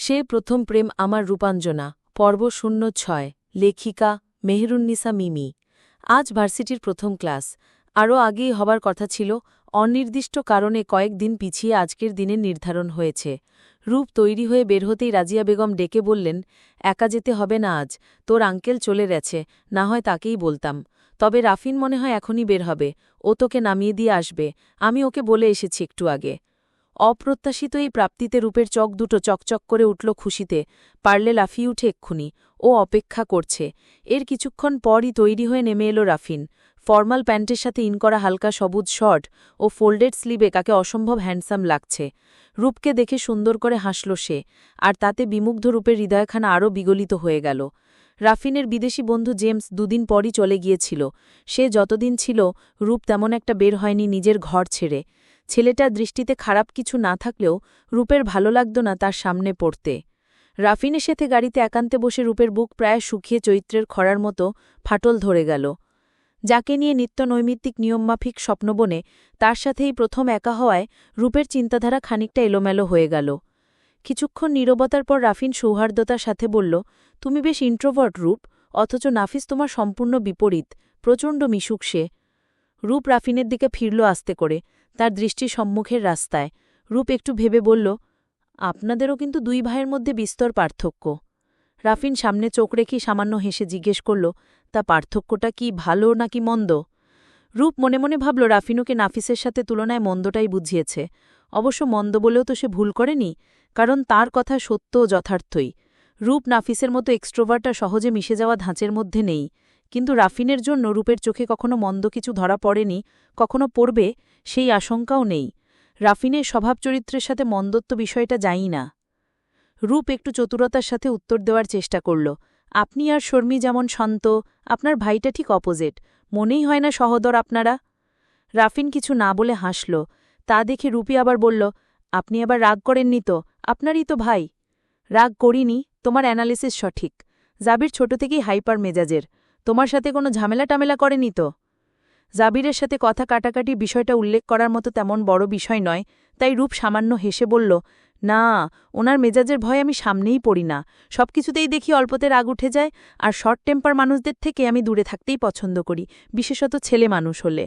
সে প্রথম প্রেম আমার রূপাঞ্জনা পর্ব ০৬ লেখিকা মেহেরুন্নিসা মিমি। আজ ভার্সিটির প্রথম ক্লাস। আরও আগেই হবার কথা ছিল, অনির্দিষ্ট কারণে কয়েকদিন পিছিয়ে আজকের দিনের নির্ধারণ হয়েছে। রূপ তৈরি হয়ে বের হতেই রাজিয়া বেগম ডেকে বললেন, একা যেতে হবে না আজ, তোর আঙ্কেল চলে গেছে, না হয় তাকেই বলতাম। তবে রাফিন মনে হয় এখনই বের হবে, ও তোকে নামিয়ে দিয়ে আসবে, আমি ওকে বলে এসেছি একটু আগে। অপ্রত্যাশিত এই প্রাপ্তিতে রূপের চোখ দুটো চকচক করে উঠল খুশিতে। পারলে লাফিয়ে উঠে এক্ষুনি, ও অপেক্ষা করছে। এর কিছুক্ষণ পরই তৈরি হয়ে নেমে এলো রাফিন। ফর্মাল প্যান্টের সাথে ইন করা হালকা সবুজ শর্ট ও ফোল্ডেড স্লিভে কাকে অসম্ভব হ্যান্ডসাম লাগছে। রূপকে দেখে সুন্দর করে হাসল সে, আর তাতে বিমুগ্ধ রূপের হৃদয়খানা আরও বিগলিত হয়ে গেল। রাফিনের বিদেশি বন্ধু জেমস দুদিন পরই চলে গিয়েছিল। সে যতদিন ছিল, রূপ তেমন একটা বের হয়নি নিজের ঘর ছেড়ে। ছেলেটার দৃষ্টিতে খারাপ কিছু না থাকলেও রূপের ভালো লাগত না তার সামনে পড়তে। রাফিনের সাথে গাড়িতে একান্তে বসে রূপের বুক প্রায় শুকিয়ে চৈত্রের খরার মতো ফাটল ধরে গেল। যাকে নিয়ে নিত্য নৈমিত্তিক নিয়মমাফিক স্বপ্ন বনে, তার সাথেই প্রথম একা হওয়ায় রূপের চিন্তাধারা খানিকটা এলোমেলো হয়ে গেল। কিছুক্ষণ নীরবতার পর রাফিন সৌহার্দ্যতার সাথে বলল, তুমি বেশ ইন্ট্রোভার্ট রূপ, অথচ নাফিস তোমার সম্পূর্ণ বিপরীত, প্রচণ্ড মিশুক সে। রূপ রাফিনের দিকে ফিরল আস্তে করে, তার দৃষ্টি সম্মুখের রাস্তায়। রূপ একটু ভেবে বলল, আপনাদেরও কিন্তু দুই ভাইয়ের মধ্যে বিস্তর পার্থক্য। রাফিন সামনে চোখ রেখে সামান্য হেসে জিজ্ঞেস করল, তা পার্থক্যটা কি ভালো নাকি মন্দ? রূপ মনে মনে ভাবল রাফিনুকে নাফিসের সাথে তুলনায় মন্দটাই বুঝিয়েছে। অবশ্য মন্দ বলেও তো সে ভুল করেনি, কারণ তার কথা সত্য ও যথার্থই। রূপ নাফিসের মতো এক্সট্রোভার্টটা সহজে মিশে যাওয়া ধাঁচের মধ্যে নেই, কিন্তু রাফিনের জন্য রূপের চোখে কখনো মন্দ কিছু ধরা পড়েনি, কখনো পড়বে সেই আশঙ্কাও নেই। রাফিনের স্বভাব চরিত্রের সাথে মন্দত্ব বিষয়টা যাই না। রূপ একটু চতুরতার সাথে উত্তর দেওয়ার চেষ্টা করল, আপনি আর শর্মী যেমন শান্ত, আপনার ভাইটা ঠিক অপোজিট, মনেই হয় না সহদর আপনারা। রাফিন কিছু না বলে হাসল। তা দেখে রূপী আবার বলল, আপনি আবার রাগ করেননি তো, আপনারই তো ভাই। রাগ করিনি, তোমার অ্যানালিসিস সঠিক। জাবির ছোট থেকেই হাইপার মেজাজের, তোমার সাথে কোনো ঝামেলা টামেলা করেনি তো? জাবিরের সাথে কথা কাটাকাটি বিষয়টা উল্লেখ করার মতো তেমন বড় বিষয় নয়, তাই রূপ সামান্য হেসে বলল, না, ওনার মেজাজের ভয় আমি সামনেই পড়ি না, সবকিছুতেই দেখি অল্পতে রাগ উঠে যায়, আর শর্ট টেম্পার মানুষদের থেকে আমি দূরে থাকতেই পছন্দ করি, বিশেষত ছেলে মানুষ হলে।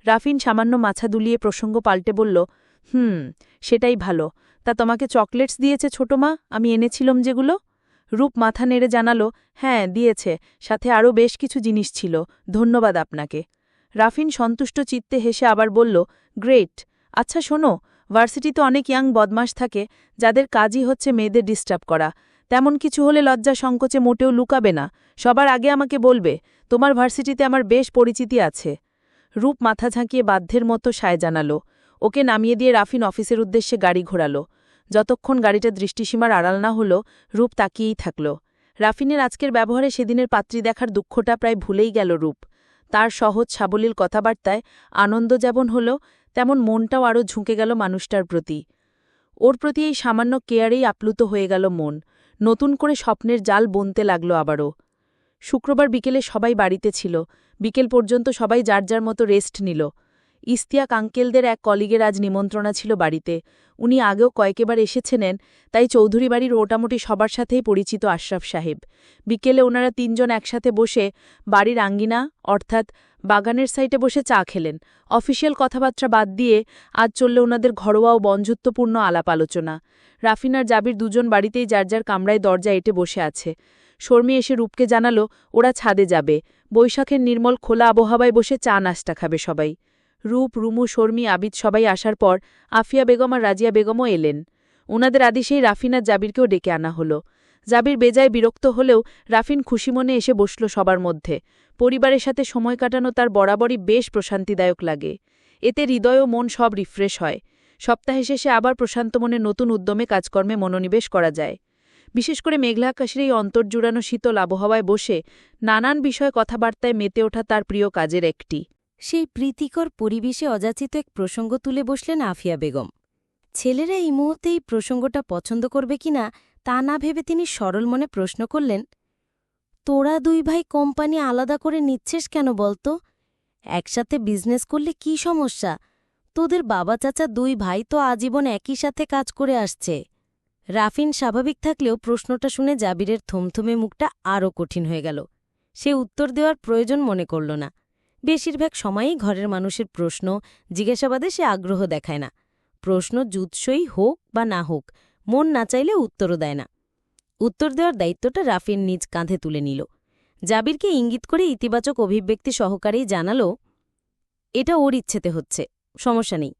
রাফিন সামান্য মাথা দুলিয়ে প্রসঙ্গ পাল্টে বলল, সেটাই ভালো। তা তোমাকে চকলেটস দিয়েছে ছোট মা, আমি এনেছিলাম যেগুলো? রূপ মাথা নেড়ে জানালো, হ্যাঁ দিয়েছে, সাথে আরও বেশ কিছু জিনিস ছিল, ধন্যবাদ আপনাকে। রাফিন সন্তুষ্ট চিত্তে হেসে আবার বলল, গ্রেট। আচ্ছা শোনো, ভার্সিটিতে অনেক ইয়াং বদমাশ থাকে, যাদের কাজই হচ্ছে মেয়েদের ডিস্টার্ব করা। তেমন কিছু হলে লজ্জা সংকোচে মোটেও লুকাবে না, সবার আগে আমাকে বলবে। তোমার ভার্সিটিতে আমার বেশ পরিচিতি আছে। রূপ মাথা ঝাঁকিয়ে বাধ্যের মতো সায় জানালো। ওকে নামিয়ে দিয়ে রাফিন অফিসের উদ্দেশ্যে গাড়ি ঘোরাল। যতক্ষণ গাড়িটা দৃষ্টিসীমার আড়াল না হল, রূপ তাকিয়েই থাকল। রাফিনের আজকের ব্যবহারে সেদিনের পাত্রী দেখার দুঃখটা প্রায় ভুলেই গেল রূপ। তার সহজ সাবলীল কথাবার্তায় আনন্দ যেমন হল, তেমন মনটাও আরও ঝুঁকে গেল মানুষটার প্রতি। ওর প্রতি এই সামান্য কেয়ারেই আপ্লুত হয়ে গেল মন। নতুন করে স্বপ্নের জাল বুনতে লাগল আবারও। শুক্রবার বিকেলে সবাই বাড়িতে ছিল। বিকেল পর্যন্ত সবাই যার যার মতো রেস্ট নিল। ইস্তিয়াক আঙ্কেলদের এক কলিগের আজ নিমন্ত্রণা ছিল বাড়িতে। উনি আগেও কয়েকবার এসেছেন, তাই চৌধুরী বাড়ির মোটামুটি সবার সাথেই পরিচিত আশরাফ সাহেব। বিকেলে ওনারা তিনজন একসাথে বসে বাড়ির আঙ্গিনা অর্থাৎ বাগানের সাইটে বসে চা খেলেন। অফিসিয়াল কথাবার্তা বাদ দিয়ে আজ চলল ওনাদের ঘরোয়া ও বন্ধুত্বপূর্ণ আলাপ আলোচনা। রাফিন আর জাবির দুজন বাড়িতেই যার যার কামরায় দরজা এঁটে বসে আছে। শর্মী এসে রূপকে জানালো ওরা ছাদে যাবে, বৈশাখের নির্মল খোলা আবহাওয়ায় বসে চা নাস্তা খাবে সবাই। রূপ, রুমু, শর্মী, আবিদ সবাই আসার পর আফিয়া বেগম আর রাজিয়া বেগমও এলেন। ওনাদের আদেশেই রাফিন আর জাবিরকেও ডেকে আনা হল। জাবির বেজায় বিরক্ত হলেও রাফিন খুশি মনে এসে বসল সবার মধ্যে। পরিবারের সাথে সময় কাটানো তার বরাবরই বেশ প্রশান্তিদায়ক লাগে। এতে হৃদয় ও মন সব রিফ্রেশ হয়। সপ্তাহে শেষে আবার প্রশান্ত মনে নতুন উদ্যমে কাজকর্মে মনোনিবেশ করা যায়। বিশেষ করে মেঘলা আকাশের এই অন্তর্জুড়ানো শীতল আবহাওয়ায় বসে নানান বিষয়ে কথাবার্তায় মেতে ওঠা তার প্রিয় কাজের একটি। সেই প্রীতিকর পরিবেশে অযাচিত এক প্রসঙ্গ তুলে বসলেন আফিয়া বেগম। ছেলেরা এই মুহূর্তে এই প্রসঙ্গটা পছন্দ করবে কিনা তা না ভেবে তিনি সরল মনে প্রশ্ন করলেন, তোরা দুই ভাই কোম্পানি আলাদা করে নিচ্ছিস কেন বলতো? একসাথে বিজনেস করলে কি সমস্যা? তোদের বাবা চাচা দুই ভাই তো আজীবন একই সাথে কাজ করে আসছে। রাফিন স্বাভাবিক থাকলেও প্রশ্নটা শুনে জাবিরের থমথমে মুখটা আরও কঠিন হয়ে গেল। সে উত্তর দেওয়ার প্রয়োজন মনে করল না। বেশিরভাগ সময়ই ঘরের মানুষের প্রশ্ন জিজ্ঞাসাবাদে সে আগ্রহ দেখায় না। প্রশ্ন জুৎসই হোক বা না হোক, মন না চাইলে উত্তরও দেয় না। উত্তর দেওয়ার দায়িত্বটা রাফিন নিজ কাঁধে তুলে নিল। জাবিরকে ইঙ্গিত করে ইতিবাচক অভিব্যক্তি সহকারেই জানাল, এটা ওর ইচ্ছেতে হচ্ছে, সমস্যা নেই।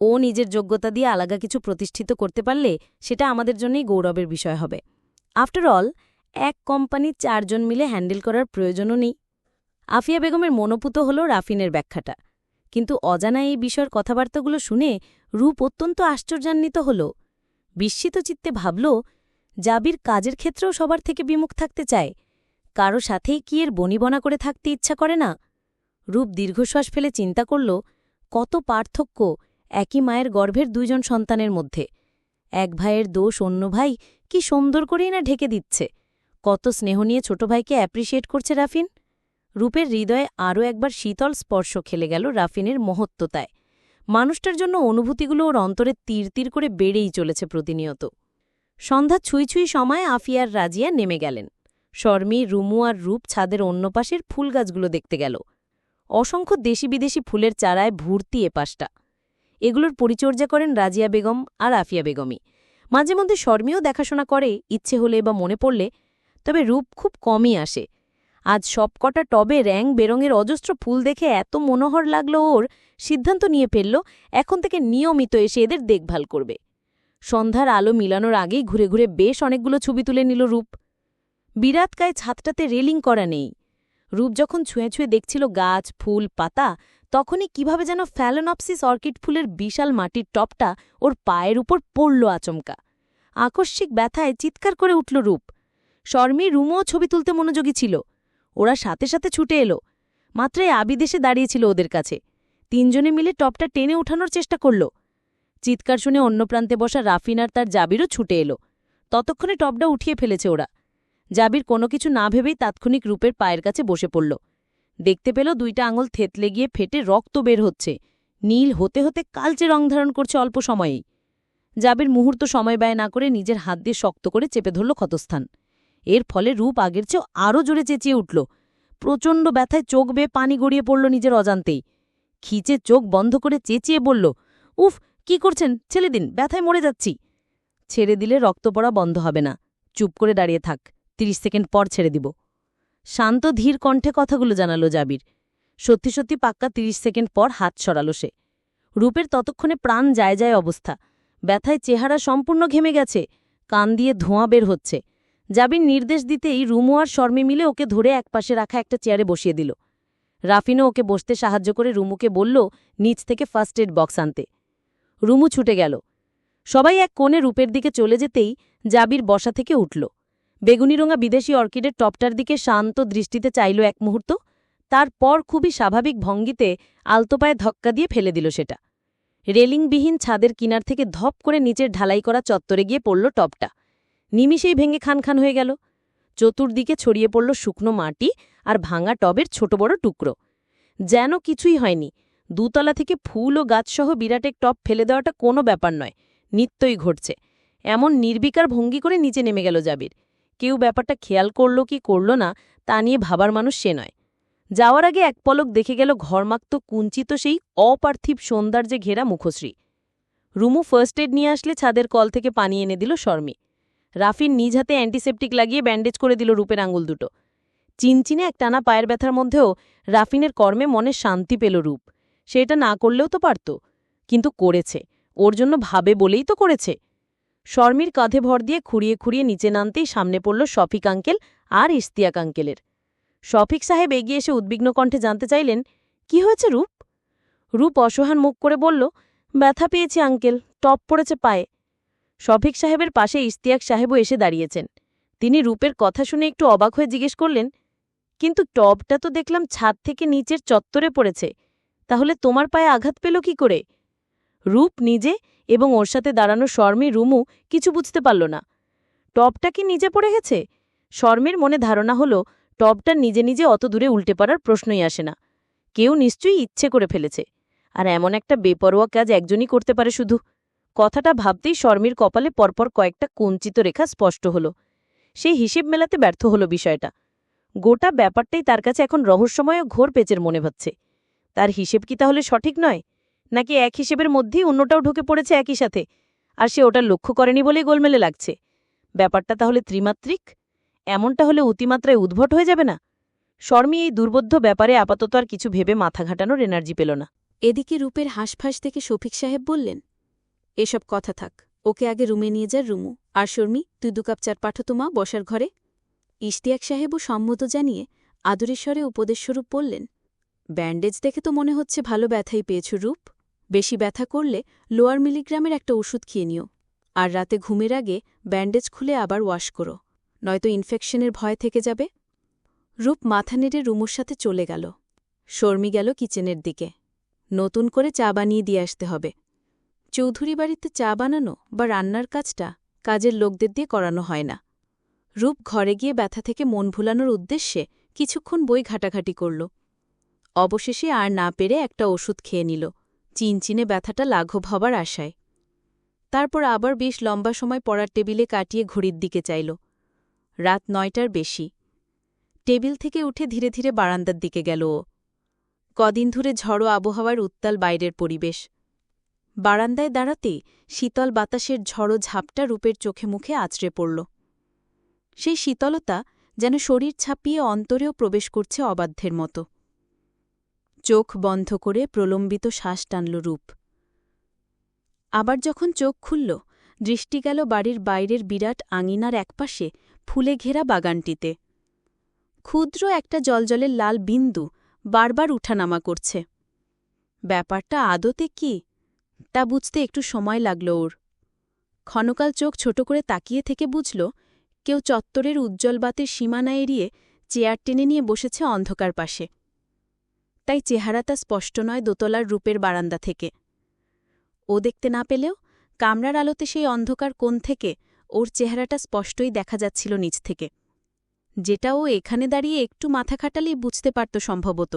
ও নিজের যোগ্যতা দিয়ে আলাদা কিছু প্রতিষ্ঠিত করতে পারলে সেটা আমাদের জন্যই গৌরবের বিষয় হবে। আফটার অল, এক কোম্পানি 4 জন মিলে হ্যান্ডেল করার প্রয়োজনও নেই। আফিয়া বেগমের মনোপুত হল রাফিনের ব্যাখ্যাটা, কিন্তু অজানা এই বিষয়ের কথাবার্তাগুলো শুনে রূপ অত্যন্ত আশ্চর্যান্বিত হল। বিস্মিত চিত্তে ভাবল, জাবির কাজের ক্ষেত্রেও সবার থেকে বিমুখ থাকতে চায়, কারো সাথেই কি এর বনিবনা করে থাকতে ইচ্ছা করে না। রূপ দীর্ঘশ্বাস ফেলে চিন্তা করল, কত পার্থক্য একই মায়ের গর্ভের 2 জন সন্তানের মধ্যে। এক ভাইয়ের দোষ অন্য ভাই কি সুন্দর করেই না ঢেকে দিচ্ছে। কত স্নেহ নিয়ে ছোট ভাইকে অ্যাপ্রিশিয়েট করছে রাফিন। রূপের হৃদয়ে আরও একবার শীতল স্পর্শ খেলে গেল রাফিনের মহত্বতায়। মানুষটার জন্য অনুভূতিগুলো ওর অন্তরে তীর তীর করে বেড়েই চলেছে প্রতিনিয়ত। সন্ধ্যা ছুঁই ছুঁই সময় আফিয়া আর রাজিয়া নেমে গেলেন। শর্মী, রুমু আর রূপ ছাদের অন্য পাশের ফুল গাছগুলো দেখতে গেল। অসংখ্য দেশি বিদেশি ফুলের চারায় ভর্তি এপাশটা। এগুলোর পরিচর্যা করেন রাজিয়া বেগম আর আফিয়া বেগমই। মাঝে মধ্যে শর্মীও দেখাশোনা করে, ইচ্ছে হলে বা মনে পড়লে। তবে রূপ খুব কমই আসে। আজ সবকটা টবে রং বেরঙের অজস্র ফুল দেখে এত মনোহর লাগল ওর, সিদ্ধান্ত নিয়ে ফেলল এখন থেকে নিয়মিত এসে এদের দেখভাল করবে। সন্ধ্যার আলো মিলানোর আগেই ঘুরে ঘুরে বেশ অনেকগুলো ছবি তুলে নিল রূপ। বিরাটকায় ছাদটাতে রেলিং করা নেই। রূপ যখন ছুঁয়ে ছুঁয়ে দেখছিল গাছ, ফুল, পাতা, তখনই কিভাবে যেন ফ্যালোনপসিস অর্কিড ফুলের বিশাল মাটির টপটা ওর পায়ের উপর পড়ল আচমকা। আকস্মিক ব্যথায় চিৎকার করে উঠল রূপ। শর্মী, রুমও ছবি তুলতে মনোযোগী ছিল। ওরা সাথে সাথে ছুটে এলো। মাত্রই আবিদ এসে দাঁড়িয়েছিল ওদের কাছে। 3 জনে মিলে টপটা টেনে ওঠানোর চেষ্টা করল। চিৎকার শুনে অন্য প্রান্তে বসা রাফিন আর তার জাবিরও ছুটে এলো। ততক্ষণে টপটা উঠিয়ে ফেলেছে ওরা। জাবির কোনো কিছু না ভেবেই তাৎক্ষণিক রূপের পায়ের কাছে বসে পড়ল। দেখতে পেল 2টা আঙুল থেতলে গিয়ে ফেটে রক্ত বের হচ্ছে। নীল হতে হতে কালচে রং ধারণ করছে অল্প সময়েই। জাবির মুহূর্ত সময় ব্যয় না করে নিজের হাত দিয়ে শক্ত করে চেপে ধরল ক্ষতস্থান। এর ফলে রূপ আগের চেয়েও আরও জোরে চেঁচিয়ে উঠল। প্রচণ্ড ব্যথায় চোখ বেয়ে পানি গড়িয়ে পড়ল নিজের অজান্তেই। খিচে চোখ বন্ধ করে চেঁচিয়ে বলল, উফ, কি করছেন, ছেড়ে দিন, ব্যথায় মরে যাচ্ছি। ছেড়ে দিলে রক্ত পড়া বন্ধ হবে না। চুপ করে দাঁড়িয়ে থাক, 30 সেকেন্ড পর ছেড়ে দিব। শান্ত ধীর কণ্ঠে কথাগুলো জানালো জাবির। সত্যি সত্যি পাক্কা 30 সেকেন্ড পর হাত সরাল সে। রূপের ততক্ষণে প্রাণ যায় যায় অবস্থা। ব্যথায় চেহারা সম্পূর্ণ ঘেমে গেছে, কান দিয়ে ধোঁয়া বের হচ্ছে। জাবির নির্দেশ দিতেই রুমু আর শর্মী মিলে ওকে ধরে একপাশে রাখা একটা চেয়ারে বসিয়ে দিল। রাফিনও ওকে বসতে সাহায্য করে রুমুকে বলল নিচ থেকে ফার্স্ট এড বক্স আনতে। রুমু ছুটে গেল। সবাই এক কোণে রূপের দিকে চলে যেতেই জাবির বসা থেকে উঠল। বেগুনি রঙা বিদেশি অর্কিডের টপটার দিকে শান্ত দৃষ্টিতে চাইল এক মুহূর্ত, তারপর খুবই স্বাভাবিক ভঙ্গিতে আলতো পায়ে ধক্কা দিয়ে ফেলে দিল সেটা। রেলিংবিহীন ছাদের কিনার থেকে ধপ করে নিচের ঢালাই করা চত্বরে গিয়ে পড়ল টপটা। নিমিষেই ভেঙে খান খান হয়ে গেল। চতুর্দিকে ছড়িয়ে পড়ল শুকনো মাটি আর ভাঙা টবের ছোট বড় টুকরো। যেন কিছুই হয়নি। 2 তলা থেকে ফুল ও গাছসহ বিরাট এক টব ফেলে দেওয়াটা কোনো ব্যাপার নয়, নিত্যই ঘটছে। এমন নির্বিকার ভঙ্গি করে নিচে নেমে গেল জাবির। কেউ ব্যাপারটা খেয়াল করল কি করল না তা নিয়ে ভাবার মানুষ সে নয়। যাওয়ার আগে এক পলক দেখে গেল ঘরমাক্ত কুঞ্চিত সেই অপার্থিব সৌন্দর্যে ঘেরা মুখশ্রী। রুমু ফার্স্ট এড নিয়ে আসলে ছাদের কল থেকে পানি এনে দিল শর্মী। রাফিন নিজ হাতে অ্যান্টিসেপটিক লাগিয়ে ব্যান্ডেজ করে দিল রূপের আঙুল দুটো। চিনচিনে এক টানা পায়ের ব্যথার মধ্যেও রাফিনের কর্মে মনে শান্তি পেল রূপ। সে এটা না করলেও তো পারত, কিন্তু করেছে। ওর জন্য ভাবে বলেই তো করেছে। শর্মীর কাঁধে ভর দিয়ে খুঁড়িয়ে খুঁড়িয়ে নিচে নামতেই সামনে পড়ল শফিক আঙ্কেল আর ইশতিয়াক আঙ্কেলের। শফিক সাহেব এগিয়ে এসে উদ্বিগ্ন কণ্ঠে জানতে চাইলেন, কি হয়েছে রূপ? রূপ অসহান মুখ করে বলল, ব্যথা পেয়েছি আঙ্কেল, টপ পড়েছে পায়ে। শফিক সাহেবের পাশে ইশতিয়াক সাহেবও এসে দাঁড়িয়েছেন। তিনি রূপের কথা শুনে একটু অবাক হয়ে জিজ্ঞেস করলেন, কিন্তু টবটা তো দেখলাম ছাদ থেকে নিচের চত্বরে পড়েছে, তাহলে তোমার পায়ে আঘাত পেল কি করে? রূপ নিজে এবং ওর সাথে দাঁড়ানো শর্মী, রুমু কিছু বুঝতে পারল না। টবটা কি নিজে পড়ে গেছে? শর্মীর মনে ধারণা হলো টবটা নিজে নিজে অত দূরে উল্টে পড়ার প্রশ্নই আসে না। কেউ নিশ্চয়ই ইচ্ছে করে ফেলেছে। আর এমন একটা বেপরোয়া কাজ একজনই করতে পারে শুধু। কথাটা ভাবতেই শর্মির কপালে পরপর কয়েকটা কুঞ্চিত রেখা স্পষ্ট হল। সে হিসেব মেলাতে ব্যর্থ হল বিষয়টা। গোটা ব্যাপারটাই তার কাছে এখন রহস্যময় ও ঘোর পেচের মনে হচ্ছে। তার হিসেব কি তাহলে সঠিক নয়, নাকি এক হিসেবের মধ্যেই অন্যটাও ঢুকে পড়েছে একই সাথে, আর সে ওটা লক্ষ্য করেনি বলেই গোলমেলে লাগছে? ব্যাপারটা তাহলে ত্রিমাত্রিক? এমনটা হলে অতিমাত্রায় উদ্ভট হয়ে যাবে না? শর্মি এই দুর্বোধ্য ব্যাপারে আপাতত আর কিছু ভেবে মাথা ঘাটানোর এনার্জি পেল না। এদিকে রূপের হাঁসফাঁস দেখে শফিক সাহেব বললেন, এসব কথা থাক, ওকে আগে রুমে নিয়ে যার রুমু। আর শর্মি, তুই 2 কাপ চার পাঠাতো মা বসার ঘরে। ইশতিয়াক সাহেবও সম্মত জানিয়ে আদরেশ্বরে উপদেশস্বরূপ বললেন, ব্যান্ডেজ দেখে তো মনে হচ্ছে ভালো ব্যথাই পেয়েছ রূপ। বেশি ব্যথা করলে লোয়ার মিলিগ্রামের একটা ওষুধ খেয়ে নিও, আর রাতে ঘুমের আগে ব্যান্ডেজ খুলে আবার ওয়াশ করো, নয়তো ইনফেকশনের ভয় থেকে যাবে। রূপ মাথা নেড়ে রুমুর সাথে চলে গেল। শর্মি গেল কিচেনের দিকে। নতুন করে চা বানিয়ে দিয়ে আসতে হবে। চৌধুরী বাড়িতে চা বানানো বা রান্নার কাজটা কাজের লোকদের দিয়ে করানো হয় না। রূপ ঘরে গিয়ে ব্যথা থেকে মন ভুলানোর উদ্দেশ্যে কিছুক্ষণ বই ঘাটাঘাটি করল। অবশেষে আর না পেরে একটা ওষুধ খেয়ে নিল, চিনচিনে ব্যথাটা লাঘব হবার আশায়। তারপর আবার বেশ লম্বা সময় পড়ার টেবিলে কাটিয়ে ঘড়ির দিকে চাইল। রাত 9টার বেশি। টেবিল থেকে উঠে ধীরে ধীরে বারান্দার দিকে গেল ও। কদিন ধরে ঝড়ো আবহাওয়ার উত্তাল বাইরের পরিবেশ। বারান্দায় দাঁড়াতেই শীতল বাতাসের ঝড়ো ঝাপটা রূপের চোখে মুখে আছড়ে পড়ল। সেই শীতলতা যেন শরীর ছাপিয়ে অন্তরেও প্রবেশ করছে অবাধ্যের মতো। চোখ বন্ধ করে প্রলম্বিত শ্বাস টানল রূপ। আবার যখন চোখ খুলল, দৃষ্টি গেল বাড়ির বাইরের বিরাট আঙিনার একপাশে ফুলে ঘেরা বাগানটিতে। ক্ষুদ্র একটা জলজলের লাল বিন্দু বারবার উঠানামা করছে। ব্যাপারটা আদতে কি, তা বুঝতে একটু সময় লাগল ওর। ক্ষণকাল চোখ ছোট করে তাকিয়ে থেকে বুঝল, কেউ চত্বরের উজ্জ্বল বাতির সীমানা এড়িয়ে চেয়ার টেনে নিয়ে বসেছে অন্ধকার পাশে। তাই চেহারাটা স্পষ্ট নয় দোতলার রূপের বারান্দা থেকে। ও দেখতে না পেলেও কামরার আলোতে সেই অন্ধকার কোণ থেকে ওর চেহারাটা স্পষ্টই দেখা যাচ্ছিল নিচ থেকে, যেটা ও এখানে দাঁড়িয়ে একটু মাথা খাটালেই বুঝতে পারত সম্ভবত।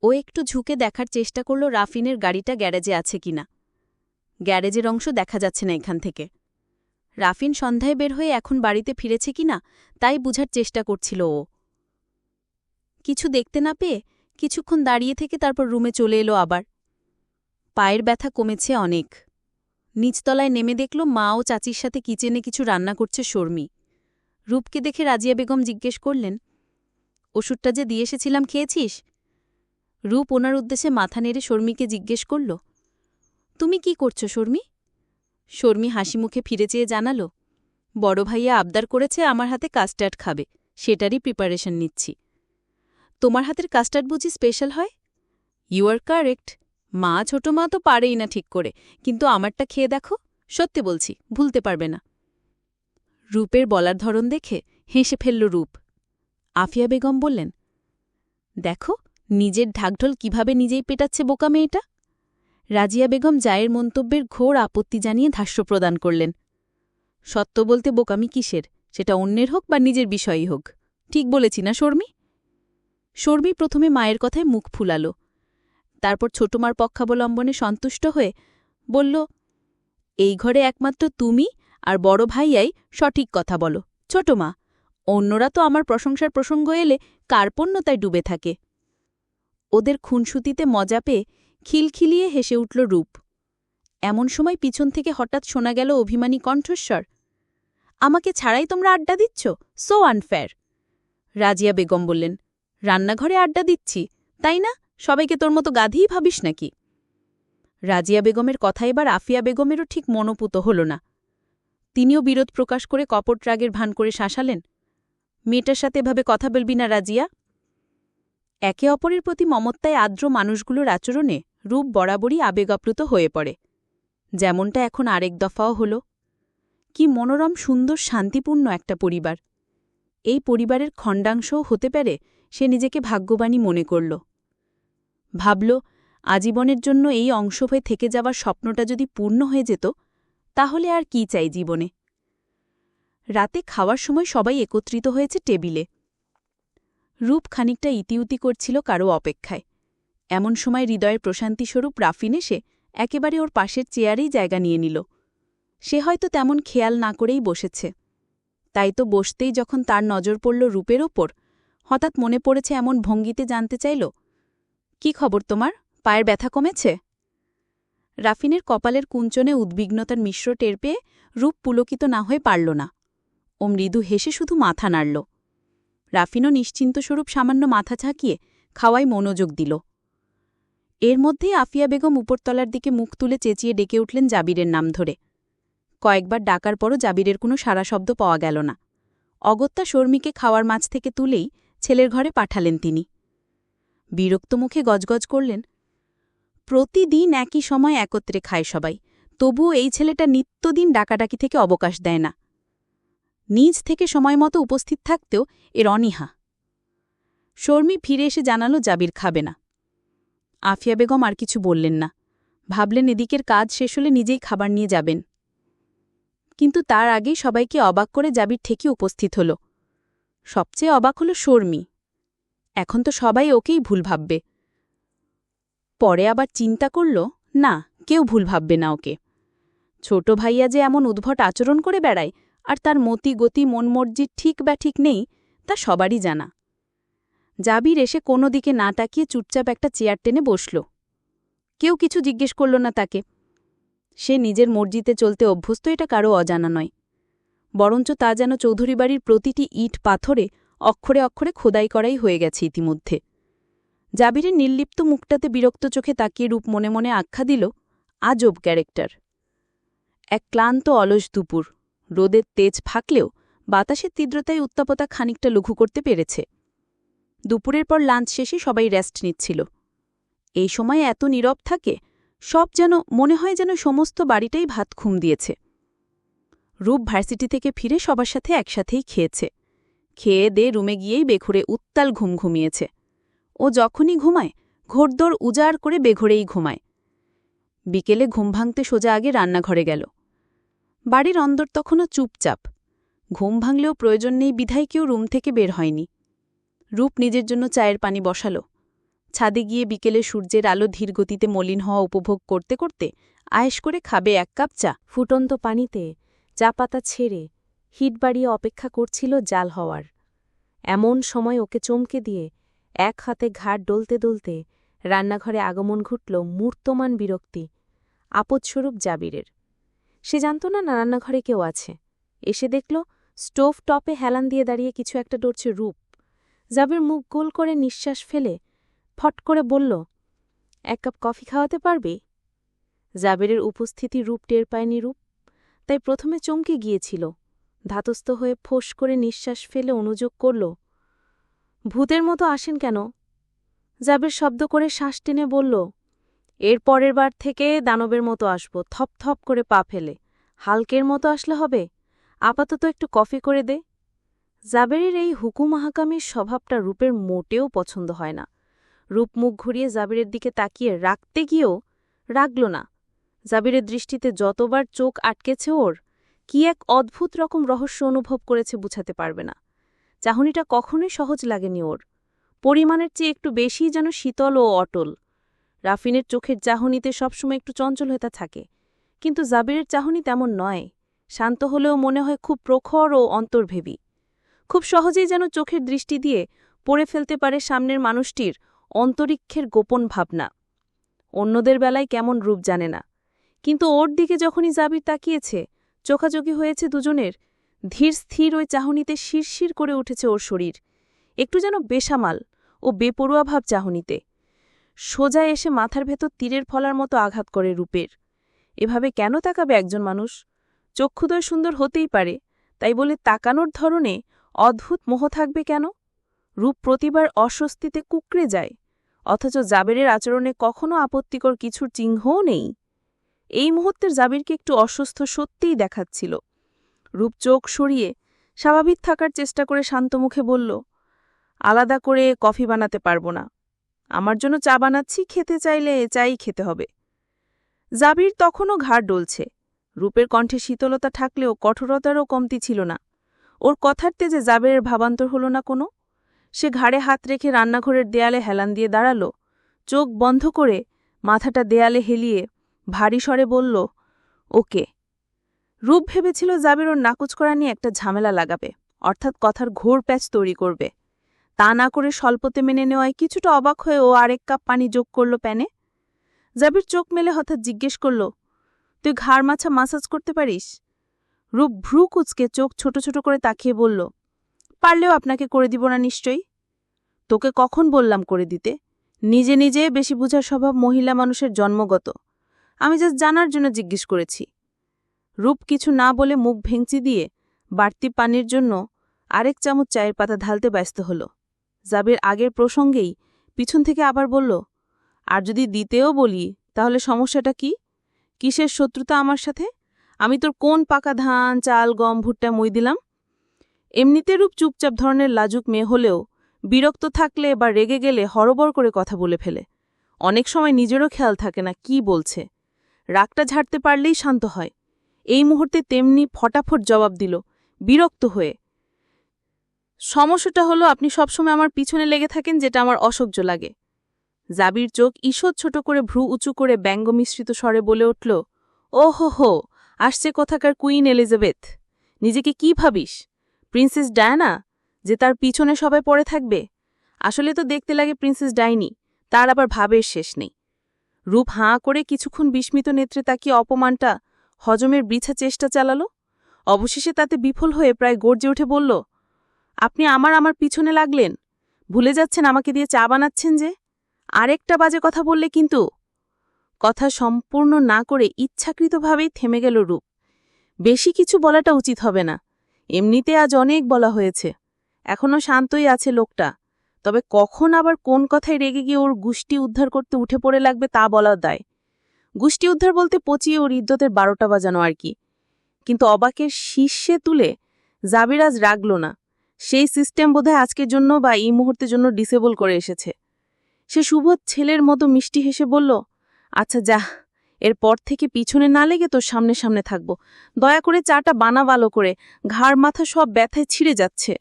ও একটু ঝুঁকে দেখার চেষ্টা করল রাফিনের গাড়িটা গ্যারেজে আছে কিনা। গ্যারেজের অংশ দেখা যাচ্ছে না এখান থেকে। রাফিন সন্ধ্যায় বের হয়ে এখন বাড়িতে ফিরেছে কিনা তাই বুঝার চেষ্টা করছিল ও। কিছু দেখতে না পেয়ে কিছুক্ষণ দাঁড়িয়ে থেকে তারপর রুমে চলে এলো আবার। পায়ের ব্যথা কমেছে অনেক। নিচতলায় নেমে দেখল মা ও চাচির সাথে কিচেনে কিছু রান্না করছে শর্মি। রূপকে দেখে রাজিয়া বেগম জিজ্ঞেস করলেন, ওষুধটা যে দিয়ে এসেছিলাম খেয়েছিস? রূপ ওনার উদ্দেশ্যে মাথা নেড়ে শর্মিকে জিজ্ঞেস করল, তুমি কি করছো শর্মি? শর্মি হাসি মুখে ফিরে চেয়ে জানাল, বড় ভাইয়া আবদার করেছে আমার হাতে কাস্টার্ড খাবে, সেটারই প্রিপারেশন নিচ্ছি। তোমার হাতের কাস্টার্ড বুঝি স্পেশাল হয়? You are correct. মা ছোট মা তো পারেই না ঠিক করে, কিন্তু আমারটা খেয়ে দেখো, সত্যি বলছি ভুলতে পারবে না। রূপের বলার ধরন দেখে হেসে ফেলল রূপ। আফিয়া বেগম বললেন, দেখো নিজের ঢাকঢোল কিভাবে নিজেই পেটাচ্ছে বোকা মেয়েটা। রাজিয়া বেগম জায়ের মন্তব্যের ঘোর আপত্তি জানিয়ে ধাস্য প্রদান করলেন। সত্য বলতে বোকামি কিসের, সেটা অন্যের হোক বা নিজের বিষয়ই হোক। ঠিক বলেছি না শর্মি? শর্মি প্রথমে মায়ের কথায় মুখ ফুলাল, তারপর ছোটমার পক্ষাবলম্বনে সন্তুষ্ট হয়ে বলল, এই ঘরে একমাত্র তুমি আর বড় ভাইয়াই সঠিক কথা বলো ছোট মা। অন্যরা তো আমার প্রশংসার প্রসঙ্গ এলে কার্পণ্যতায় ডুবে থাকে। ওদের খুনসুতিতে মজা পেয়ে খিলখিলিয়ে হেসে উঠল রূপ। এমন সময় পিছন থেকে হঠাৎ শোনা গেল অভিমানী কণ্ঠস্বর, আমাকে ছাড়াই তোমরা আড্ডা দিচ্ছ, সো আনফেয়ার। রাজিয়া বেগম বললেন, রান্নাঘরে আড্ডা দিচ্ছি তাই না? সবাইকে তোর মতো গাধিই ভাবিস নাকি? রাজিয়া বেগমের কথা এবার আফিয়া বেগমেরও ঠিক মনোপুত হল না। তিনিও বিরোধ প্রকাশ করে কপট রাগের ভান করে শাসালেন, মেয়েটার সাথে এভাবে কথা বলবি না রাজিয়া। একে অপরের প্রতি মমত্বায় আর্দ্র মানুষগুলোর আচরণে রূপ বরাবরই আবেগাপ্লুত হয়ে পড়ে, যেমনটা এখন আরেক দফাও হল। কি মনোরম সুন্দর শান্তিপূর্ণ একটা পরিবার। এই পরিবারের খণ্ডাংশও হতে পারে সে নিজেকে ভাগ্যবানী মনে করল। ভাবল, আজীবনের জন্য এই অংশ হয়ে থেকে যাওয়ার স্বপ্নটা যদি পূর্ণ হয়ে যেত, তাহলে আর কি চাই জীবনে। রাতে খাওয়ার সময় সবাই একত্রিত হয়েছে টেবিলে। রূপ খানিকটা ইতিউতি করছিল কারো অপেক্ষায়। এমন সময় হৃদয়ের প্রশান্তিস্বরূপ রাফিন এসে একেবারে ওর পাশের চেয়ারেই জায়গা নিয়ে নিল। সে হয়তো তেমন খেয়াল না করেই বসেছে। তাই তো বসতেই যখন তার নজর পড়ল রূপের ওপর, হঠাৎ মনে পড়েছে এমন ভঙ্গিতে জানতে চাইল, কি খবর তোমার, পায়ের ব্যথা কমেছে? রাফিনের কপালের কুঞ্চনে উদ্বিগ্নতার মিশ্র টের পেয়ে রূপ পুলকিত না হয়ে পারল না। ও মৃদু হেসে শুধু মাথা নাড়ল। রাফিনও নিশ্চিন্তস্বরূপ সামান্য মাথা ঝাঁকিয়ে খাওয়ায় মনোযোগ দিল। এর মধ্যেই আফিয়া বেগম উপরতলার দিকে মুখ তুলে চেঁচিয়ে ডেকে উঠলেন জাবিরের নাম ধরে। কয়েকবার ডাকার পরও জাবিরের কোনো সারা শব্দ পাওয়া গেল না। অগত্যা শর্মিকে খাওয়ার মাছ থেকে তুলেই ছেলের ঘরে পাঠালেন তিনি। বিরক্ত মুখে গজগজ করলেন, প্রতিদিন একই সময় একত্রে খায় সবাই, তবুও এই ছেলেটা নিত্যদিন ডাকাডাকি থেকে অবকাশ দেয় না। নিজ থেকে সময়মতো উপস্থিত থাকতেও এর অনীহা। শর্মি ফিরে এসে জানালো জাবির খাবে না। আফিয়া বেগম আর কিছু বললেন না, ভাবলেন এদিকের কাজ শেষ হলে নিজেই খাবার নিয়ে যাবেন। কিন্তু তার আগেই সবাইকে অবাক করে জাবির ঠেকি উপস্থিত হল। সবচেয়ে অবাক হল শর্মি। এখন তো সবাই ওকেই ভুল ভাববে। পরে আবার চিন্তা করল, না, কেউ ভুল ভাববে না ওকে। ছোট ভাইয়া যে এমন উদ্ভট আচরণ করে বেড়ায় আর তার মতি গতি মনমর্জি ঠিক বা ঠিক নেই, তা সবারই জানা। জাবির এসে কোনো দিকে না তাকিয়ে চুপচাপ একটা চেয়ার টেনে বসল। কেউ কিছু জিজ্ঞেস করল না তাকে। সে নিজের মর্জিতে চলতে অভ্যস্ত, এটা কারও অজানা নয়। বরঞ্চ তা যেন চৌধুরী বাড়ির প্রতিটি ইট পাথরে অক্ষরে অক্ষরে খোদাই করাই হয়ে গেছে ইতিমধ্যে। জাবিরের নির্লিপ্ত মুখটাতে বিরক্ত চোখে তাকিয়ে রূপ মনে মনে আখ্যা দিল, আজব ক্যারেক্টার। এক ক্লান্ত অলস দুপুর, রোদের তেজ ফাঁকলেও বাতাসের তীব্রতায় উত্তাপতা খানিকটা লঘু করতে পেরেছে। দুপুরের পর লাঞ্চ শেষে সবাই রেস্ট নিচ্ছিল। এই সময় এত নীরব থাকে, সব যেন মনে হয় যেন সমস্ত বাড়িটাই ভাত ঘুম দিয়েছে। রূপ ভার্সিটি থেকে ফিরে সবার সাথে একসাথেই খেয়েছে। খেয়ে দে রুমে গিয়েই বেঘরে উত্তাল ঘুম ঘুমিয়েছে। ও যখনই ঘুমায় ঘোরদোর উজাড় করে বেঘরেই ঘুমায়। বিকেলে ঘুম ভাঙতে সোজা আগে রান্নাঘরে গেল। বাড়ির অন্দর তখনও চুপচাপ। ঘুম ভাঙলেও প্রয়োজন নেই বিধায় কেউ রুম থেকে বের হয়নি। রূপ নিজের জন্য চায়ের পানি বসাল। ছাদে গিয়ে বিকেলে সূর্যের আলো ধীর গতিতে মলিন হওয়া উপভোগ করতে করতে আয়েশ করে খাবে এক কাপ চা। ফুটন্ত পানিতে চা পাতা ছেড়ে হিট বাড়িয়ে অপেক্ষা করছিল জাল হওয়ার। এমন সময় ওকে চমকে দিয়ে এক হাতে ঘাট ডলতে ডলতে রান্নাঘরে আগমন ঘটল মূর্তমান বিরক্তি, আপদস্বরূপ জাবিরের। সে জানত না রান্নাঘরে কেউ আছে। এসে দেখল স্টোভ টপে হেলান দিয়ে দাঁড়িয়ে কিছু একটা ডরছে রূপ। জাবির মুখ গোল করে নিঃশ্বাস ফেলে ফট করে বলল, এক কাপ কফি খাওয়াতে পারবি? জাবিরের উপস্থিতি রূপ টের পায়নি রূপ, তাই প্রথমে চমকে গিয়েছিল। ধাতস্থ হয়ে ফোঁস করে নিঃশ্বাস ফেলে অনুযোগ করল, ভূতের মতো আসেন কেন? জাবির শব্দ করে শ্বাস টেনে বলল, এর পরের বার থেকে দানবের মতো আসব, থপ থপ করে পা ফেলে। হালকের মতো আসলে হবে? আপাতত একটু কফি করে দে। জাবিরের এই হুকুম হাকামির স্বভাবটা রূপের মোটেও পছন্দ হয় না। রূপ মুখ ঘুরিয়ে জাবিরের দিকে তাকিয়ে রাখতে গিয়েও রাগল না। জাবিরের দৃষ্টিতে যতবার চোখ আটকেছে ওর, কি এক অদ্ভুত রকম রহস্য অনুভব করেছে বুঝাতে পারবে না। চাহনিটা কখনোই সহজ লাগেনি ওর। পরিমাণের চেয়ে একটু বেশিই যেন শীতল ও অটল। রাফিনের চোখের চাহনিতে সবসময় একটু চঞ্চল হয়ে থাকে, কিন্তু জাবিরের চাহনি তেমন নয়। শান্ত হলেও মনে হয় খুব প্রখর ও অন্তর্ভেবী। খুব সহজেই যেন চোখের দৃষ্টি দিয়ে পড়ে ফেলতে পারে সামনের মানুষটির অন্তরিক্ষের গোপন ভাবনা। অন্যদের বেলায় কেমন রূপ জানে না, কিন্তু ওর দিকে যখনই জাবির তাকিয়েছে, চোখাচোখি হয়েছে দুজনের, ধীর স্থির ওই চাহনিতে শিরশির করে উঠেছে ওর শরীর। একটু যেন বেসামাল ও বেপরোয়া ভাব চাহনিতে। সোজা এসে মাথার ভেতর তীরের ফলার মতো আঘাত করে রূপের। এভাবে কেন তাকাবে একজন মানুষ? চক্ষুদয় সুন্দর হতেই পারে, তাই বলে তাকানোর ধরনে অদ্ভুত মোহ থাকবে কেন? রূপ প্রতিবার অস্বস্তিতে কুঁকড়ে যায়, অথচ জাবিরের আচরণে কখনো আপত্তিকর কিছুর চিহ্নও নেই। এই মুহূর্তের জাবিরকে একটু অসুস্থ সত্যিই দেখাচ্ছিল। রূপ চোখ সরিয়ে স্বাভাবিক থাকার চেষ্টা করে শান্তমুখে বলল, আলাদা করে কফি বানাতে পারব না। আমার জন্য চা বানাচ্ছি, খেতে চাইলে চাই খেতে হবে। জাবির তখনও ঘাড় ডলছে। রূপের কণ্ঠে শীতলতা থাকলেও কঠোরতারও কমতি ছিল না। ওর কথার তেজে জাবিরের ভাবান্তর হল না কোনো। সে ঘাড়ে হাত রেখে রান্নাঘরের দেয়ালে হেলান দিয়ে দাঁড়াল, চোখ বন্ধ করে মাথাটা দেয়ালে হেলিয়ে ভারী স্বরে বলল, ওকে। রূপ ভেবেছিল জাবির ওর নাকচ করা নিয়ে একটা ঝামেলা লাগাবে, অর্থাৎ কথার ঘোর প্যাচ তৈরি করবে। তা না করে স্বল্পতে মেনে নেওয়ায় কিছুটা অবাক হয়ে ও আরেক কাপ পানি যোগ করল প্যানে। জাবির চোখ মেলে হঠাৎ জিজ্ঞেস করল, তুই ঘাড় মাছা মাসাজ করতে পারিস? রূপ ভ্রু কুচকে চোখ ছোট ছোট করে তাকিয়ে বলল, পারলেও আপনাকে করে দিব না নিশ্চয়ই। তোকে কখন বললাম করে দিতে? নিজে নিজে বেশি বুঝার স্বভাব মহিলা মানুষের জন্মগত। আমি জাস্ট জানার জন্য জিজ্ঞেস করেছি। রূপ কিছু না বলে মুখ ভেঙচি দিয়ে বাড়তি পানির জন্য আরেক চামচ চায়ের পাতা ঢালতে ব্যস্ত হল। জাবির আগের প্রসঙ্গেই পিছন থেকে আবার বলল, আর যদি দিতেও বলি তাহলে সমস্যাটা কি? কিসের শত্রুতা আমার সাথে? আমি তোর কোন পাকা ধান, চাল, গম, ভুট্টা মই দিলাম? এমনিতে রূপ চুপচাপ ধরনের লাজুক মেয়ে হলেও বিরক্ত থাকলে বা রেগে গেলে হরবর করে কথা বলে ফেলে। অনেক সময় নিজেরও খেয়াল থাকে না কি বলছে। রাগটা ঝাড়তে পারলেই শান্ত হয়। এই মুহূর্তে তেমনি ফটাফট জবাব দিল, বিরক্ত হয়ে। সমস্যাটা হলো আপনি সবসময় আমার পিছনে লেগে থাকেন, যেটা আমার অসহ্য লাগে। জাবির চোখ ঈষৎ ছোট করে ভ্রু উঁচু করে ব্যঙ্গ মিশ্রিত স্বরে বলে উঠল, ওহো হো, আসছে কোথাকার কুইন এলিজাবেথ। নিজেকে কি ভাবিস, প্রিন্সেস ডায়ানা, যে তার পিছনে সবাই পড়ে থাকবে? আসলে তো দেখতে লাগে প্রিন্সেস ডাইনি, তার আবার ভাবের শেষ নেই। রূপ হাঁ করে কিছুক্ষণ বিস্মিত নেত্রে তাকিয়ে অপমানটা হজমের বৃথা চেষ্টা চালাল। অবশেষে তাতে বিফল হয়ে প্রায় গর্জে উঠে বলল, আপনি আমার পিছনে লাগলেন? ভুলে যাচ্ছেন আমাকে দিয়ে চা বানাচ্ছেন যে? আরেকটা বাজে কথা বললে কিন্তু। কথা সম্পূর্ণ না করে ইচ্ছাকৃতভাবেই থেমে গেল রূপ। বেশি কিছু বলাটা উচিত হবে না, এমনিতে আজ অনেক বলা হয়েছে। এখনও শান্তই আছে লোকটা, তবে কখন আবার কোন কথায় রেগে গিয়ে ওর গুষ্টি উদ্ধার করতে উঠে পড়ে লাগবে তা বলার দায়। গুষ্টি উদ্ধার বলতে পচিয়ে ওর ইদ্যতের 12টা বাজানো আর কি। কিন্তু অবাকের শীর্ষে তুলে জাবির আজ রাগল না। সেই সিস্টেম বোধহয় আজকের জন্য বা এই মুহূর্তের জন্য ডিসেবল করে এসেছে। সে সুবোধ ছেলের মতো মিষ্টি হেসে বলল, আচ্ছা যা, এরপর থেকে পিছনে না লেগে তোর সামনে সামনে থাকব। দয়া করে চাটা বানা ভালো করে, ঘাড় মাথা সব ব্যথায় ছিঁড়ে যাচ্ছে।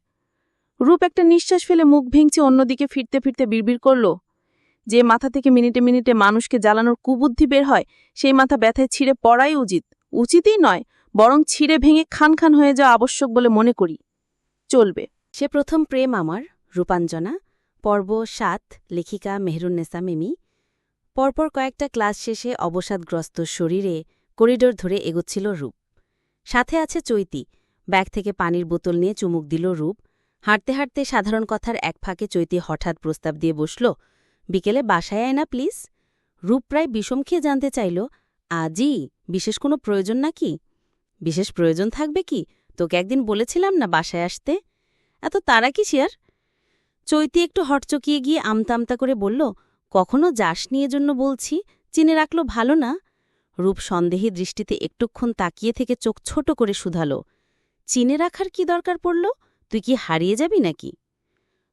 রূপ একটা নিঃশ্বাস ফেলে মুখ ভেঙচে অন্যদিকে ফিরতে ফিরতে বিড়বিড় করল, যে মাথা থেকে মিনিটে মিনিটে মানুষকে জ্বালানোর কুবুদ্ধি বের হয়, সেই মাথা ব্যথায় ছিঁড়ে পড়াই উচিতই নয়, বরং ছিঁড়ে ভেঙে খান খান হয়ে যাওয়া আবশ্যক বলে মনে করি। চলবে। সে প্রথম প্রেম আমার, রূপাঞ্জনা, পর্ব ৭, লেখিকা মেহরুন্নেসা মিমি। পরপর কয়েকটা ক্লাস শেষে অবসাদগ্রস্ত শরীরে করিডোর ধরে এগোচ্ছিল রূপ। সাথে আছে চৈতি। ব্যাগ থেকে পানির বোতল নিয়ে চুমুক দিল রূপ। হাঁটতে হাঁটতে সাধারণ কথার এক ফাঁকে চৈতি হঠাৎ প্রস্তাব দিয়ে বসল, বিকেলে বাসায় আয় না প্লিজ। রূপ প্রায় বিষম খেয়ে জানতে চাইল, আজই? বিশেষ কোনো প্রয়োজন নাকি? বিশেষ প্রয়োজন থাকবে কি? তোকে একদিন বলেছিলাম না বাসায় আসতে। এত তারা কি শিয়ার? চৈতি একটু হটচকিয়ে গিয়ে আমতা করে বলল, কখনো যাসনি এজন্য বলছি, চিনে রাখলো ভালো না? রূপ সন্দেহী দৃষ্টিতে একটুক্ষণ তাকিয়ে থেকে চোখ ছোট করে শুধাল, চিনে রাখার কি দরকার পড়ল? তুই কি হারিয়ে যাবি নাকি?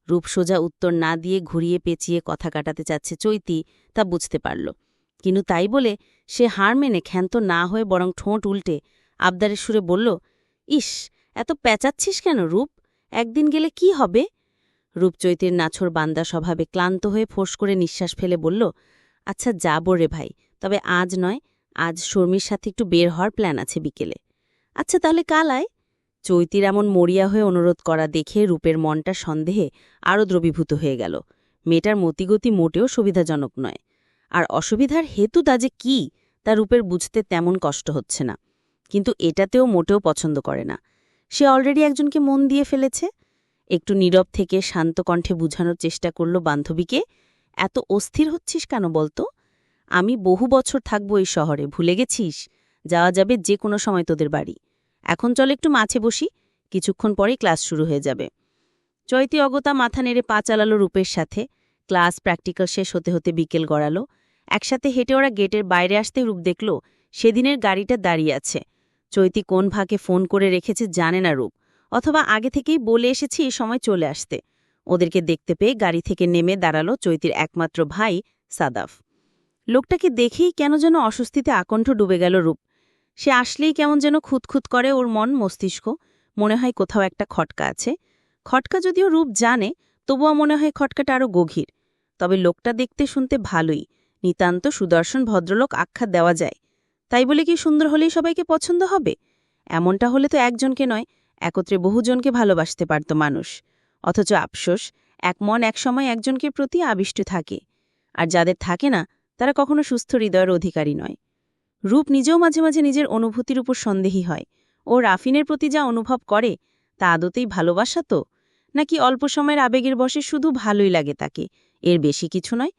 রূপ সোজা উত্তর না দিয়ে ঘুরিয়ে পেঁচিয়ে কথা কাটাতে চাচ্ছে চৈতি, তা বুঝতে পারল। কিন্তু তাই বলে সে হার মেনে ক্ষান্ত না হয়ে বরং ঠোঁট উল্টে আবদারের সুরে বলল, ইস, এত প্যাচাচ্ছিস কেন রূপ? একদিন গেলে কি হবে? রূপ চৈতির নাছোড় বান্দা স্বভাবে ক্লান্ত হয়ে ফোঁস করে নিঃশ্বাস ফেলে বলল, আচ্ছা যাব রে ভাই, তবে আজ নয়, আজ শর্মির সাথে একটু বের হওয়ার প্ল্যান আছে বিকেলে। আচ্ছা তাহলে কাল আয়। চৈতির এমন মরিয়া হয়ে অনুরোধ করা দেখে রূপের মনটা সন্দেহে আরও দ্রবীভূত হয়ে গেল। মেয়েটার মতিগতি মোটেও সুবিধাজনক নয়, আর অসুবিধার হেতু তা যে কী তা রূপের বুঝতে তেমন কষ্ট হচ্ছে না। কিন্তু এটাতেও মোটেও পছন্দ করে না। সে অলরেডি একজনকে মন দিয়ে ফেলেছে। একটু নীরব থেকে শান্ত কণ্ঠে বুঝানোর চেষ্টা করল বান্ধবীকে, এত অস্থির হচ্ছিস কেন বলতো? আমি বহু বছর থাকবো এই শহরে, ভুলে গেছিস? যাওয়া যাবে যে কোনো সময় তোদের বাড়ি। এখন চল একটু মাছে বসি, কিছুক্ষণ পরেই ক্লাস শুরু হয়ে যাবে। চৈতি অগতা মাথা নেড়ে পা চালালো রূপের সাথে। ক্লাস প্র্যাকটিক্যাল শেষ হতে হতে বিকেল গড়াল। একসাথে হেঁটে ওরা গেটের বাইরে আসতে রূপ দেখল সেদিনের গাড়িটা দাঁড়িয়ে আছে। চৈতি কোন ভাগে ফোন করে রেখেছে জানে না রূপ, অথবা আগে থেকেই বলে এসেছে এই সময় চলে আসতে। ওদেরকে দেখতে পেয়ে গাড়ি থেকে নেমে দাঁড়ালো চৈতির একমাত্র ভাই সাদাফ। লোকটাকে দেখেই কেন যেন অস্বস্তিতে আকণ্ঠ ডুবে গেল রূপ। সে আসলেই কেমন যেন খুঁতখুত করে ওর মন মস্তিষ্ক, মনে হয় কোথাও একটা খটকা আছে। খটকা যদিও রূপ জানে, তবুও মনে হয় খটকাটা আরও গভীর। তবে লোকটা দেখতে শুনতে ভালোই, নিতান্ত সুদর্শন ভদ্রলোক আখ্যা দেওয়া যায়। তাই বলে কি সুন্দর হলেই সবাইকে পছন্দ হবে? এমনটা হলে তো একজনকে নয়, একত্রে বহুজনকে ভালোবাসতে পারত মানুষ। অথচ আফসোস, এক মন একসময় একজনকে প্রতি আবিষ্ট থাকে, আর যাদের থাকে না তারা কখনো সুস্থ হৃদয়ের অধিকারী নয়। রূপ নিজেও মাঝে মাঝে নিজের অনুভূতির উপর সন্দেহী হয়। ও রাফিনের প্রতি যা অনুভব করে তা আদতেই ভালোবাসা তো, নাকি অল্প সময়ের আবেগের বশে শুধু ভালোই লাগে তাকে, এর বেশি কিছু নয়?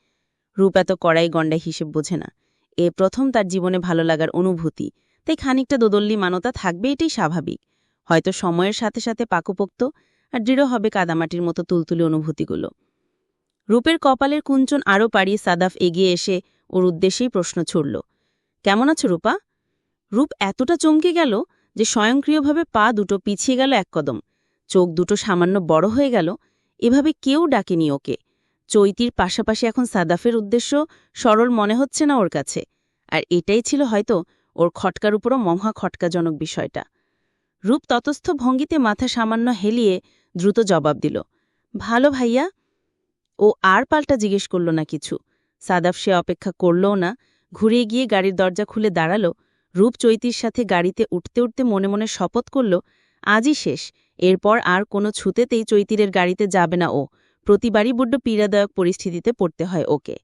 রূপ এত কড়াই গণ্ডায় হিসেব বোঝে না। এ প্রথম তার জীবনে ভালো লাগার অনুভূতি, তাই খানিকটা দোদল্লি মানতা থাকবে, এটাই স্বাভাবিক। হয়তো সময়ের সাথে সাথে পাকুপোক্ত আর দৃঢ় হবে কাদামাটির মতো তুলতুলে অনুভূতিগুলো। রূপের কপালের কুঞ্চন আরও পাড়িয়ে সাদাফ এগিয়ে এসে ওর উদ্দেশ্যেই প্রশ্ন ছুড়ল, কেমন আছো রূপা? রূপ এতটা চমকে গেল যে স্বয়ংক্রিয়ভাবে পা দুটো পিছিয়ে গেল এক কদম, চোখ দুটো সামান্য বড় হয়ে গেল। এভাবে কেউ ডাকেনি ওকে। চৈতির পাশাপাশি এখন সাদাফের উদ্দেশ্য সরল মনে হচ্ছে না ওর কাছে। আর এটাই ছিল হয়তো ওর খটকার উপরও মহা খটকাজনক বিষয়টা। রূপ ততস্থ ভঙ্গিতে মাথা সামান্য হেলিয়ে দ্রুত জবাব দিল, ভালো ভাইয়া। ও আর পাল্টা জিজ্ঞেস করল না কিছু। সাদাফ সে অপেক্ষা করলও না, ঘুরে গিয়ে গাড়ির দরজা খুলে দাঁড়াল। রূপ চৈতির সাথে গাড়িতে উঠতে উঠতে মনে মনে শপথ করল, আজই শেষ, এরপর আর কোনো ছুতেতেই চৈতিরের গাড়িতে যাবে না ও। প্রতিবারই বড্ড পীড়াদায়ক পরিস্থিতিতে পড়তে হয় ওকে।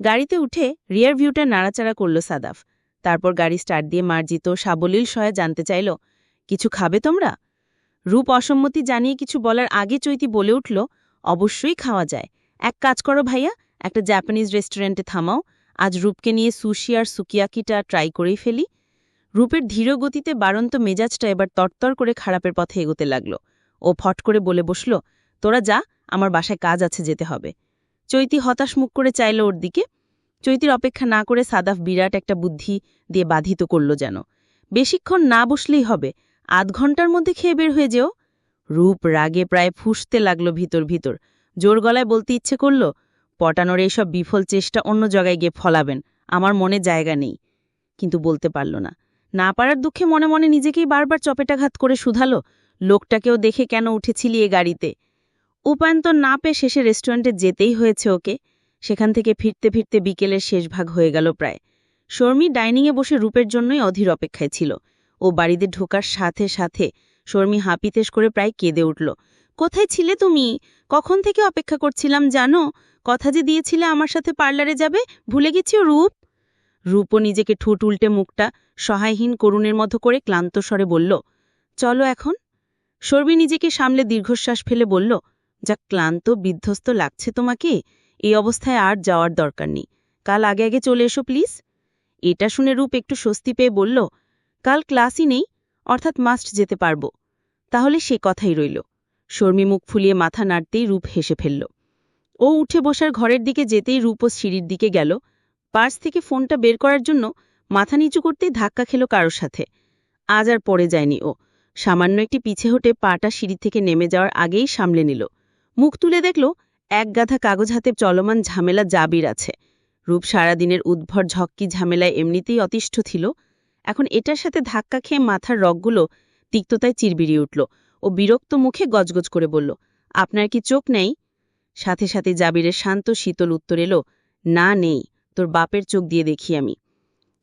গাড়িতে উঠে রিয়ার ভিউটা নাড়াচাড়া করল সাদাফ। তারপর গাড়ি স্টার্ট দিয়ে মার্জিত সাবলীল স্বরে জানতে চাইল, কিছু খাবে তোমরা? রূপ অসম্মতি জানিয়ে কিছু বলার আগে চৈতি বলে উঠল, অবশ্যই খাওয়া যায়। এক কাজ করো ভাইয়া, একটা জাপানিজ রেস্টুরেন্টে থামাও। আজ রূপকে নিয়ে সুশি আর সুকিয়াকিটা ট্রাই করেই ফেলি। রূপের ধীর গতিতে বাড়ন্ত মেজাজটা এবার তরতর করে খারাপের পথে এগোতে লাগল। ও ফট করে বলে বসল, তোরা যা, আমার বাসায় কাজ আছে, যেতে হবে। চৈতি হতাশ মুখ করে চাইল ওর দিকে। চৈতির অপেক্ষা না করে সাদাফ বিরাট একটা বুদ্ধি দিয়ে বাধিত করল যেন, বেশিক্ষণ না বসলেই হবে, আধ ঘন্টার মধ্যে খেয়ে বের হয়ে যেও। রূপ রাগে প্রায় ফুঁসতে লাগল ভিতর ভিতর। জোর গলায় বলতে ইচ্ছে করল, পটানোর এইসব বিফল চেষ্টা অন্য জায়গায় গিয়ে ফলাবেন, আমার মনে জায়গা নেই। কিন্তু বলতে পারল না। না পারার দুঃখে মনে মনে নিজেকেই বারবার চপেটাঘাত করে শুধালো, লোকটাকেও দেখে কেন উঠেছিলি এ গাড়িতে? উপায়ন্তর না পেয়ে শেষে রেস্টুরেন্টে যেতেই হয়েছে ওকে। সেখান থেকে ফিরতে ফিরতে বিকেলের শেষ ভাগ হয়ে গেল প্রায়। শর্মী ডাইনিংয়ে বসে রূপের জন্যই অধীর অপেক্ষায় ছিল। ও বাড়িতে ঢোকার সাথে সাথে শর্মী হাঁপিতেশ করে প্রায় কেঁদে উঠল, কোথায় ছিলে তুমি? কখন থেকে অপেক্ষা করছিলাম জানো? কথা যে দিয়েছিলে আমার সাথে পার্লারে যাবে, ভুলে গেছিও রূপ? রূপও নিজেকে ঠোঁট উল্টে মুখটা সহায়হীন করুণের মতো করে ক্লান্ত স্বরে বলল, চলো এখন। শর্মী নিজেকে সামলে দীর্ঘশ্বাস ফেলে বলল, যা ক্লান্ত বিধ্বস্ত লাগছে তোমাকে, এই অবস্থায় আর যাওয়ার দরকার নেই, কাল আগে আগে চলে এসো প্লিজ। এটা শুনে রূপ একটু স্বস্তি পেয়ে বলল, কাল ক্লাসই নেই, অর্থাৎ মাস্ট যেতে পারব। তাহলে সে কথাই রইল। শর্মী মুখ ফুলিয়ে মাথা নাড়তেই রূপ হেসে ফেলল। ও উঠে বসার ঘরের দিকে যেতেই রূপ ও সিঁড়ির দিকে গেল। পার্স থেকে ফোনটা বের করার জন্য মাথা নিচু করতেই ধাক্কা খেল কারোর সাথে। আজ আর পড়ে যায়নি ও। সামান্য একটি পিছে হটে পাটা সিঁড়ি থেকে নেমে যাওয়ার আগেই সামলে নিল। মুখ তুলে দেখল এক গাধা কাগজ হাতে চলমান ঝামেলা জাবির আছে। রূপ সারাদিনের উদ্ভর ঝক্কি ঝামেলায় এমনিতেই অতিষ্ঠ ছিল, এখন এটার সাথে ধাক্কা খেয়ে মাথার রগগুলো তিক্ততায় চিরবিরিয়ে উঠল। ও বিরক্ত মুখে গজগজ করে বলল, আপনার কি চোখ নেই? সাথে সাথে জাবিরের শান্ত শীতল উত্তর এলো, না নেই, তোর বাপের চোখ দিয়ে দেখি আমি।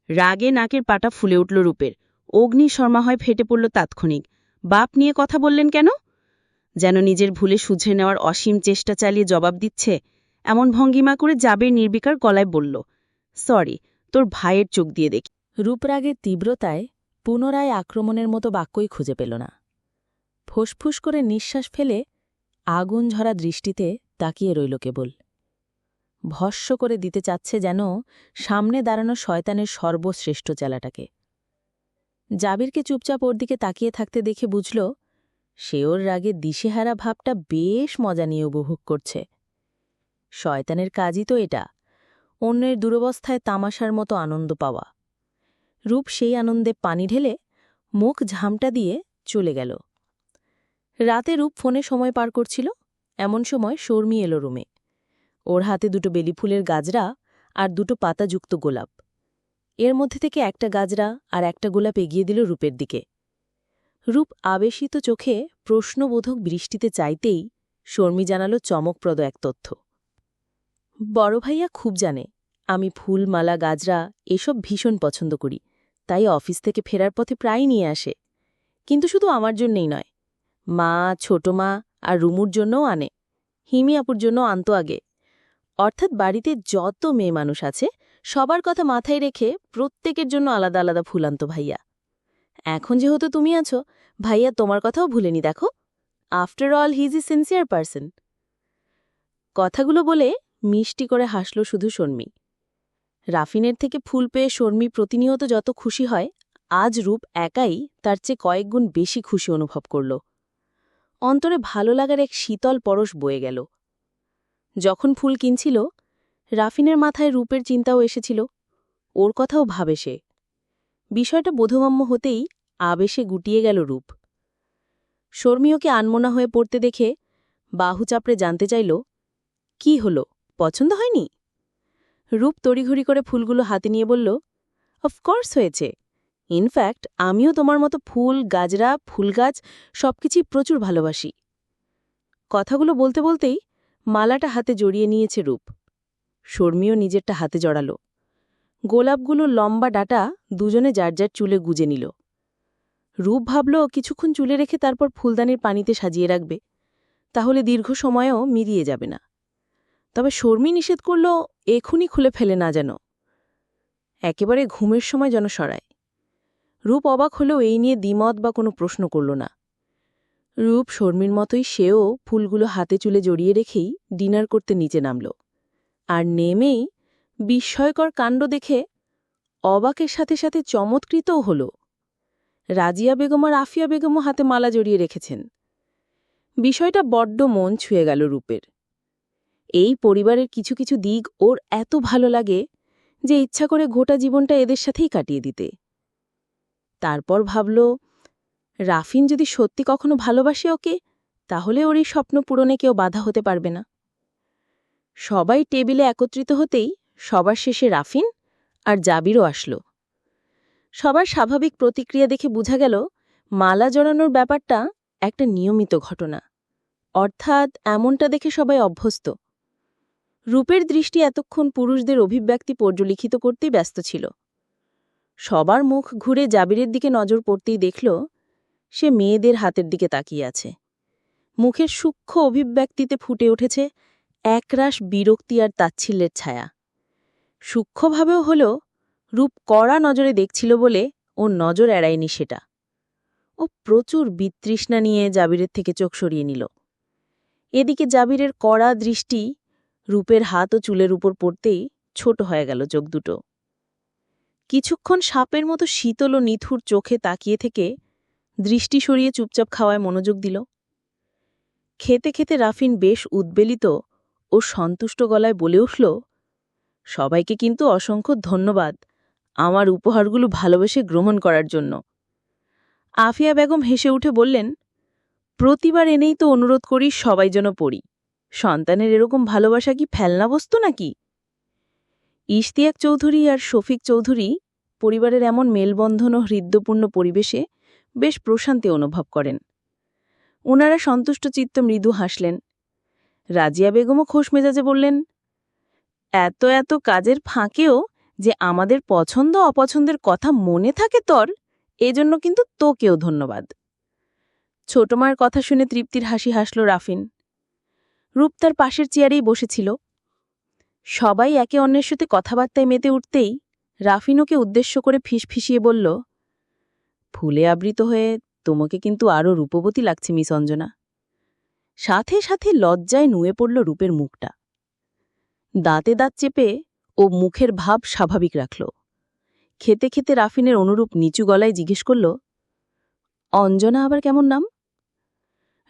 রাগে নাকের পাটা ফুলে উঠল রূপের। অগ্নিশর্মা হয় ফেটে পড়ল তাৎক্ষণিক। বাপ নিয়ে কথা বললেন কেন? যেন নিজের ভুলে শুঝে নেওয়ার অসীম চেষ্টা চালিয়ে জবাব দিচ্ছে এমন ভঙ্গিমা করে জাবির নির্বিকার গলায় বলল, সরি, তোর ভাইয়ের চোখ দিয়ে দেখি। রূপরাগের তীব্রতায় পুনরায় আক্রমণের মতো বাক্যই খুঁজে পেল না। ফোঁসফুস করে নিঃশ্বাস ফেলে আগুন ঝরা দৃষ্টিতে তাকিয়ে রইল কেবল। ভস্য করে দিতে চাচ্ছে যেন সামনে দাঁড়ানো শয়তানের সর্বশ্রেষ্ঠ চেলাটাকে। জাবিরকে চুপচাপ ওর দিকে তাকিয়ে থাকতে দেখে বুঝল, সে ওর রাগে দিশেহারা ভাবটা বেশ মজা নিয়ে উপভোগ করছে। শয়তানের কাজই তো এটা, অন্যের দুরবস্থায় তামাশার মতো আনন্দ পাওয়া। রূপ সেই আনন্দে পানি ঢেলে মুখ ঝামটা দিয়ে চলে গেল। রাতে রূপ ফোনে সময় পার করছিল, এমন সময় শর্মী এলো রুমে। ওর হাতে দুটো বেলিফুলের গাজরা আর দুটো পাতাযুক্ত গোলাপ। এর মধ্যে থেকে একটা গাজরা আর একটা গোলাপ এগিয়ে দিল রূপের দিকে। রূপ আবেশিত চোখে প্রশ্নবোধক বৃষ্টিতে চাইতেই শর্মী জানাল চমকপ্রদ এক তথ্য। বড় ভাইয়া খুব জানে আমি ফুল, মালা, গাজরা এসব ভীষণ পছন্দ করি, তাই অফিস থেকে ফেরার পথে প্রায় নিয়ে আসে। কিন্তু শুধু আমার জন্যেই নয়, মা, ছোট মা আর রুমুর জন্যও আনে। হিমি আপুর জন্য আনতো আগে। অর্থাৎ বাড়িতে যত মেয়ে মানুষ আছে সবার কথা মাথায় রেখে প্রত্যেকের জন্য আলাদা আলাদা ফুল আনতো ভাইয়া। এখন যেহেতু তুমি আছো, ভাইয়া তোমার কথাও ভুলেনি দেখো। After all he is a sincere person. কথাগুলো বলে মিষ্টি করে হাসল শুধু শর্মী। রাফিনের থেকে ফুল পেয়ে শর্মী প্রতিনিয়ত যত খুশি হয়, আজ রূপ একাই তার চেয়ে কয়েক গুণ বেশি খুশি অনুভব করল। অন্তরে ভালো লাগার এক শীতল পরশ বয়ে গেল। যখন ফুল কিনছিল, রাফিনের মাথায় রূপের চিন্তাও এসেছিল। ওর কথাও ভাবে সে। বিষয়টা বোধগম্য হতেই আবেশে গুটিয়ে গেল রূপ। শর্মী ওকে আনমনা হয়ে পড়তে দেখে বাহু চাপড়ে জানতে চাইল, কি হলো, পছন্দ হয়নি? রূপ তড়িঘড়ি করে ফুলগুলো হাতে নিয়ে বলল, অফকোর্স হয়েছে। ইনফ্যাক্ট আমিও তোমার মতো ফুল, গাজরা, ফুলগাছ সবকিছুই প্রচুর ভালোবাসি। কথাগুলো বলতে বলতেই মালাটা হাতে জড়িয়ে নিয়েছে রূপ। শর্মীও নিজেরটা হাতে জড়াল। গোলাপগুলোর লম্বা ডাটা দুজনে যার যার চুলে গুজে নিল। রূপ ভাবল কিছুক্ষণ চুলে রেখে তারপর ফুলদানির পানিতে সাজিয়ে রাখবে, তাহলে দীর্ঘ সময়েও মিলিয়ে যাবে না। তবে শর্মী নিষেধ করল এখনই খুলে ফেলে না যেন, একেবারে ঘুমের সময় যেন সরায়। রূপ অবাক হলেও এই নিয়ে দ্বিমত বা কোনো প্রশ্ন করল না। রূপ শর্মীর মতোই সেও ফুলগুলো হাতে চুলে জড়িয়ে রেখেই ডিনার করতে নিচে নামল। আর নেমেই বিস্ময়কর কাণ্ড দেখে অবাকের সাথে সাথে চমৎকৃতও হল। রাজিয়া বেগম আর আফিয়া বেগমও হাতে মালা জড়িয়ে রেখেছেন। বিষয়টা বড্ড মন ছুঁয়ে গেল রূপের। এই পরিবারের কিছু কিছু দিক ওর এত ভালো লাগে যে ইচ্ছা করে গোটা জীবনটা এদের সাথেই কাটিয়ে দিতে। তারপর ভাবল, রাফিন যদি সত্যি কখনো ভালোবাসে ওকে, তাহলে ওর এই স্বপ্ন পূরণে কেউ বাধা হতে পারবে না। সবাই টেবিলে একত্রিত হতেই সবার শেষে রাফিন আর জাবিরও আসল। সবার স্বাভাবিক প্রতিক্রিয়া দেখে বোঝা গেল মালা জড়ানোর ব্যাপারটা একটা নিয়মিত ঘটনা, অর্থাৎ এমনটা দেখে সবাই অভ্যস্ত। রূপের দৃষ্টি এতক্ষণ পুরুষদের অভিব্যক্তি পর্যলিখিত করতেই ব্যস্ত ছিল। সবার মুখ ঘুরে জাবিরের দিকে নজর পড়তেই দেখল সে মেয়েদের হাতের দিকে তাকিয়ে আছে। মুখের সূক্ষ্ম অভিব্যক্তিতে ফুটে উঠেছে একরাশ বিরক্তি আর তাচ্ছিল্যের ছায়া। সূক্ষ্মভাবেও হলেও রূপ কড়া নজরে দেখছিল বলে ওর নজর এড়ায়নি সেটা। ও প্রচুর বিতৃষ্ণা নিয়ে জাবিরের থেকে চোখ সরিয়ে নিল। এদিকে জাবিরের কড়া দৃষ্টি রূপের হাত ও চুলের উপর পড়তেই ছোট হয়ে গেল চোখ দুটো। কিছুক্ষণ সাপের মতো শীতল ও নিথুর চোখে তাকিয়ে থেকে দৃষ্টি সরিয়ে চুপচাপ খাওয়ায় মনোযোগ দিল। খেতে খেতে রাফিন বেশ উদ্বেলিত ও সন্তুষ্ট গলায় বলে উঠল, সবাইকে কিন্তু অসংখ্য ধন্যবাদ আমার উপহারগুলো ভালোবেসে গ্রহণ করার জন্য। আফিয়া বেগম হেসে উঠে বললেন, প্রতিবার এনেই তো অনুরোধ করি সবাই যেন পড়ি। সন্তানের এরকম ভালোবাসা কি ফেলনা বস্তু নাকি? ইশতিয়াক চৌধুরী আর শফিক চৌধুরী পরিবারের এমন মেলবন্ধন ও হৃদ্যপূর্ণ পরিবেশে বেশ প্রশান্তি অনুভব করেন। ওনারা সন্তুষ্ট চিত্ত মৃদু হাসলেন। রাজিয়া বেগমও খোশ মেজাজে বললেন, এত এত কাজের ফাঁকেও যে আমাদের পছন্দ অপছন্দের কথা মনে থাকে তোর, এজন্য কিন্তু তোকেও ধন্যবাদ। ছোট মায়ের কথা শুনে তৃপ্তির হাসি হাসল রাফিন। রূপ তার পাশের চেয়ারেই বসেছিল। সবাই একে অন্যের সাথে কথাবার্তায় মেতে উঠতেই রাফিন ওকে উদ্দেশ্য করে ফিসফিসিয়ে বলল, ফুলে আবৃত হয়ে তোমাকে কিন্তু আরও রূপবতী লাগছে মিস অঞ্জনা। সাথে সাথে লজ্জায় নুয়ে পড়ল রূপের মুখটা। দাঁতে দাঁত চেপে ও মুখের ভাব স্বাভাবিক রাখল। খেতে খেতে রাফিনের অনুরূপ নিচু গলায় জিজ্ঞেস করল, অঞ্জনা আবার কেমন নাম?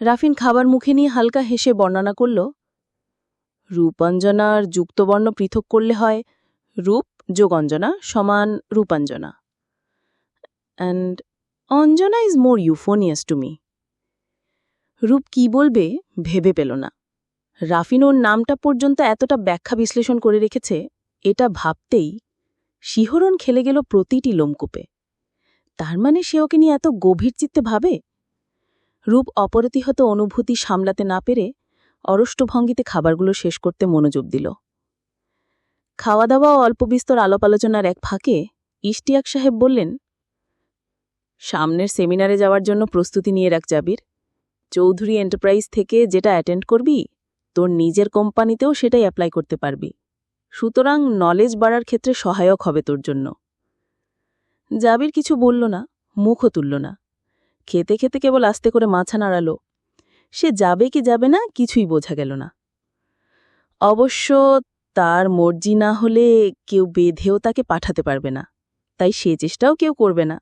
রাফিন খাবার মুখে নিয়ে হালকা হেসে বর্ণনা করল, রূপাঞ্জনার যুক্তবর্ণ পৃথক করলে হয় রূপ যোগ অঞ্জনা সমান Rupanjana. And Anjana is more euphonious to me. Rup কি বলবে ভেবে পেল না। রাফিন ওর নামটা পর্যন্ত এতটা ব্যাখ্যা বিশ্লেষণ করে রেখেছে, এটা ভাবতেই শিহরণ খেলে গেল প্রতিটি লোমকূপে। তার মানে সে ওকে নিয়ে এত গভীর চিত্তে ভাবে? রূপ অপরতিহত অনুভূতি সামলাতে না পেরে অরষ্টভঙ্গিতে খাবারগুলো শেষ করতে মনোযোগ দিল। খাওয়া দাওয়া ও অল্প বিস্তর আলাপ আলোচনার এক ফাঁকে ইশতিয়াক সাহেব বললেন, সামনের সেমিনারে যাওয়ার জন্য প্রস্তুতি নিয়ে রাখ জাবির। চৌধুরী এন্টারপ্রাইজ থেকে যেটা অ্যাটেন্ড করবি, তোর নিজের কোম্পানিতেও সেটাই অ্যাপ্লাই করতে পারবি। সুতরাং নলেজ বাড়ার ক্ষেত্রে সহায়ক হবে তোর জন্য। জাবির কিছু বলল না, মুখও তুলল না। খেতে খেতে কেবল আস্তে করে মাথা নাড়াল। সে যাবে কি যাবে না কিছুই বোঝা গেল না। অবশ্য তার মর্জি না হলে কেউ বেঁধেও তাকে পাঠাতে পারবে না, তাই সে চেষ্টাও কেউ করবে না।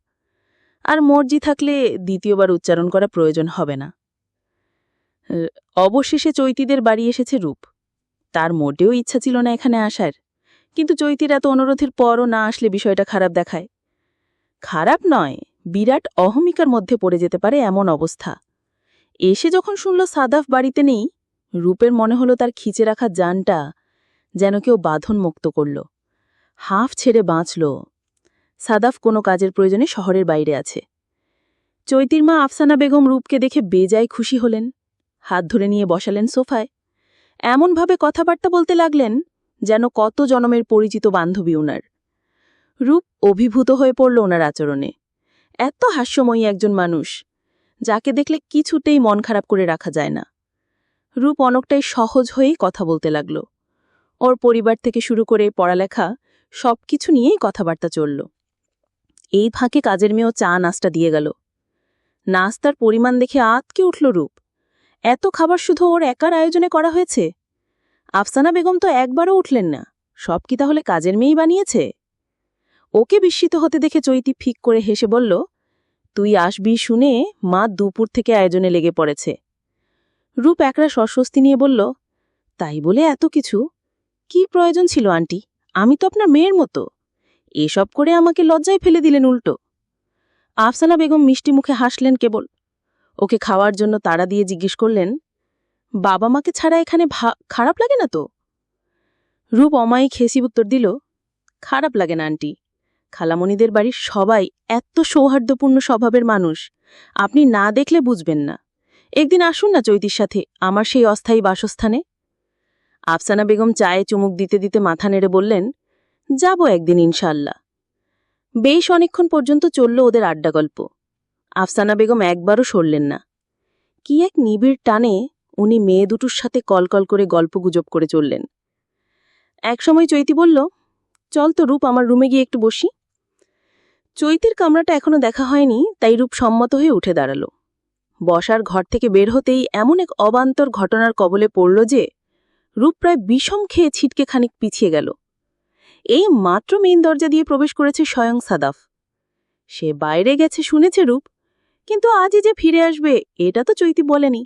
আর মর্জি থাকলে দ্বিতীয়বার উচ্চারণ করা প্রয়োজন হবে না। অবশেষে চৈতিদের বাড়ি এসেছে রূপ। তার মোটেও ইচ্ছা ছিল না এখানে আসার, কিন্তু চৈতির এত অনুরোধের পরও না আসলে বিষয়টা খারাপ দেখায়। খারাপ নয়, বিরাট অহমিকার মধ্যে পড়ে যেতে পারে এমন অবস্থা। এসে যখন শুনল সাদাফ বাড়িতে নেই, রূপের মনে হলো তার খিচে রাখা জানটা যেন কেউ বাঁধনমুক্ত করল। হাঁফ ছেড়ে বাঁচল। সাদাফ কোনো কাজের প্রয়োজনে শহরের বাইরে আছে। চৈতির মা আফসানা বেগম রূপকে দেখে বেজায় খুশি হলেন। হাত ধরে নিয়ে বসালেন সোফায়। এমনভাবে কথাবার্তা বলতে লাগলেন যেন কত জনমের পরিচিত বান্ধবী ওনার। রূপ অভিভূত হয়ে পড়ল ওনার আচরণে। এত হাস্যময়ী একজন মানুষ, যাকে দেখলে কিছুতেই মন খারাপ করে রাখা যায় না। রূপ অনেকটাই সহজ হয়েই কথা বলতে লাগল। ওর পরিবার থেকে শুরু করে পড়ালেখা সবকিছু নিয়েই কথাবার্তা চলল। এই ফাঁকে কাজের মেয়েও চা নাস্তা দিয়ে গেল। নাস্তার পরিমাণ দেখে আঁতকে উঠল রূপ। এত খাবার শুধু ওর একার আয়োজনে করা হয়েছে? আফসানা বেগম তো একবারও উঠলেন না। সব কি তাহলে কাজের মেয়েই বানিয়েছে? ওকে বিস্মিত হতে দেখে চৈতি ফিক করে হেসে বলল, তুই আসবি শুনে মা দুপুর থেকে আয়োজনে লেগে পড়েছে। রূপ একরা অস্বস্তি নিয়ে বলল, তাই বলে এত কিছু? কি প্রয়োজন ছিল আন্টি? আমি তো আপনার মেয়ের মতো। এসব করে আমাকে লজ্জায় ফেলে দিলেন উল্টো। আফসানা বেগম মিষ্টি মুখে হাসলেন কেবল। ওকে খাওয়ার জন্য তাড়া দিয়ে জিজ্ঞেস করলেন, বাবা মাকে ছাড়া এখানে খারাপ লাগে না তো? রূপ অমায়িক হেসি উত্তর দিল, খারাপ লাগে না আন্টি। খালামণিদের বাড়ির সবাই এত সৌহার্দ্যপূর্ণ স্বভাবের মানুষ, আপনি না দেখলে বুঝবেন না। একদিন আসুন না চৈতির সাথে আমার সেই অস্থায়ী বাসস্থানে। আফসানা বেগম চায়ে চুমুক দিতে দিতে মাথা নেড়ে বললেন, যাব একদিন ইনশাআল্লাহ। বেশ অনেকক্ষণ পর্যন্ত চলল ওদের আড্ডা গল্প। আফসানা বেগম একবারও সরলেন না। কি এক নিবিড় টানে উনি মেয়ে দুটোর সাথে কলকল করে গল্পগুজব করে চললেন। একসময় চৈতি বলল, চল তো রূপ, আমার রুমে গিয়ে একটু বসি। চৈতির কামরাটা এখনো দেখা হয়নি, তাই রূপ সম্মত হয়ে উঠে দাঁড়াল। বসার ঘর থেকে বের হতেই এমন এক অবান্তর ঘটনার কবলে পড়ল যে রূপ প্রায় বিষম খেয়ে ছিটকে খানিক পিছিয়ে গেল। এই মাত্র মেইন দরজা দিয়ে প্রবেশ করেছে স্বয়ং সাদাফ। সে বাইরে গেছে শুনেছে রূপ, কিন্তু আজই যে ফিরে আসবে এটা তো চৈতি বলেনি।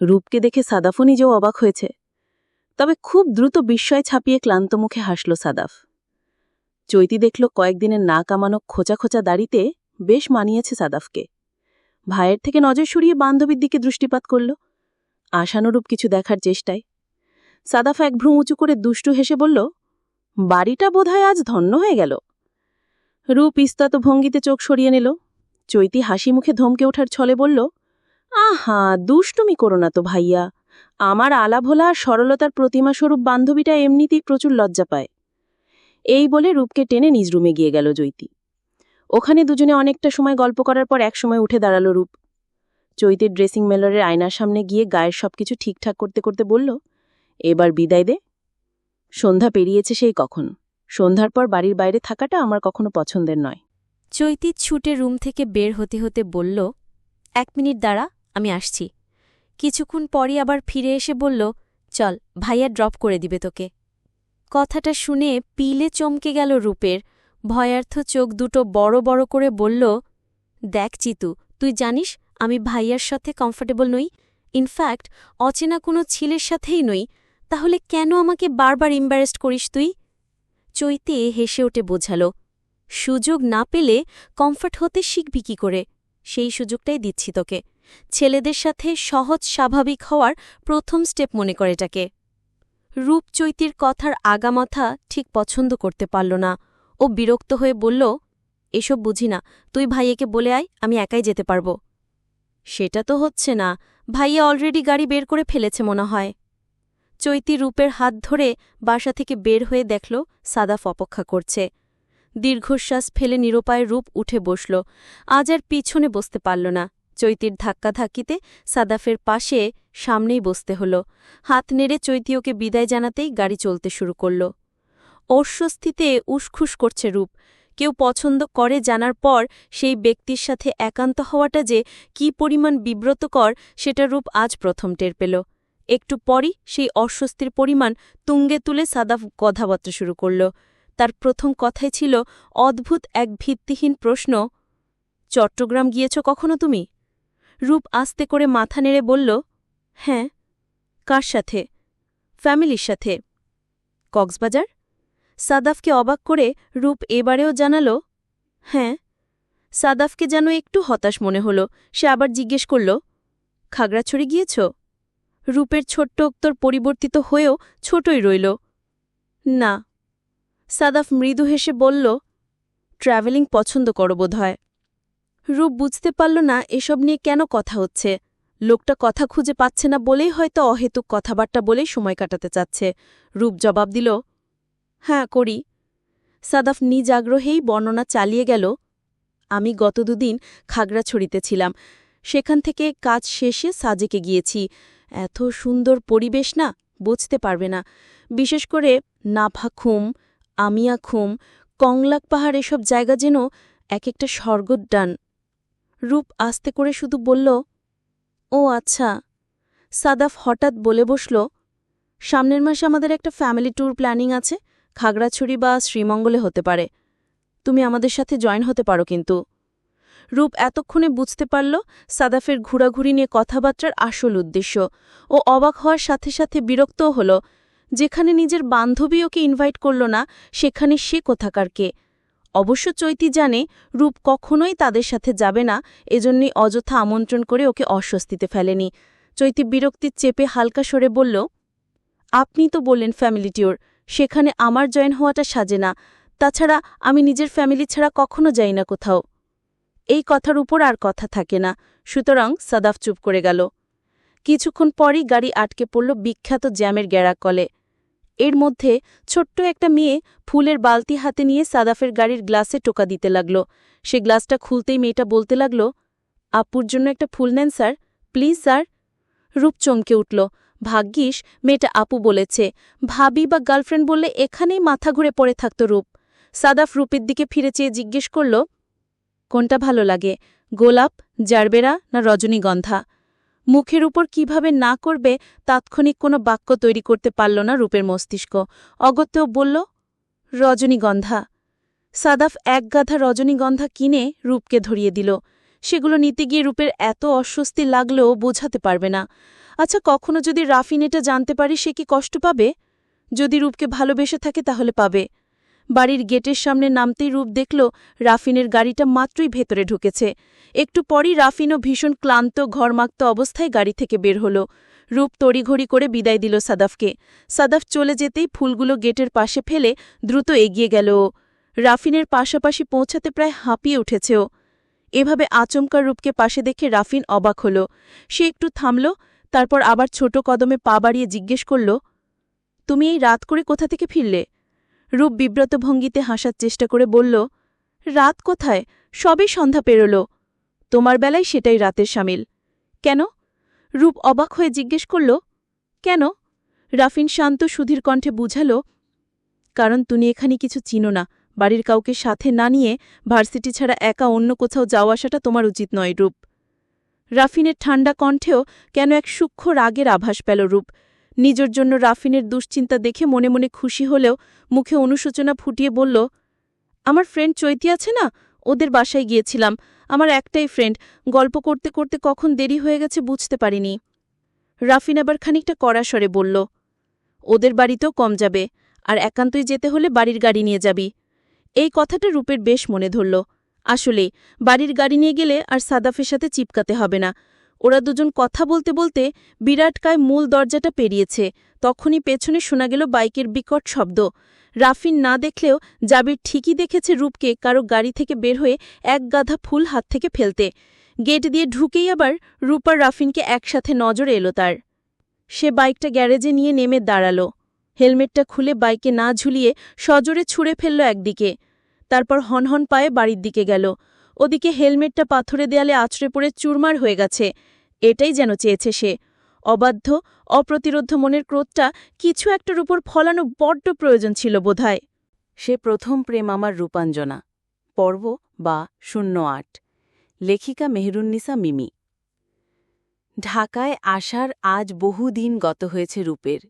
রূপকে দেখে সাদাফও নিজেও অবাক হয়েছে, তবে খুব দ্রুত বিস্ময় ছাপিয়ে ক্লান্ত মুখে হাসল সাদাফ। চৈতি দেখল কয়েকদিনের না কামানো খোঁচা খোঁচা দাড়িতে বেশ মানিয়েছে সাদাফকে। ভাইয়ের থেকে নজর সরিয়ে বান্ধবীর দিকে দৃষ্টিপাত করল, আশানুরূপ কিছু দেখার চেষ্টায়। সাদাফ এক ভ্রু উঁচু করে দুষ্টু হেসে বলল, বাড়িটা বোধহয় আজ ধন্য হয়ে গেল। রূপ ইস্তাত ভঙ্গিতে চোখ সরিয়ে নিল। চৈতি হাসি মুখে ধমকে ওঠার ছলে বলল, আহা, দুষ্টুমি করো না তো ভাইয়া। আমার আলাভোলা আর সরলতার প্রতিমাস্বরূপ বান্ধবীটা এমনিতেই প্রচুর লজ্জা পায়। এই বলে রূপকে টেনে নিজ রুমে গিয়ে গেল চৈতি। ওখানে দুজনে অনেকটা সময় গল্প করার পর একসময় উঠে দাঁড়াল রূপ। চৈতির ড্রেসিং মেলরের আয়নার সামনে গিয়ে গায়ের সবকিছু ঠিকঠাক করতে করতে বলল, এবার বিদায় দে। সন্ধ্যা পেরিয়েছে সেই কখন। সন্ধ্যার পর বাড়ির বাইরে থাকাটা আমার কখনো পছন্দের নয়। চৈতি ছুটে রুম থেকে বের হতে হতে বলল, 1 মিনিট দাঁড়া, আমি আসছি। কিছুক্ষণ পরই আবার ফিরে এসে বলল, চল, ভাইয়া ড্রপ করে দিবে তোকে। কথাটা শুনে পিলে চমকে গেল রূপের। ভয়ার্থ চোখ দুটো বড় বড় করে বলল, দেখ চিতু, তুই জানিস আমি ভাইয়ার সাথে কমফোর্টেবল নই। ইনফ্যাক্ট অচেনা কোনো ছেলের সাথেই নই। তাহলে কেন আমাকে বারবার এম্বারেস্ট করিস তুই? চৈতে হেসে ওঠে বোঝাল, সুযোগ না পেলে কমফর্ট হতে শিখবি কি করে? সেই সুযোগটাই দিচ্ছি তোকে। ছেলেদের সাথে সহজ স্বাভাবিক হওয়ার প্রথম স্টেপ মনে করে এটাকে। রূপ চৈতির কথার আগামাথা ঠিক পছন্দ করতে পারল না। ও বিরক্ত হয়ে বলল, এসব বুঝি না, তুই ভাইয়াকে বলে আয়, আমি একাই যেতে পারব। সেটা তো হচ্ছে না, ভাইয়া অলরেডি গাড়ি বের করে ফেলেছে মনে হয়। চৈতি রূপের হাত ধরে বাসা থেকে বের হয়ে দেখল সাদাফ অপেক্ষা করছে। দীর্ঘশ্বাস ফেলে নিরুপায় রূপ উঠে বসল। আজ আর পিছনে বসতে পারল না। চৈতির ধাক্কাধাক্কিতে সাদাফের পাশে সামনেই বসতে হল। হাত নেড়ে চৈতি ওকে বিদায় জানাতেই গাড়ি চলতে শুরু করল। অস্বস্তিতে উসখুস করছে রূপ। কেউ পছন্দ করে জানার পর সেই ব্যক্তির সাথে একান্ত হওয়াটা যে কী পরিমাণ বিব্রতকর সেটা রূপ আজ প্রথম টের পেল। একটু পরই সেই অস্বস্তির পরিমাণ তুঙ্গে তুলে সাদাফ কথাবার্তা শুরু করল। তার প্রথম কথাই ছিল অদ্ভুত এক ভিত্তিহীন প্রশ্ন, চট্টগ্রাম গিয়েছ কখনো তুমি? রূপ আস্তে করে মাথা নেড়ে বলল, হ্যাঁ। কার সাথে? ফ্যামিলির সাথে। কক্সবাজার? সাদাফকে অবাক করে রূপ এবারেও জানাল, হ্যাঁ। সাদাফকে যেন একটু হতাশ মনে হল। সে আবার জিজ্ঞেস করল, খাগড়াছড়ি গিয়েছ? রূপের ছোট্ট উত্তর পরিবর্তিত হয়েও ছোটই রইল, না। সাদাফ মৃদু হেসে বলল, ট্র্যাভেলিং পছন্দ করো বোধহয়। রূপ বুঝতে পারল না এসব নিয়ে কেন কথা হচ্ছে। লোকটা কথা খুঁজে পাচ্ছে না বলেই হয়তো অহেতুক কথাবার্তা বলেই সময় কাটাতে চাচ্ছে। রূপ জবাব দিল, হ্যাঁ করি। সাদাফ নিজ আগ্রহেই বর্ণনা চালিয়ে গেল, আমি গত দুদিন খাগড়াছড়িতে ছিলাম। সেখান থেকে কাজ শেষে সাজেকে গিয়েছি। এত সুন্দর পরিবেশ না, বুঝতে পারবে না। বিশেষ করে নাভাখুম, আমিয়াখুম, কংলাক পাহাড় এসব জায়গা যেন এক একটা স্বর্গোদ্যান। রূপ আস্তে করে শুধু বলল, ও আচ্ছা। সাদাফ হঠাৎ বলে বসল, সামনের মাসে আমাদের একটা ফ্যামিলি ট্যুর প্ল্যানিং আছে। খাগড়াছড়ি বা শ্রীমঙ্গলে হতে পারে। তুমি আমাদের সাথে জয়েন হতে পারো কিন্তু। রূপ এতক্ষণে বুঝতে পারল সাদাফের ঘোরাঘুরি নিয়ে কথাবার্তার আসল উদ্দেশ্য। ও অবাক হওয়ার সাথে সাথে বিরক্তও হল। যেখানে নিজের বান্ধবী ওকে ইনভাইট করল না, সেখানে সে কোথাকার কে? অবশ্য চৈতি জানে রূপ কখনোই তাদের সাথে যাবে না, এজন্যই অযথা আমন্ত্রণ করে ওকে অস্বস্তিতে ফেলেনি। চৈতি বিরক্তির চেপে হালকা সরে বলল, আপনি তো বললেন ফ্যামিলি ট্যুর, সেখানে আমার জয়েন হওয়াটা সাজে না। তাছাড়া আমি নিজের ফ্যামিলি ছাড়া কখনো যাই না কোথাও। এই কথার উপর আর কথা থাকে না, সুতরাং সাদাফ চুপ করে গেল। কিছুক্ষণ পরই গাড়ি আটকে পড়ল বিখ্যাত জ্যামের গ্যারাকলে। এর মধ্যে ছোট্ট একটা মেয়ে ফুলের বালতি হাতে নিয়ে সাদাফের গাড়ির গ্লাসে টোকা দিতে লাগল। সে গ্লাসটা খুলতেই মেয়েটা বলতে লাগল, আপুর জন্য একটা ফুল নেন স্যার, প্লিজ স্যার। রূপ চমকে উঠল। ভাগ্যিস মেয়েটা আপু বলেছে। ভাবি বা গার্লফ্রেন্ড বললে এখানেই মাথা ঘুরে পড়ে থাকত রূপ। সাদাফ রূপের দিকে ফিরে চেয়ে জিজ্ঞেস করল, কোনটা ভালো লাগে, গোলাপ, জারবেরা না রজনীগন্ধা? মুখের উপর কিভাবে না করবে তাৎক্ষণিক কোনো বাক্য তৈরি করতে পারল না রূপের মস্তিষ্ক। অগত্যেও বলল, রজনীগন্ধা। সাদাফ এক গাধা রজনীগন্ধা কিনে রূপকে ধরিয়ে দিল। সেগুলো নিতে গিয়ে রূপের এত অস্বস্তি লাগলেও বোঝাতে পারবে না। আচ্ছা, কখনো যদি রাফিন এটা জানতে পারে সে কি কষ্ট পাবে? যদি রূপকে ভালোবেসে থাকে তাহলে পাবে। বাড়ির গেটের সামনে নামতেই রূপ দেখল রাফিনের গাড়িটা মাত্রই ভেতরে ঢুকেছে। একটু পরই রাফিনও ভীষণ ক্লান্ত ঘরমাক্ত অবস্থায় গাড়ি থেকে বের হল। রূপ তড়িঘড়ি করে বিদায় দিল সাদাফকে। সাদাফ চলে যেতেই ফুলগুলো গেটের পাশে ফেলে দ্রুত এগিয়ে গেল। রাফিনের পাশাপাশি পৌঁছাতে প্রায় হাঁপিয়ে উঠেছে ও। এভাবে আচমকা রূপকে পাশে দেখে রাফিন অবাক হল। সে একটু থামল, তারপর আবার ছোট কদমে পা বাড়িয়ে জিজ্ঞেস করল, তুমি এই রাত করে কোথা থেকে ফিরলে? রূপ বিব্রত ভঙ্গিতে হাসার চেষ্টা করে বলল, রাত কোথায়, সবই সন্ধ্যা পেরোল। তোমার বেলায় সেটাই রাতের সামিল। কেন? রূপ অবাক হয়ে জিজ্ঞেস করল, কেন? রাফিন শান্ত সুধীর কণ্ঠে বুঝাল, কারণ তুমি এখানে কিছু চিনো না। বাড়ির কাউকে সাথে না নিয়ে ভার্সিটি ছাড়া একা অন্য কোথাও যাওয়া আসাটা তোমার উচিত নয় রূপ। রাফিনের ঠান্ডা কণ্ঠেও কেন এক সূক্ষ্ম রাগের আভাস পেল রূপ। নিজের জন্য রাফিনের দুশ্চিন্তা দেখে মনে মনে খুশি হলেও মুখে অনুশোচনা ফুটিয়ে বলল, আমার ফ্রেন্ড চৈতি আছে না, ওদের বাসায় গিয়েছিলাম। আমার একটাই ফ্রেন্ড, গল্প করতে করতে কখন দেরি হয়ে গেছে বুঝতে পারিনি। রাফিন আবার খানিকটা কড়া স্বরে বলল, ওদের বাড়িতেও কম যাবে, আর একান্তই যেতে হলে বাড়ির গাড়ি নিয়ে যাবি। এই কথাটা রূপের বেশ মনে ধরল। আসলেই বাড়ির গাড়ি নিয়ে গেলে আর সাদাফের সাথে চিপকাতে হবে না। ওরা দুজন কথা বলতে বলতে বিরাটকায় মূল দরজাটা পেরিয়েছে। তখনই পেছনে শোনা গেল বাইকের বিকট শব্দ। রাফিন না দেখলেও জাবির ঠিকই দেখেছে রূপকে কারো গাড়ি থেকে বের হয়ে এক গাধা ফুল হাত থেকে ফেলতে। গেট দিয়ে ঢুকেই আবার রূপ আর রাফিনকে একসাথে নজরে এলো তার। সে বাইকটা গ্যারেজে নিয়ে নেমে দাঁড়াল। হেলমেটটা খুলে বাইকে না ঝুলিয়ে সজোরে ছুঁড়ে ফেলল একদিকে। তারপর হনহন পায়ে বাড়ির দিকে গেল। ওদিকে হেলমেটটা পাথরে দেয়ালে আছড়ে পড়ে চুরমার হয়ে গেছে। এটাই যেন চেয়েছে সে। অবাধ্য, অপ্রতিরোধ্য মনের ক্রোধটা কিছু একটার উপর ফলানো বড্ড প্রয়োজন ছিল বোধহয়। সে প্রথম প্রেম আমার রূপাঞ্জনা, পর্ব বা 08। লেখিকা মেহেরুন্নিসা মিমি। ঢাকায় আসার আজ বহুদিন গত হয়েছে রূপের।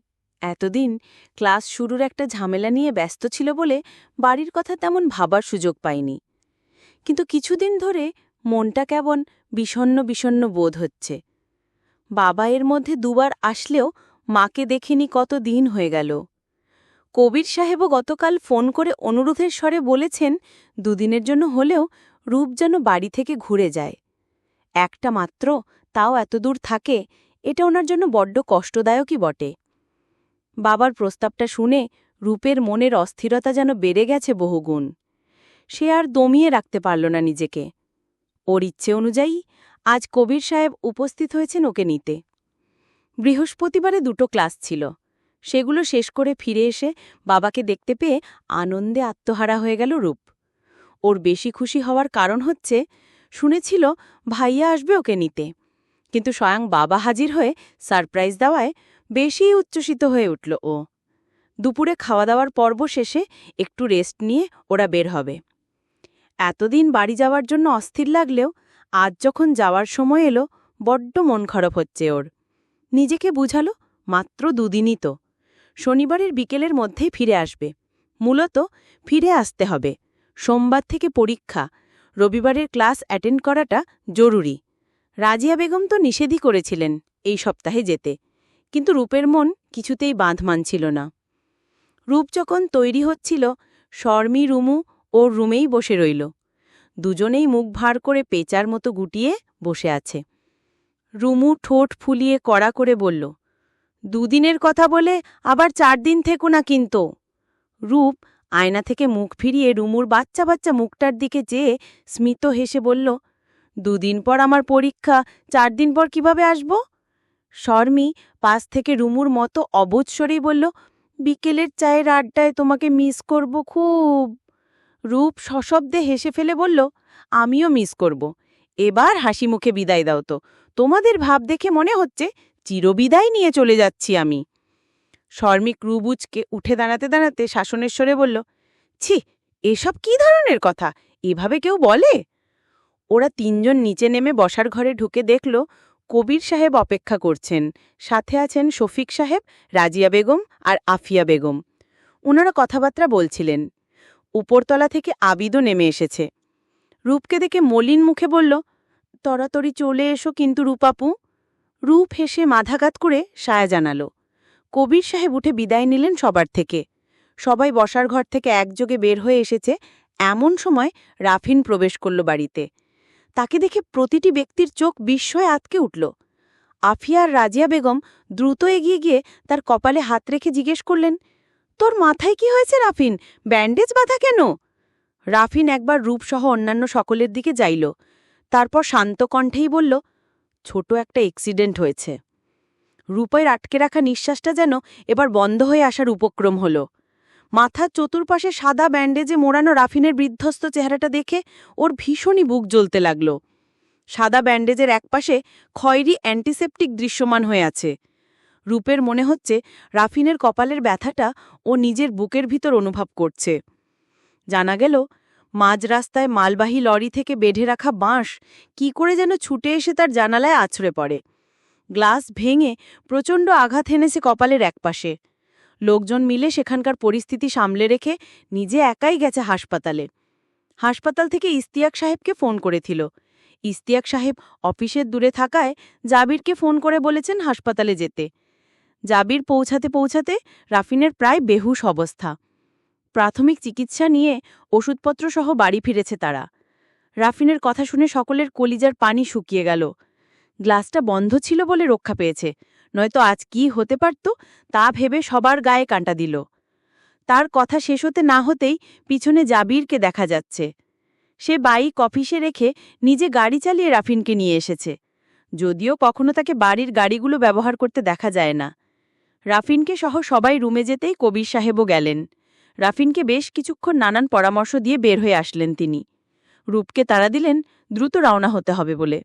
এতদিন ক্লাস শুরুর একটা ঝামেলা নিয়ে ব্যস্ত ছিল বলে বাড়ির কথা তেমন ভাবার সুযোগ পায়নি। কিন্তু কিছুদিন ধরে মনটা কেমন বিষণ্ণ বিষণ্ণ বোধ হচ্ছে। বাবা এর মধ্যে দুবার আসলেও মাকে দেখিনি কত দিন হয়ে গেল। কবির সাহেবও গতকাল ফোন করে অনুরোধের স্বরে বলেছেন দুদিনের জন্য হলেও রূপ যেন বাড়ি থেকে ঘুরে যায়। একটা মাত্র, তাও এতদূর থাকে, এটা ওনার জন্য বড্ড কষ্টদায়কই বটে। বাবার প্রস্তাবটা শুনে রূপের মনের অস্থিরতা যেন বেড়ে গেছে বহুগুণ। সে আর দমিয়ে রাখতে পারল না নিজেকে। ওর ইচ্ছে অনুযায়ী আজ কবির সাহেব উপস্থিত হয়েছেন ওকে নিতে। বৃহস্পতিবারে 2টো ক্লাস ছিল। সেগুলো শেষ করে ফিরে এসে বাবাকে দেখতে পেয়ে আনন্দে আত্মহারা হয়ে গেল রূপ। ওর বেশি খুশি হওয়ার কারণ হচ্ছে, শুনেছিল ভাইয়া আসবে ওকে নিতে, কিন্তু স্বয়ং বাবা হাজির হয়ে সারপ্রাইজ দেওয়ায় বেশি উচ্ছ্বসিত হয়ে উঠল ও। দুপুরে খাওয়া দাওয়ার পর্ব শেষে একটু রেস্ট নিয়ে ওরা বের হবে। এতদিন বাড়ি যাওয়ার জন্য অস্থির লাগলেও আজ যখন যাওয়ার সময় এলো বড্ড মন খারাপ হচ্ছে ওর। নিজেকে বুঝালো মাত্র 2 দিনই তো, শনিবারের বিকেলের মধ্যেই ফিরে আসবে। মূলত ফিরে আসতে হবে, সোমবার থেকে পরীক্ষা, রবিবারের ক্লাস অ্যাটেন্ড করাটা জরুরি। রাজিয়া বেগম তো নিষেধই করেছিলেন এই সপ্তাহে যেতে, কিন্তু রূপের মন কিছুতেই বাঁধ মানছিল না। রূপ যখন তৈরি হচ্ছিল, শর্মি রুমু ওর রুমেই বসে রইল। দুজনেই মুখ ভার করে পেঁচার মতো গুটিয়ে বসে আছে। রুমু ঠোঁট ফুলিয়ে কড়া করে বলল, 2 দিনের কথা বলে আবার 4 দিন থেকো না কিন্তু। রূপ আয়না থেকে মুখ ফিরিয়ে রুমুর বাচ্চা বাচ্চা মুখটার দিকে চেয়ে স্মিত হেসে বলল, 2 দিন পর আমার পরীক্ষা, 4 দিন পর কিভাবে আসব? শর্মি পাশ থেকে রুমুর মতো অবোধ স্বরেই বলল, বিকেলের চায়ের আড্ডায় তোমাকে মিস করব খুব। রূপ সশব্দে হেসে ফেলে বলল, আমিও মিস করব। এবার হাসি মুখে বিদায় দাও তো, তোমাদের ভাব দেখে মনে হচ্ছে চিরবিদায় নিয়ে চলে যাচ্ছি আমি। শর্মিক রুবুজকে উঠে দাঁড়াতে দাঁড়াতে শাসনের স্বরে বলল, ছি, এসব কি ধরনের কথা, এভাবে কেউ বলে? ওরা 3 জন নিচে নেমে বসার ঘরে ঢুকে দেখল কবির সাহেব অপেক্ষা করছেন, সাথে আছেন শফিক সাহেব, রাজিয়া বেগম আর আফিয়া বেগম। ওনারা কথাবার্তা বলছিলেন। উপরতলা থেকে আবিদও নেমে এসেছে। রূপকে দেখে মলিন মুখে বলল, তড়াতড়ি চলে এসো কিন্তু রূপাপু। রূপ হেসে মাথাঘাত করে সায়া জানাল। কবির সাহেব উঠে বিদায় নিলেন সবার থেকে। সবাই বসার ঘর থেকে একযোগে বের হয়ে এসেছে। এমন সময় রাফিন প্রবেশ করল বাড়িতে। তাকে দেখে প্রতিটি ব্যক্তির চোখ বিস্ময়ে আটকে উঠল। আফিয়া আর রাজিয়া বেগম দ্রুত এগিয়ে গিয়ে তার কপালে হাত রেখে জিজ্ঞেস করলেন, তোর মাথায় কি হয়েছে রাফিন, ব্যান্ডেজ বাঁধা কেন? রাফিন একবার রূপসহ অন্যান্য সকলের দিকে যাইল, তারপর শান্ত কণ্ঠেই বলল, ছোট একটা অ্যাক্সিডেন্ট হয়েছে। রূপের আটকে রাখা নিঃশ্বাসটা যেন এবার বন্ধ হয়ে আসার উপক্রম হল। মাথার চতুর্পাশে সাদা ব্যান্ডেজে মোড়ানো রাফিনের বিধ্বস্ত চেহারাটা দেখে ওর ভীষণই বুক জ্বলতে লাগল। সাদা ব্যান্ডেজের একপাশে খয়েরি অ্যান্টিসেপটিক দৃশ্যমান হয়ে আছে। রূপের মনে হচ্ছে রাফিনের কপালের ব্যথাটা ও নিজের বুকের ভিতর অনুভব করছে। জানা গেল মাঝ রাস্তায় মালবাহী লরি থেকে বেঁধে রাখা বাঁশ কি করে যেন ছুটে এসে তার জানালায় আছড়ে পড়ে। গ্লাস ভেঙে প্রচণ্ড আঘাত হেনেছে কপালের একপাশে। লোকজন মিলে সেখানকার পরিস্থিতি সামলে রেখে নিজে একাই গেছে হাসপাতালে। হাসপাতাল থেকে ইস্তিয়াক সাহেবকে ফোন করেছিল। ইস্তিয়াক সাহেব অফিসের দূরে থাকায় জাবিরকে ফোন করে বলেছেন হাসপাতালে যেতে। জাবির পৌঁছাতে পৌঁছাতে রাফিনের প্রায় বেহুশ অবস্থা। প্রাথমিক চিকিৎসা নিয়ে ওষুধপত্র সহ বাড়ি ফিরেছে তারা। রাফিনের কথা শুনে সকলের কলিজার পানি শুকিয়ে গেল। গ্লাসটা বন্ধ ছিল বলে রক্ষা পেয়েছে, নয়তো আজ কি হতে পারত তা ভেবে সবার গায়ে কাঁটা দিল। তার কথা শেষ হতে না হতেই পিছনে জাবিরকে দেখা যাচ্ছে। সে বাইক অফিসে রেখে নিজে গাড়ি চালিয়ে রাফিনকে নিয়ে এসেছে, যদিও কখনো তাকে বাড়ির গাড়িগুলো ব্যবহার করতে দেখা যায় না। রাফিনকে সহ সবাই রুমে যেতেই কবির সাহেবও গেলেন। রাফিনকে বেশ কিছুক্ষণ নানান পরামর্শ দিয়ে বের হয়ে আসলেন তিনি। রূপকে তাড়া দিলেন দ্রুত রওনা হতে হবে বলে।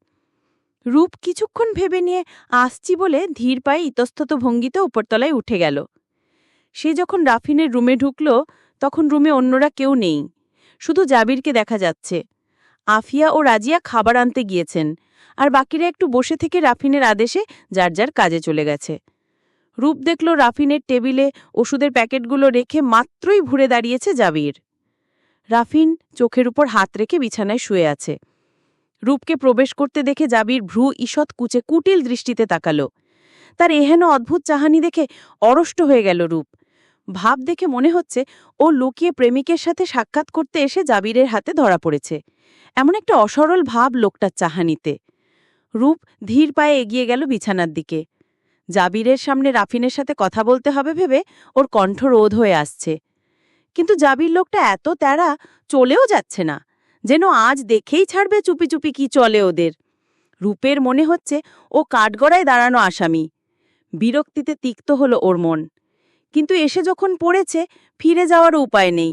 রূপ কিছুক্ষণ ভেবে নিয়ে আসছি বলে ধীর পায়ে ইতস্তত ভঙ্গিতে উপরতলায় উঠে গেল। সে যখন রাফিনের রুমে ঢুকল তখন রুমে অন্যরা কেউ নেই, শুধু জাবিরকে দেখা যাচ্ছে। আফিয়া ও রাজিয়া খাবার আনতে গিয়েছেন, আর বাকিরা একটু বসে থেকে রাফিনের আদেশে যার যার কাজে চলে গেছে। রূপ দেখল রাফিনের টেবিলে ওষুধের প্যাকেটগুলো রেখে মাত্রই ঘুরে দাঁড়িয়েছে জাবির। রাফিন চোখের উপর হাত রেখে বিছানায় শুয়ে আছে। রূপকে প্রবেশ করতে দেখে জাবির ভ্রু ঈষৎ কুচে কুটিল দৃষ্টিতে তাকাল। তার এহেন অদ্ভুত চাহানি দেখে অরষ্ট হয়ে গেল রূপ। ভাব দেখে মনে হচ্ছে ও লুকিয়ে প্রেমিকের সাথে সাক্ষাৎ করতে এসে জাবিরের হাতে ধরা পড়েছে। এমন একটা অসরল ভাব লোকটার চাহানিতে। রূপ ধীর পায়ে এগিয়ে গেল বিছানার দিকে। জাবিরের সামনে রাফিনের সাথে কথা বলতে হবে ভেবে ওর কণ্ঠ রোধ হয়ে আসছে। কিন্তু জাবির লোকটা এত তেড়া, চলেও যাচ্ছে না, যেন আজ দেখেই ছাড়বে চুপি চুপি কি চলে ওদের। রূপের মনে হচ্ছে ও কাঠগড়ায় দাঁড়ানো আসামি। বিরক্তিতে তিক্ত হলো ওর মন। কিন্তু এসে যখন পড়েছে, ফিরে যাওয়ারও উপায় নেই।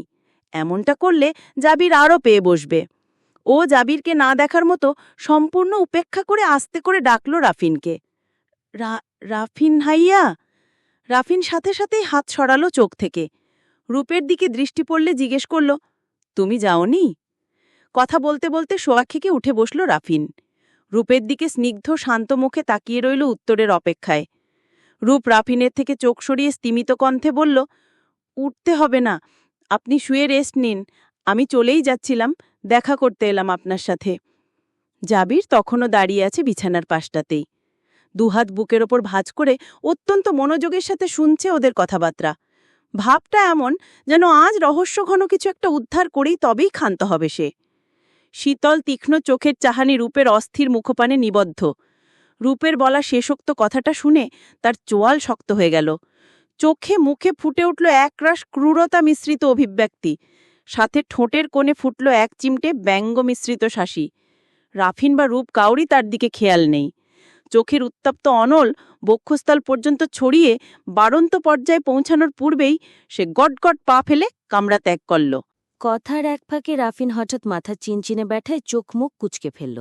এমনটা করলে জাবির আরও পেয়ে বসবে। ও জাবিরকে না দেখার মতো সম্পূর্ণ উপেক্ষা করে আস্তে করে ডাকল রাফিনকে। রাফিন হাইয়া। রাফিন সাথে সাথেই হাত সরালো চোখ থেকে। রূপের দিকে দৃষ্টি পড়লে জিজ্ঞেস করল, তুমি যাওনি? কথা বলতে বলতে শোয়া থেকে উঠে বসল রাফিন। রূপের দিকে স্নিগ্ধ শান্ত মুখে তাকিয়ে রইল উত্তরের অপেক্ষায়। রূপ রাফিনের থেকে চোখ সরিয়ে স্তিমিত কণ্ঠে বলল, উঠতে হবে না, আপনি শুয়ে রেস্ট নিন, আমি চলেই যাচ্ছিলাম, দেখা করতে এলাম আপনার সাথে। জাবির তখনও দাঁড়িয়ে আছে বিছানার পাশটাতেই, দুহাত বুকের ওপর ভাঁজ করে অত্যন্ত মনোযোগের সাথে শুনছে ওদের কথাবার্তা। ভাবটা এমন যেন আজ রহস্যঘন কিছু একটা উদ্ধার করেই তবেই ক্ষান্ত হবে সে। শীতল তীক্ষ্ণ চোখের চাহানি রূপের অস্থির মুখপানে নিবদ্ধ। রূপের বলা শেষোক্ত কথাটা শুনে তার চোয়াল শক্ত হয়ে গেল। চোখে মুখে ফুটে উঠল একরাশ ক্রূরতা মিশ্রিত অভিব্যক্তি, সাথে ঠোঁটের কোণে ফুটল এক চিমটে ব্যঙ্গ মিশ্রিত শাসি। রাফিন বা রূপ কাউরই তার দিকে খেয়াল নেই। চোখের উত্তপ্ত অনল বক্ষস্থল পর্যন্ত ছড়িয়ে বাড়ন্ত পর্যায়ে পৌঁছানোর পূর্বেই সে গটগট পা ফেলে কামরা ত্যাগ করল। কথার এক ফাঁকে রাফিন হঠাৎ মাথা চিনচিনে ব্যাঠায় চোখ মুখ কুচকে ফেলল।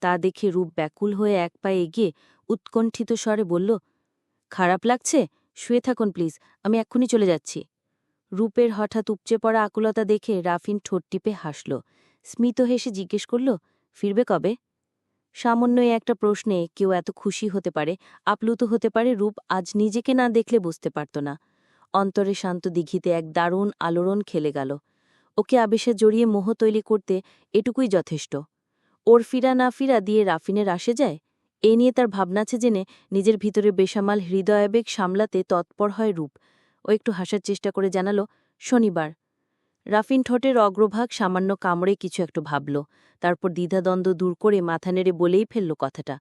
তা দেখে রূপ ব্যাকুল হয়ে এক পায়ে এগিয়ে উৎকণ্ঠিত স্বরে বলল, খারাপ লাগছে? শুয়ে থাকুন প্লিজ, আমি এক্ষুনি চলে যাচ্ছি। রূপের হঠাৎ উপচে পড়া আকুলতা দেখে রাফিন ঠোঁট টিপে হাসল। স্মিত হেসে জিজ্ঞেস করল, ফিরবে কবে? সামান্যই একটা প্রশ্নে কেউ এত খুশি হতে পারে, আপ্লুত হতে পারে, রূপ আজ নিজেকে না দেখলে বুঝতে পারত না। অন্তরে শান্ত দিঘিতে এক দারুণ আলোড়ন খেলে গেল। ওকে আবেশে জড়িয়ে মোহ তৈরি করতে এটুকুই যথেষ্ট। ওর ফিরা না ফিরা দিয়ে রাফিনের আসে যায়, এ নিয়ে তার ভাবনাছে জেনে নিজের ভিতরে বেসামাল হৃদয়াবেগ সামলাতে তৎপর হয় রূপ। ও একটু হাসার চেষ্টা করে জানাল, শনিবার। রাফিন ঠোঁটের অগ্রভাগ সামান্য কামড়ে কিছু একটু ভাবল, তারপর দ্বিধাদ্বন্দ্ব দূর করে মাথা নেড়ে বলেই ফেলল কথাটা,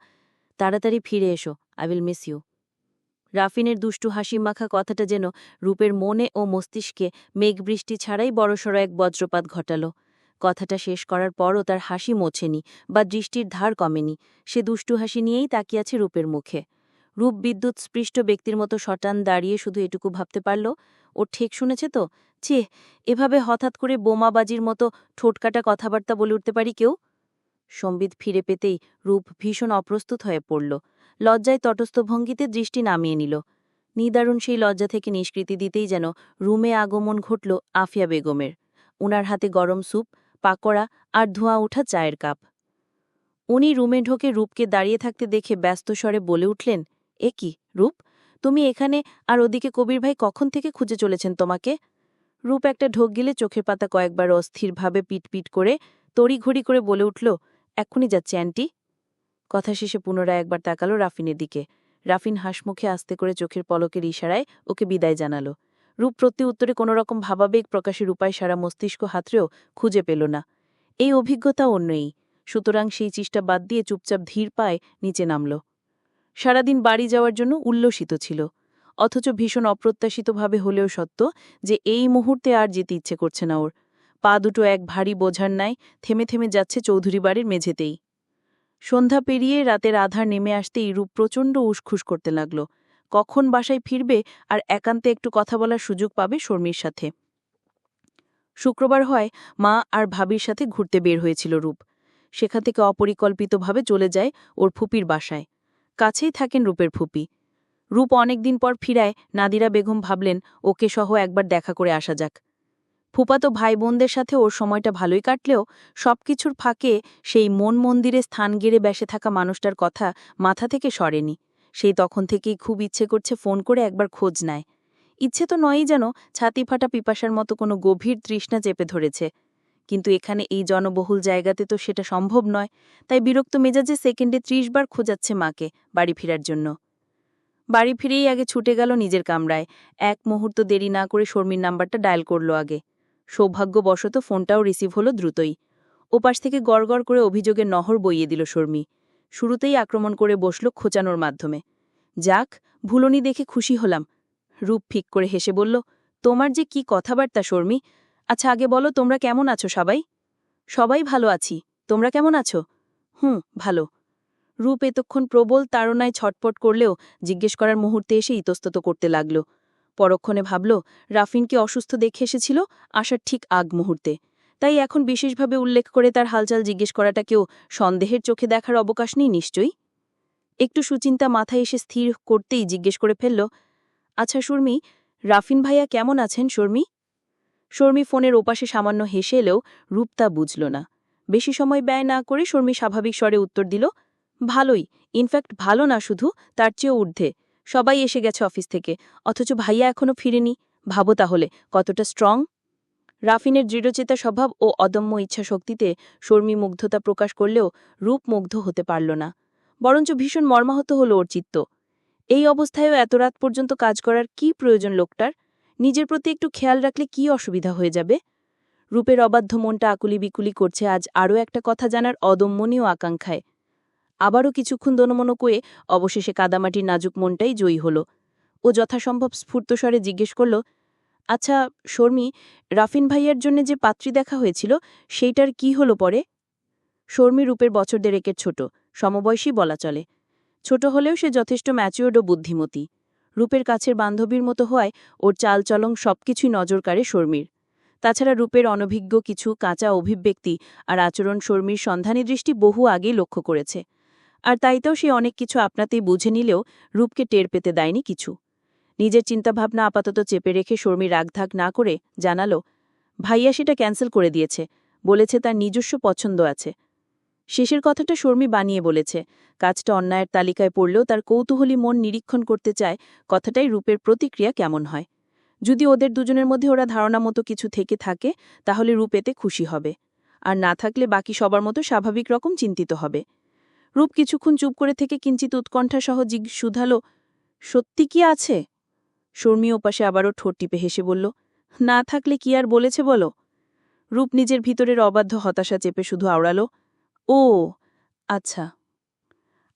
তাড়াতাড়ি ফিরে এসো, আই উইল মিস ইউ। রাফিনের দুষ্টু হাসি মাখা কথাটা যেন রূপের মনে ও মস্তিষ্কে মেঘবৃষ্টি ছাড়াই বড়সড় এক বজ্রপাত ঘটাল। কথাটা শেষ করার পরও তার হাসি মোছেনি বা দৃষ্টির ধার কমেনি। সে দুষ্টু হাসি নিয়েই তাকিয়ে আছে রূপের মুখে। রূপ বিদ্যুৎ স্পৃষ্ট ব্যক্তির মতো শটান দাঁড়িয়ে শুধু এটুকু ভাবতে পারল, ও ঠিক শুনেছে তো? ছি, এভাবে হঠাৎ করে বোমাবাজির মতো ঠোঁটকাটা কথাবার্তা বলে উঠতে পারি কেউ? সম্বিত ফিরে পেতেই রূপ ভীষণ অপ্রস্তুত হয়ে পড়ল। লজ্জায় তটস্থ ভঙ্গিতে দৃষ্টি নামিয়ে নিল। নিদারুণ সেই লজ্জা থেকে নিষ্কৃতি দিতেই যেন রুমে আগমন ঘটল আফিয়া বেগমের। উনার হাতে গরম স্যুপ, পাকোড়া আর ধোঁয়া ওঠা চায়ের কাপ। উনি রুমে ঢোকে রূপকে দাঁড়িয়ে থাকতে দেখে ব্যস্ত স্বরে বলে উঠলেন, এ কি রূপ, তুমি এখানে, আর ওদিকে কবির ভাই কখন থেকে খুঁজে চলেছেন তোমাকে? রূপ একটা ঢোক গিলে চোখের পাতা কয়েকবার অস্থিরভাবে পিটপিট করে তড়িঘড়ি করে বলে উঠল, এক্ষুনি যাচ্ছে আন্টি। কথা শেষে পুনরায় একবার তাকালো রাফিনের দিকে। রাফিন হাসমুখে আস্তে করে চোখের পলকের ইশারায় ওকে বিদায় জানালো। রূপ প্রতি উত্তরে কোনোরকম ভাবাবেগ প্রকাশের উপায় সারা মস্তিষ্ক হাতড়েও খুঁজে পেল না। এই অভিজ্ঞতা অন্যই, সুতরাং সেই চেষ্টা বাদ দিয়ে চুপচাপ ধীর পায়ে নিচে নামল। সারাদিন বাড়ি যাওয়ার জন্য উল্লসিত ছিল, অথচ ভীষণ অপ্রত্যাশিতভাবে হলেও সত্য যে এই মুহূর্তে আর যেতে ইচ্ছে করছে না ওর। পা দুটো এক ভারী বোঝার ন্যায় থেমে থেমে যাচ্ছে চৌধুরী বাড়ির মেঝেতেই। সন্ধ্যা পেরিয়ে রাতের আধার নেমে আসতেই রূপ প্রচণ্ড উসখুস করতে লাগল। কখন বাসায় ফিরবে আর একান্তে একটু কথা বলার সুযোগ পাবে শর্মির সাথে। শুক্রবার হয় মা আর ভাবির সাথে ঘুরতে বের হয়েছিল রূপ। সেখান থেকে অপরিকল্পিতভাবে চলে যায় ওর ফুপির বাসায়। কাছেই থাকেন রূপের ফুপি। রূপ অনেকদিন পর ফিরায় নাদিরা বেগম ভাবলেন ওকে সহ একবার দেখা করে আসা যাক। ফুপাতো ভাই বোনদের সাথে ওর সময়টা ভালোই কাটলেও সবকিছুর ফাঁকে সেই মন মন্দিরে স্থান গেড়ে বেসে থাকা মানুষটার কথা মাথা থেকে সরেনি। সেই তখন থেকেই খুব ইচ্ছে করছে ফোন করে একবার খোঁজ নেয়। ইচ্ছে তো নয়ই, যেন ছাতি ফাটা পিপাসার মতো কোনো গভীর তৃষ্ণা চেপে ধরেছে। কিন্তু এখানে এই জনবহুল জায়গাতে তো সেটা সম্ভব নয়। তাই বিরক্ত মেজাজে সেকেন্ডে ৩০ বার খোঁজাচ্ছে মাকে বাড়ি ফেরার জন্য। বাড়ি ফিরেই আগে ছুটে গেল নিজের কামরায়। এক মুহূর্ত দেরি না করে শর্মির নাম্বারটা ডায়াল করল আগে। সৌভাগ্যবশত ফোনটাও রিসিভ হলো দ্রুতই। ওপাশ থেকে গড়গড় করে অভিযোগের নহর বইয়ে দিল শর্মি। শুরুতেই আক্রমণ করে বসল খোঁচানোর মাধ্যমে। যাক, ভুলনি দেখে খুশি হলাম। রূপ ফিক করে হেসে বলল, তোমার যে কি কথাবার্তা শর্মি। আচ্ছা আগে বলো, তোমরা কেমন আছো সবাই? সবাই ভালো আছি, তোমরা কেমন আছো? ভালো। রূপ এতক্ষণ প্রবল তাড়নায় ছটপট করলেও জিজ্ঞেস করার মুহূর্তে এসে ইতস্তত করতে লাগল। পরক্ষণে ভাবল রাফিনকে অসুস্থ দেখে এসেছিল আসার ঠিক আগ মুহূর্তে। তাই এখন বিশেষভাবে উল্লেখ করে তার হালচাল জিজ্ঞেস করাটাকেও সন্দেহের চোখে দেখার অবকাশ নেই নিশ্চয়ই। একটু সুচিন্তা মাথায় এসে স্থির করতেই জিজ্ঞেস করে ফেলল, আচ্ছা শর্মি, রাফিন ভাইয়া কেমন আছেন শর্মি? শর্মি ফোনের ওপাশে সামান্য হেসে এলেও রূপ তা বুঝল না। বেশি সময় ব্যয় না করে শর্মি স্বাভাবিক স্বরে উত্তর দিল, ভালোই, ইনফ্যাক্ট ভালো না শুধু, তার চেয়েও ঊর্ধ্বে। সবাই এসে গেছে অফিস থেকে, অথচ ভাইয়া এখনও ফিরেনি। ভাবো তাহলে কতটা স্ট্রং। রাফিনের দৃঢ়চেতা স্বভাব ও অদম্য ইচ্ছাশক্তিতে শর্মি মুগ্ধতা প্রকাশ করলেও রূপ মুগ্ধ হতে পারল না। বরঞ্চ ভীষণ মর্মাহত হল ওর চিত্ত। এই অবস্থায়ও এত রাত পর্যন্ত কাজ করার কি প্রয়োজন লোকটার? নিজের প্রতি একটু খেয়াল রাখলে কি অসুবিধা হয়ে যাবে? রূপের অবাধ্য মনটা আকুলি বিকুলি করছে আজ আরও একটা কথা জানার অদম্যনীয় আকাঙ্ক্ষায়। আবারও কিছুক্ষণ দনমনো করে অবশেষে কাদামাটির নাজুক মনটাই জয়ী হল। ও যথাসম্ভব স্ফূর্তস্বরে জিজ্ঞেস করল, আচ্ছা শর্মি, রাফিন ভাইয়ার জন্য যে পাত্রী দেখা হয়েছিল সেইটার কি হলো পরে? শর্মি রূপের বছর দেড়েকের ছোট, সমবয়সী বলা চলে। ছোট হলেও সে যথেষ্ট ম্যাচিওর্ড ও বুদ্ধিমতী। রূপের কাছের বান্ধবীর মতো হওয়ায় ওর চালচলং সবকিছুই নজর কাড়ে শর্মির। তাছাড়া রূপের অনভিজ্ঞ কিছু কাঁচা অভিব্যক্তি আর আচরণ শর্মির সন্ধানী দৃষ্টি বহু আগেই লক্ষ্য করেছে। আর তাইতেও সে অনেক কিছু আপনাতেই বুঝে নিলেও রূপকে টের পেতে দেয়নি কিছু। নিজের চিন্তাভাবনা আপাতত চেপে রেখে শর্মি রাগধাক না করে জানালো, ভাইয়া সেটা ক্যান্সেল করে দিয়েছে, বলেছে তার নিজস্ব পছন্দ আছে। শেষের কথাটা শর্মি বানিয়ে বলেছে। কাজটা অন্যায়ের তালিকায় পড়লেও তার কৌতূহলী মন নিরীক্ষণ করতে চায় কথাটাই রূপের প্রতিক্রিয়া কেমন হয়। যদি ওদের দুজনের মধ্যে ওরা ধারণা মতো কিছু থেকে থাকে তাহলে রূপ এতে খুশি হবে, আর না থাকলে বাকি সবার মতো স্বাভাবিক রকম চিন্তিত হবে। রূপ কিছুক্ষণ চুপ করে থেকে কিঞ্চিত উৎকণ্ঠাসহ শুধালো, সত্যি কি আছে? শর্মি ওপাশে আবারও ঠোঁট টিপে হেসে বলল, না থাকলে কি আর বলেছে বলো? রূপ নিজের ভিতরের অবাধ্য হতাশা চেপে শুধু আওড়ালো, ও আচ্ছা।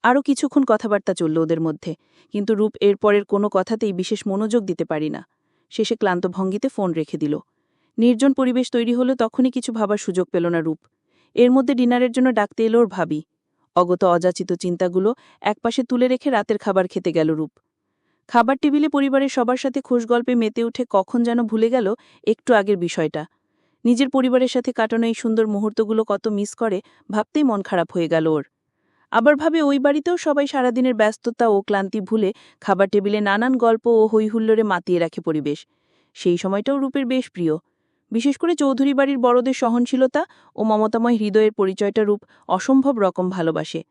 আরও কিছুক্ষণ কথাবার্তা চলল ওদের মধ্যে, কিন্তু রূপ এরপরের কোনো কথাতেই বিশেষ মনোযোগ দিতে পারি না। শেষে ক্লান্ত ভঙ্গিতে ফোন রেখে দিল। নির্জন পরিবেশ তৈরি হলো তখনই কিছু ভাবার সুযোগ পেল না রূপ। এর মধ্যে ডিনারের জন্য ডাকতে এলো ওর ভাবি। অগত অযাচিত চিন্তাগুলো একপাশে তুলে রেখে রাতের খাবার খেতে গেল রূপ। খাবার টেবিলে পরিবারের সবার সাথে খোশগল্পে মেতে উঠে কখন যেন ভুলে গেল একটু আগের বিষয়টা। নিজের পরিবারের সাথে কাটানো এই সুন্দর মুহূর্তগুলো কত মিস করে ভাবতেই মন খারাপ হয়ে গেল ওর। আবার ভাবে ওই বাড়িতেও সবাই সারাদিনের ব্যস্ততা ও ক্লান্তি ভুলে খাবার টেবিলে নানান গল্প ও হৈহুল্লোড়ে মাতিয়ে রাখে পরিবেশ। সেই সময়টাও রূপের বেশ প্রিয়। বিশেষ করে চৌধুরী বাড়ির বড়দের সহনশীলতা ও মমতাময় হৃদয়ের পরিচয়টা রূপ অসম্ভব রকম ভালোবাসে।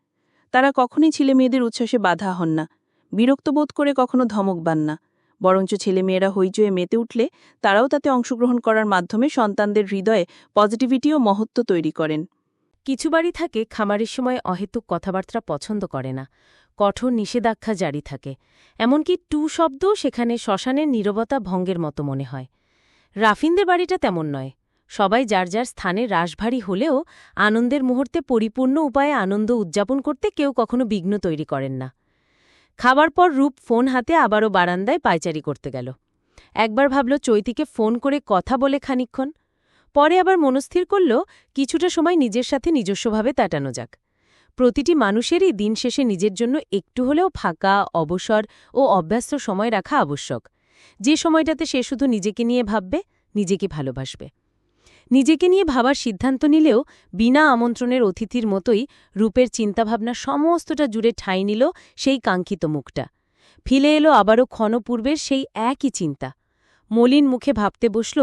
তারা কখনই ছেলেমেয়েদের উচ্ছ্বাসে বাধা হন না, বিরক্ত বোধ করে কখনো ধমক বান না। বরঞ্চ ছেলেমেয়েরা হইচয়ে মেতে উঠলে তারাও তাতে অংশগ্রহণ করার মাধ্যমে সন্তানদের হৃদয়ে পজিটিভিটি ও মহত্ব তৈরি করেন। কিছু বাড়ি থাকে খামারের সময় অহেতুক কথাবার্তা পছন্দ করে না, কঠোর নিষেধাজ্ঞা জারি থাকে, এমনকি টু শব্দও সেখানে শ্মশানের নীরবতা ভঙ্গের মতো মনে হয়। রাফিনদের বাড়িটা তেমন নয়। সবাই যার যার স্থানে রাশভারী হলেও আনন্দের মুহূর্তে পরিপূর্ণ উপায়ে আনন্দ উদযাপন করতে কেউ কখনো বিঘ্ন তৈরি করেন না। খাবার পর রূপ ফোন হাতে আবারও বারান্দায় পায়চারি করতে গেল। একবার ভাবল চৈতিকে ফোন করে কথা বলে খানিকক্ষণ, পরে আবার মনস্থির করল কিছুটা সময় নিজের সাথে নিজস্বভাবে কাটানো যাক। প্রতিটি মানুষেরই দিন শেষে নিজের জন্য একটু হলেও ফাঁকা, অবসর ও অভ্যস্ত সময় রাখা আবশ্যক, যে সময়টাতে সে শুধু নিজেকে নিয়ে ভাববে, নিজেকে ভালোবাসবে। নিজেকে নিয়ে ভাবার সিদ্ধান্ত নিলেও বিনা আমন্ত্রণের অতিথির মতোই রূপের চিন্তাভাবনা সমস্তটা জুড়ে ঠাঁই নিল সেই কাঙ্ক্ষিত মুখটা। ফিরে এলো আবারও ক্ষণপূর্বের সেই একই চিন্তা। মলিন মুখে ভাবতে বসল,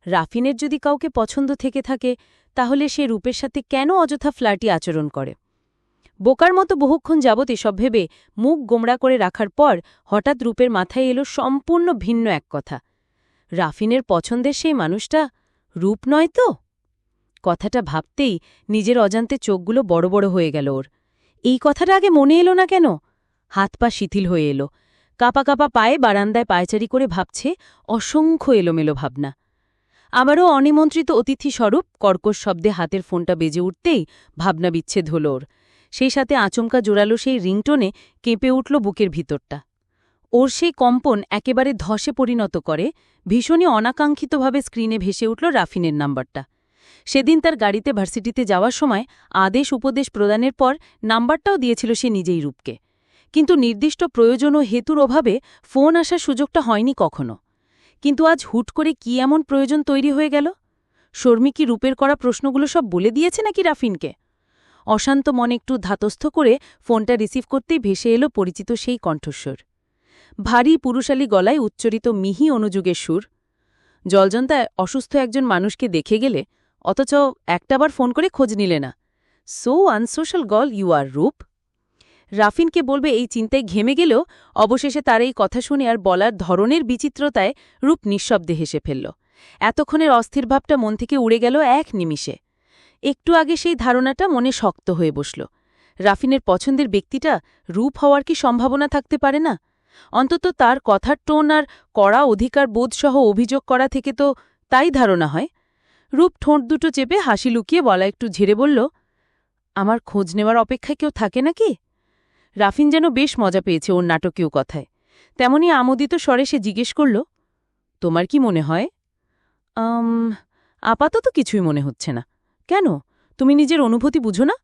রাফিনের যদি কাউকে পছন্দ থেকে থাকে তাহলে সে রূপের সাথে কেন অযথা ফ্ল্যাটি আচরণ করে। বোকার মতো বহুক্ষণ যাবৎ এসব ভেবে মুখ গোমড়া করে রাখার পর হঠাৎ রূপের মাথায় এলো সম্পূর্ণ ভিন্ন এক কথা। রাফিনের পছন্দের সেই মানুষটা রূপ নয় তো? কথাটা ভাবতেই নিজের অজান্তে চোখগুলো বড় বড় হয়ে গেল ওর। এই কথাটা আগে মনে এলো না কেন? হাত পা শিথিল হয়ে এলো। কাপা কাপা পায়ে বারান্দায় পায়চারি করে ভাবছে অসংখ্য এলোমেলো ভাবনা। আবারও অনিমন্ত্রিত অতিথি স্বরূপ কর্কশ শব্দে হাতের ফোনটা বেজে উঠতেই ভাবনা বিচ্ছেদ হল ওর। সেই সাথে আচমকা জোরালো সেই রিংটোনে কেঁপে উঠল বুকের ভিতরটা। ওর সেই কম্পন একেবারে ধসে পরিণত করে ভীষণই অনাকাঙ্ক্ষিতভাবে স্ক্রিনে ভেসে উঠল রাফিনের নাম্বারটা। সেদিন তার গাড়িতে ভার্সিটিতে যাওয়ার সময় আদেশ উপদেশ প্রদানের পর নাম্বারটাও দিয়েছিল সে নিজেই রূপকে, কিন্তু নির্দিষ্ট প্রয়োজন ও হেতুর অভাবে ফোন আসার সুযোগটা হয়নি কখনো। কিন্তু আজ হুট করে কি এমন প্রয়োজন তৈরি হয়ে গেল? শর্মী কি রূপের করা প্রশ্নগুলো সব বলে দিয়েছে নাকি রাফিনকে? অশান্ত মনে একটু ধাতস্থ করে ফোনটা রিসিভ করতেই ভেসে এলো পরিচিত সেই কণ্ঠস্বর। ভারী পুরুষালী গলায় উচ্চরিত মিহি অনুযোগের সুর। জলজন্তায় অসুস্থ একজন মানুষকে দেখে গেলে অথচ একটাবার ফোন করে খোঁজ নিলে না। So unsocial girl you are রূপ। রাফিনকে বলবে এই চিন্তায় ঘেমে গেলেও অবশেষে তার এই কথা শুনে আর বলার ধরনের বিচিত্রতায় রূপ নিঃশব্দে হেসে ফেলল। এতক্ষণের অস্থির ভাবটা মন থেকে উড়ে গেল এক নিমিষে। একটু আগে সেই ধারণাটা মনে শক্ত হয়ে বসল। রাফিনের পছন্দের ব্যক্তিটা রূপ হওয়ার কি সম্ভাবনা থাকতে পারে না? অন্তত তার কথার টোন আর কড়া অধিকার বোধসহ অভিযোগ করা থেকে তো তাই ধারণা হয়। রূপ ঠোঁট দুটো চেপে হাসি লুকিয়ে বলা একটু ঝেড়ে বলল, আমার খোঁজ নেওয়ার অপেক্ষায় কেউ থাকে নাকি? রাফিন যেন বেশ মজা পেয়েছে ওর নাটকীয় কথায়। তেমনি আমোদিত স্বরে সে জিজ্ঞেস করল, তোমার কি মনে হয়? আপাতত কিছুই মনে হচ্ছে না। কেন, তুমি নিজের অনুভূতি বুঝো না?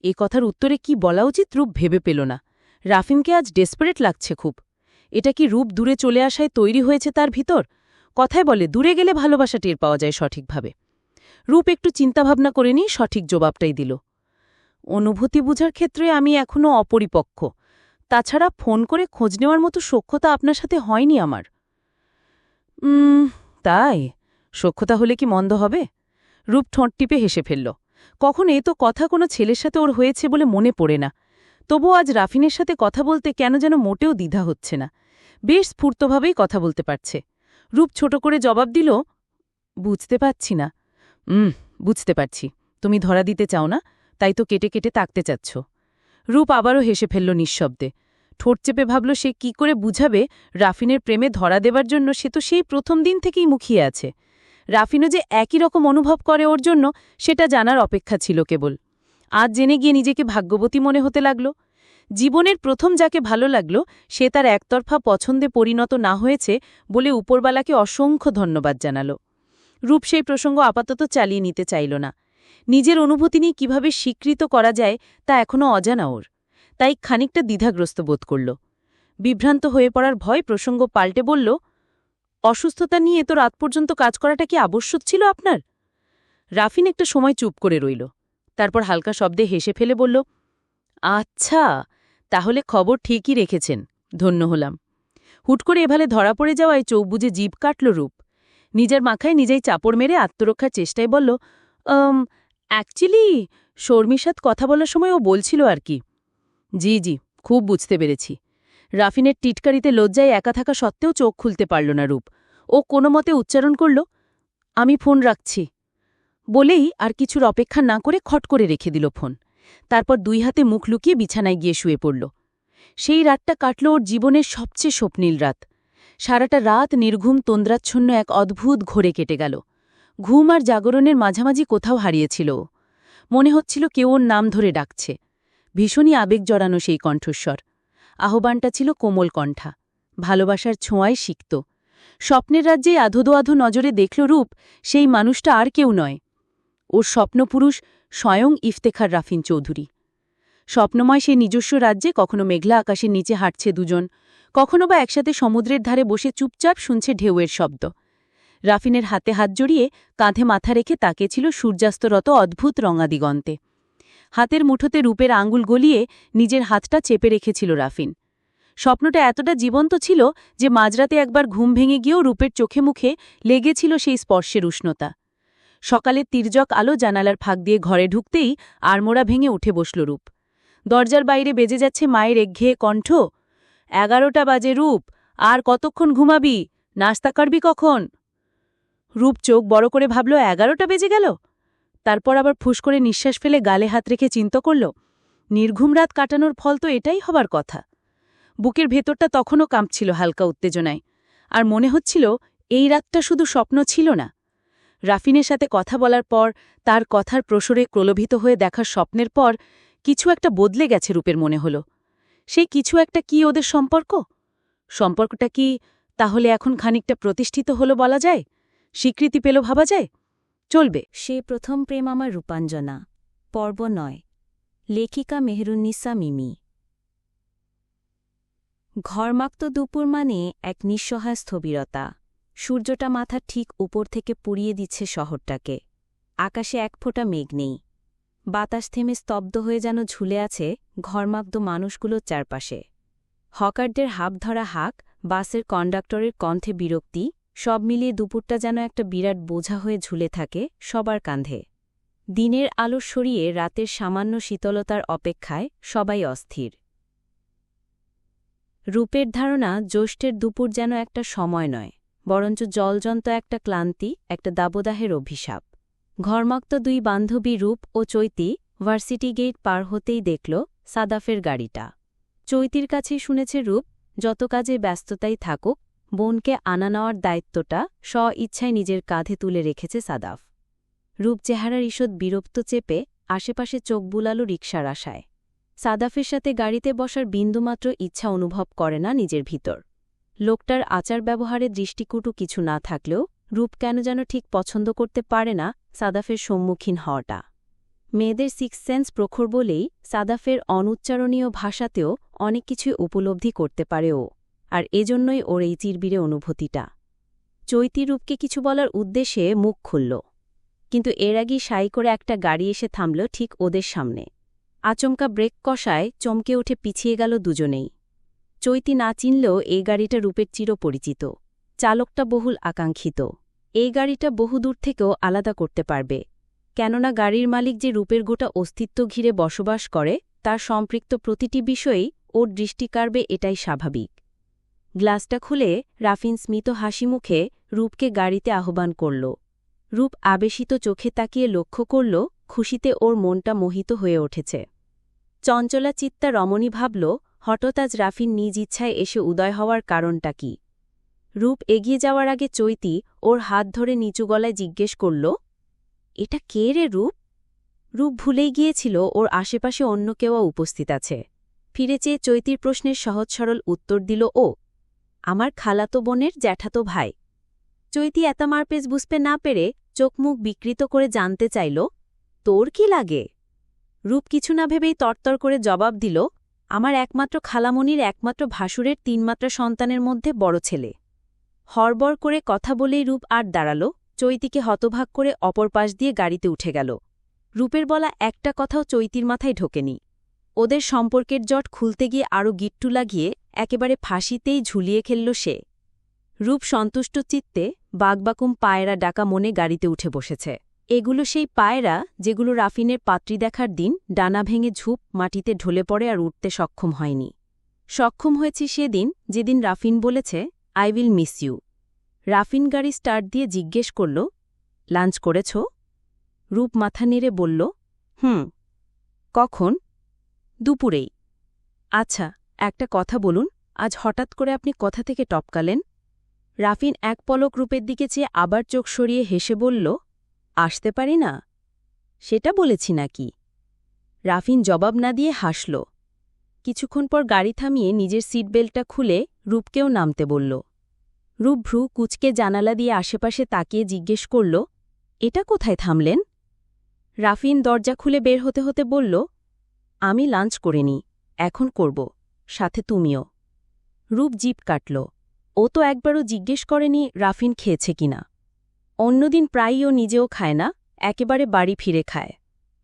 এ কথার উত্তরে কি বলা উচিত রূপ ভেবে পেল না। রাফিনকে আজ ডেসপারেট লাগছে খুব। এটা কি রূপ দূরে চলে আসায় তৈরি হয়েছে তার ভিতর? কথায় বলে দূরে গেলে ভালোবাসা টের পাওয়া যায় সঠিকভাবে। রূপ একটু চিন্তাভাবনা করে নিয়ে সঠিক জবাবটাই দিল, অনুভূতি বুঝার ক্ষেত্রে আমি এখনও অপরিপক্ক। তাছাড়া ফোন করে খোঁজ নেওয়ার মতো সখ্যতা আপনার সাথে হয়নি আমার। তাই? সখ্যতা হলে কি মন্দ হবে? রূপ ঠোঁট টিপে হেসে ফেলল। কখন এ তো কথা কোনো ছেলের সাথে ওর হয়েছে বলে মনে পড়ে না। তবু আজ রাফিনের সাথে কথা বলতে কেন যেন মোটেও দ্বিধা হচ্ছে না। বেশ স্ফূর্তভাবেই কথা বলতে পারছে। রূপ ছোট করে জবাব দিল, বুঝতে পারছি না। বুঝতে পারছি, তুমি ধরা দিতে চাও না, তাই তো কেটে কেটে তাকতে চাচ্ছ। রূপ আবারও হেসে ফেলল নিঃশব্দে। ঠোঁট চেপে ভাবল সে কি করে বুঝাবে রাফিনের প্রেমে ধরা দেবার জন্য সে তো সেই প্রথম দিন থেকেই মুখিয়ে আছে। রাফিনও যে একই রকম অনুভব করে ওর জন্য সেটা জানার অপেক্ষা ছিল কেবল। আজ জেনে গিয়ে নিজেকে ভাগ্যবতী মনে হতে লাগল। জীবনের প্রথম যাকে ভালো লাগল সে তার একতরফা পছন্দে পরিণত না হয়েছে বলে উপরবালাকে অসংখ্য ধন্যবাদ জানাল। রূপ সেই প্রসঙ্গ আপাতত চালিয়ে নিতে চাইল না। নিজের অনুভূতি নিয়ে কীভাবে স্বীকৃত করা যায় তা এখনও অজানা ওর। তাই খানিকটা দ্বিধাগ্রস্ত বোধ করল। বিভ্রান্ত হয়ে পড়ার ভয় প্রসঙ্গ পাল্টে বলল, অসুস্থতা নিয়ে এত রাত পর্যন্ত কাজ করাটা কি আবশ্যক ছিল আপনার? রাফিন একটা সময় চুপ করে রইল। তারপর হালকা শব্দে হেসে ফেলে বলল, আচ্ছা, তাহলে খবর ঠিকই রেখেছেন, ধন্য হলাম। হুট করে এভাবে ধরা পড়ে যাওয়ায় চোখ বুজে জিভ কাটল রূপ। নিজের মাথায় নিজেই চাপড় মেরে আত্মরক্ষার চেষ্টায় বলল, অ্যাকচুয়ালি শর্মির সাথে কথা বলার সময় ও বলছিল আর কি। জি, খুব বুঝতে পেরেছি। রাফিনের টিটকারিতে লজ্জায় একা থাকা সত্ত্বেও চোখ খুলতে পারল না রূপ। ও কোনো মতে উচ্চারণ করল, আমি ফোন রাখছি। বলেই আর কিছুর অপেক্ষা না করে খট করে রেখে দিল ফোন। তারপর দুই হাতে মুখ লুকিয়ে বিছানায় গিয়ে শুয়ে পড়ল। সেই রাতটা কাটল ওর জীবনের সবচেয়ে স্বপ্নীল রাত। সারাটা রাত নির্ঘুম তন্দ্রাচ্ছন্ন এক অদ্ভুত ঘোরে কেটে গেল। ঘুম আর জাগরণের মাঝামাঝি কোথাও হারিয়েছিল ও। মনে হচ্ছিল কেউ ওর নাম ধরে ডাকছে। ভীষণই আবেগ জড়ানো সেই কণ্ঠস্বর। আহ্বানটা ছিল কোমল কণ্ঠা, ভালোবাসার ছোঁয়ায় সিক্ত। স্বপ্নের রাজ্যে আধো আধো নজরে দেখল রূপ সেই মানুষটা আর কেউ নয়, ওর স্বপ্নপুরুষ স্বয়ং ইফতেখার রাফিন চৌধুরী। স্বপ্নময় সেই নিজস্ব রাজ্যে কখনো মেঘলা আকাশের নিচে হাঁটছে দুজন, কখনো বা একসাথে সমুদ্রের ধারে বসে চুপচাপ শুনছে ঢেউয়ের শব্দ। রাফিনের হাতে হাত জড়িয়ে কাঁধে মাথা রেখে তাকিয়েছিল সূর্যাস্তরত অদ্ভুত রঙা দিগন্তে। হাতের মুঠোতে রূপের আঙুল গলিয়ে নিজের হাতটা চেপে রেখেছিল রাফিন। স্বপ্নটা এতটা জীবন্ত ছিল যে মাঝরাতে একবার ঘুম ভেঙে গিয়েও রূপের চোখে মুখে লেগেছিল সেই স্পর্শের উষ্ণতা। সকালের তির্যক আলো জানালার ফাঁক দিয়ে ঘরে ঢুকতেই আড়মোড়া ভেঙে উঠে বসল রূপ। দরজার বাইরে বেজে যাচ্ছে মায়ের একঘেয়ে কণ্ঠ। 11টা বাজে রূপ, আর কতক্ষণ ঘুমাবি? নাস্তা করবি কখন? রূপ চোখ বড় করে ভাবল 11টা বেজে গেল। তারপর আবার ফুস করে নিঃশ্বাস ফেলে গালে হাত রেখে চিন্তা করল, নির্ঘুম রাত কাটানোর ফল তো এটাই হবার কথা। বুকের ভেতরটা তখনও কাঁপছিল হালকা উত্তেজনায়, আর মনে হচ্ছিল এই রাতটা শুধু স্বপ্ন ছিল না। রাফিনের সাথে কথা বলার পর, তার কথার প্রসরে প্রলোভিত হয়ে দেখার স্বপ্নের পর কিছু একটা বদলে গেছে রূপের মনে হল। সেই কিছু একটা কি ওদের সম্পর্কটা কি তাহলে এখন খানিকটা প্রতিষ্ঠিত হলো বলা যায়? স্বীকৃতি পেল ভাবা যায়? চলবে। সে প্রথম প্রেম আমার রূপাঞ্জনা, পর্ব 9। লেখিকা মেহরুন্নিসা মিমি। ঘরমাক্ত দুপুর মানে এক নিঃসহায় স্থবিরতা। সূর্যটা মাথার ঠিক উপর থেকে পুড়িয়ে দিচ্ছে শহরটাকে। আকাশে এক ফোঁটা মেঘ নেই। বাতাস থেমে স্তব্ধ হয়ে যেন ঝুলে আছে ঘরমাক্ত মানুষগুলোর চারপাশে। হকারদের হাঁপ ধরা হাঁক, বাসের কন্ডাক্টরের কণ্ঠে বিরক্তি, সব মিলিয়ে দুপুরটা যেন একটা বিরাট বোঝা হয়ে ঝুলে থাকে সবার কাঁধে। দিনের আলো সরিয়ে রাতের সামান্য শীতলতার অপেক্ষায় সবাই অস্থির। রূপের ধারণা জ্যৈষ্ঠের দুপুর যেন একটা সময় নয়, বরঞ্চ জলজন্ত একটা ক্লান্তি, একটা দাবদাহের অভিশাপ। ঘরমাক্ত দুই বান্ধবী রূপ ও চৈতি ভার্সিটি গেট পার হতেই দেখল সাদাফের গাড়িটা। চৈতির কাছেই শুনেছে রূপ, যত কাজে ব্যস্ততাই থাকুক, বোনকে আনা নেওয়ার দায়িত্বটা ইচ্ছায় নিজের কাঁধে তুলে রেখেছে সাদাফ। রূপ চেহারার ঈষৎ বিরক্ত চেপে আশেপাশে চোখ বুলাল রিকশার আশায়। সাদাফের সাথে গাড়িতে বসার বিন্দুমাত্র ইচ্ছা অনুভব করে না নিজের ভিতর। লোকটার আচার ব্যবহারে দৃষ্টিকটু কিছু না থাকলেও রূপ কেন যেন ঠিক পছন্দ করতে পারে না সাদাফের সম্মুখীন হওয়াটা। মেয়েদের সিক্স সেন্স প্রখর বলেই সাদাফের অনুচ্চারণীয় ভাষাতেও অনেক কিছুই উপলব্ধি করতে পারে ও, আর এজন্যই ওর এই চিরবিরে অনুভূতিটা। চৈতি রূপকে কিছু বলার উদ্দেশ্যে মুখ খুলল, কিন্তু এর আগেই সাই করে একটা গাড়ি এসে থামল ঠিক ওদের সামনে। আচমকা ব্রেক কষায় চমকে উঠে পিছিয়ে গেল দুজনেই। চৈতি না চিনলেও এই গাড়িটা রূপের চিরপরিচিত। চালকটা বহুল আকাঙ্ক্ষিত। এই গাড়িটা বহুদূর থেকেও আলাদা করতে পারবে, কেননা গাড়ির মালিক যে রূপের গোটা অস্তিত্ব ঘিরে বসবাস করে তার সম্পৃক্ত প্রতিটি বিষয়েই ওর দৃষ্টি কাড়বে, এটাই স্বাভাবিক। গ্লাসটা খুলে রাফিন স্মিত হাসি মুখে রূপকে গাড়িতে আহ্বান করল। রূপ আবেশিত চোখে তাকিয়ে লক্ষ্য করল খুশিতে ওর মনটা মোহিত হয়ে উঠেছে। চঞ্চলা চিত্তা রমণী ভাবল, হঠাৎ আজ রাফিন নিজ ইচ্ছায় এসে উদয় হওয়ার কারণটা কি। রূপ এগিয়ে যাওয়ার আগে চৈতি ওর হাত ধরে নিচু গলায় জিজ্ঞেস করল, এটা কে রে রূপ? রূপ ভুলেই গিয়েছিল ওর আশেপাশে অন্য কেউ উপস্থিত আছে। ফিরে চেয়ে চৈতির প্রশ্নের সহজ সরল উত্তর দিল ও, আমার খালাতো বোনের জ্যাঠাতো ভাই। চৈতি এত মারপেজ বুঝতে না পেরে চোখ মুখ বিকৃত করে জানতে চাইল, তোর কি লাগে? রূপ কিছু না ভেবেই তরতর করে জবাব দিল, আমার একমাত্র খালামণির একমাত্র ভাসুরের 3 মাত্রা সন্তানের মধ্যে বড় ছেলে। হড়বড় করে কথা বলেই রূপ আর দাঁড়াল, চৈতিকে হতভাগ করে অপর পাশ দিয়ে গাড়িতে উঠে গেল। রূপের বলা একটা কথাও চৈতির মাথায় ঢোকেনি। ওদের সম্পর্কের জট খুলতে গিয়ে আরও গিট্টু লাগিয়ে একেবারে ফাঁসিতেই ঝুলিয়ে খেলল সে। রূপ সন্তুষ্ট চিত্তে বাগবাকুম পায়রা ডাকা মনে গাড়িতে উঠে বসেছে। এগুলো সেই পায়রা যেগুলো রাফিনের পাত্রী দেখার দিন ডানা ভেঙে ঝুপ মাটিতে ঢলে পড়ে আর উঠতে সক্ষম হয়নি। সক্ষম হয়েছি সেদিন যেদিন রাফিন বলেছে, আই উইল মিস ইউ। রাফিন গাড়ি স্টার্ট দিয়ে জিজ্ঞেস করল, লাঞ্চ করেছ? রূপ মাথা নেড়ে বলল, কখন? দুপুরেই। আচ্ছা, একটা কথা বলুন, আজ হঠাৎ করে আপনি কথা থেকে টপকালেন? রাফিন এক পলক রূপের দিকে চেয়ে আবার চোখ সরিয়ে হেসে বলল, আসতে পারি না? সেটা বলেছি নাকি? রাফিন জবাব না দিয়ে হাসল। কিছুক্ষণ পর গাড়ি থামিয়ে নিজের সিট বেল্টটা খুলে রূপকেও নামতে বলল। রূপ ভ্রু কুচকে জানালা দিয়ে আশেপাশে তাকিয়ে জিজ্ঞেস করল, এটা কোথায় থামলেন? রাফিন দরজা খুলে বের হতে হতে বলল, আমি লাঞ্চ করিনি, এখন করব, সাথে তুমিও। রূপ জিভ কাটল। ও তো একবারও জিজ্ঞেস করেনি রাফিন খেয়েছে কিনা। অন্যদিন প্রায়ই ও নিজেও খায় না, একেবারে বাড়ি ফিরে খায়।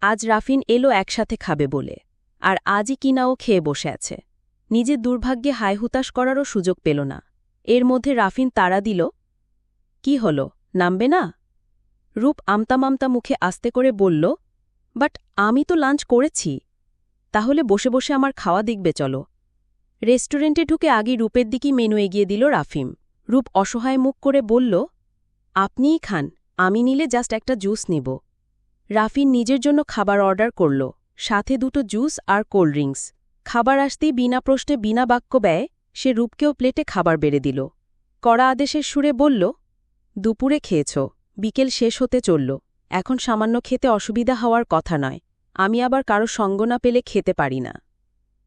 আজ রাফিন এলো একসাথে খাবে বলে, আর আজই কিনা ও খেয়ে বসে আছে। নিজের দুর্ভাগ্যে হায়হুতাশ করারও সুযোগ পেল না। এর মধ্যে রাফিন তাড়া দিল, কি হল, নামবে না? রূপ আমতা মুখে আস্তে করে বলল, বাট আমি তো লাঞ্চ করেছি। তাহলে বসে বসে আমার খাওয়া দেখবে চলো। রেস্টুরেন্টে ঢুকে আগে রূপের দিকেই মেনু এগিয়ে দিল রাফিম। রূপ অসহায় মুখ করে বলল, আপনিই খান, আমি নিলে জাস্ট একটা জুস নিব। রাফিন নিজের জন্য খাবার অর্ডার করল, সাথে 2টো জুস আর কোল্ড ড্রিঙ্কস। খাবার আসতেই বিনা প্রশ্নে বিনা বাক্য ব্যয়ে সে রূপকেও প্লেটে খাবার বেড়ে দিল। কড়া আদেশের সুরে বলল, দুপুরে খেয়েছ, বিকেল শেষ হতে চলল, এখন সামান্য খেতে অসুবিধা হওয়ার কথা নয়, আমি আবার কারো সঙ্গ না পেলে খেতে পারি না।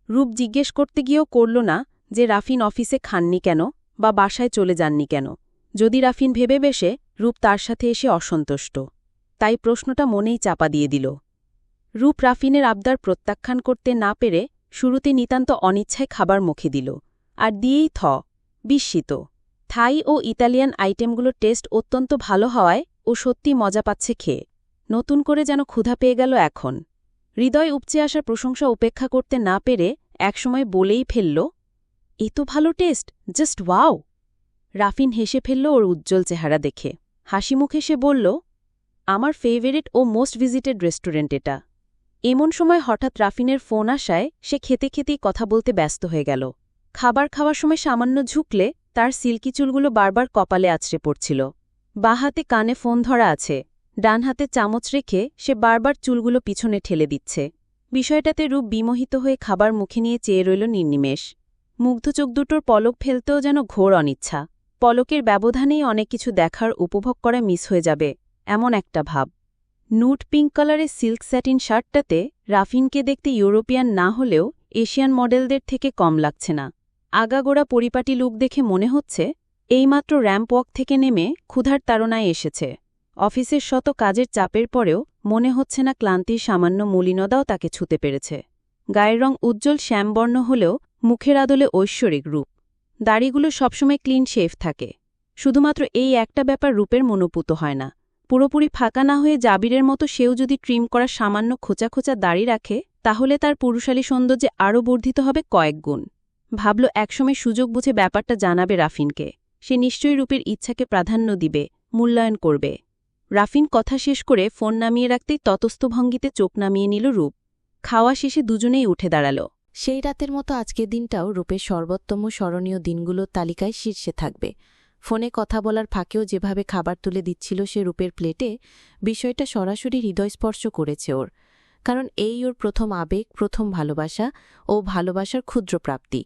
রূপ জিজ্ঞেস করতে গিয়েও করল না যে রাফিন অফিসে খাননি কেন বা বাসায় চলে যাননি কেন। যদি রাফিন ভেবে বেশে রূপ তার সাথে এসে অসন্তুষ্ট, তাই প্রশ্নটা মনেই চাপা দিয়ে দিল। রূপ রাফিনের আবদার প্রত্যাখ্যান করতে না পেরে শুরুতে নিতান্ত অনিচ্ছায় খাবার মুখে দিল, আর দিয়েই বিস্মিত। থাই ও ইতালিয়ান আইটেমগুলোর টেস্ট অত্যন্ত ভালো হওয়ায় ও সত্যি মজা পাচ্ছে খেয়ে। নতুন করে যেন ক্ষুধা পেয়ে গেল এখন। হৃদয় উপচে আসার প্রশংসা উপেক্ষা করতে না পেরে একসময় বলেই ফেলল, এ তো ভালো টেস্ট, জাস্ট ওয়াও। রাফিন হেসে ফেলল ওর উজ্জ্বল চেহারা দেখে। হাসি মুখে সে বলল, আমার ফেভারিট ও মোস্ট ভিজিটেড রেস্টুরেন্ট এটা। এমন সময় হঠাৎ রাফিনের ফোন আসায় সে খেতে খেতেই কথা বলতে ব্যস্ত হয়ে গেল। খাবার খাওয়ার সময় সামান্য ঝুঁকলে তার সিল্কি চুলগুলো বারবার কপালে আছড়ে পড়ছিল। বাঁ হাতে কানে ফোন ধরা আছে, ডান হাতে চামচ রেখে সে বারবার চুলগুলো পিছনে ঠেলে দিচ্ছে। বিষয়টাতে রূপ বিমোহিত হয়ে খাবার মুখে নিয়ে চেয়ে রইল নির্নিমেষ। মুগ্ধ চোখ দুটোর পলক ফেলতেও যেন ঘোর অনিচ্ছা। পলকের ব্যবধানেই অনেক কিছু দেখার উপভোগ করা মিস হয়ে যাবে, এমন একটা ভাব। নুট পিঙ্ক কালারের সিল্ক স্যাটিন শার্টটাতে রাফিনকে দেখতে ইউরোপিয়ান না হলেও এশিয়ান মডেলদের থেকে কম লাগছে না। আগাগোড়া পরিপাটি লুক দেখে মনে হচ্ছে এইমাত্র র্যাম্প ওয়াক থেকে নেমে ক্ষুধার তাড়নায় এসেছে। অফিসের শত কাজের চাপের পরেও মনে হচ্ছে না ক্লান্তির সামান্য মলিনতাও তাকে ছুতে পেরেছে। গায়ের রং উজ্জ্বল শ্যামবর্ণ হলেও মুখের আদলে ঐশ্বরিক রূপ। দাড়িগুলো সবসময় ক্লিন শেভ থাকে। শুধুমাত্র এই একটা ব্যাপার রূপের মনোপুত হয় না। পুরোপুরি ফাঁকা না হয়ে জাবিরের মতো সেও যদি ট্রিম করা সামান্য খোঁচা খোঁচা দাড়ি রাখে, তাহলে তার পুরুষালী সৌন্দর্যে আরও বর্ধিত হবে কয়েক গুণ। ভাবল একসময় সুযোগ বুঝে ব্যাপারটা জানাবে রাফিনকে। সে নিশ্চয়ই রূপের ইচ্ছাকে প্রাধান্য দিবে, মূল্যায়ন করবে। রাফিন কথা শেষ করে ফোন নামিয়ে রাখতেই ততস্থ ভঙ্গিতে চোখ নামিয়ে নিল রূপ। খাওয়া শেষে দুজনেই উঠে দাঁড়াল। সেই রাতের মতো আজকের দিনটাও রূপের সর্বোত্তম স্মরণীয় দিনগুলোর তালিকায় শীর্ষে থাকবে। ফোনে কথা বলার ফাঁকেও যেভাবে খাবার তুলে দিচ্ছিল সে রূপের প্লেটে, বিষয়টা সরাসরি হৃদয়স্পর্শ করেছে ওর। কারণ এই ওর প্রথম আবেগ, প্রথম ভালোবাসা ও ভালোবাসার ক্ষুদ্র প্রাপ্তি।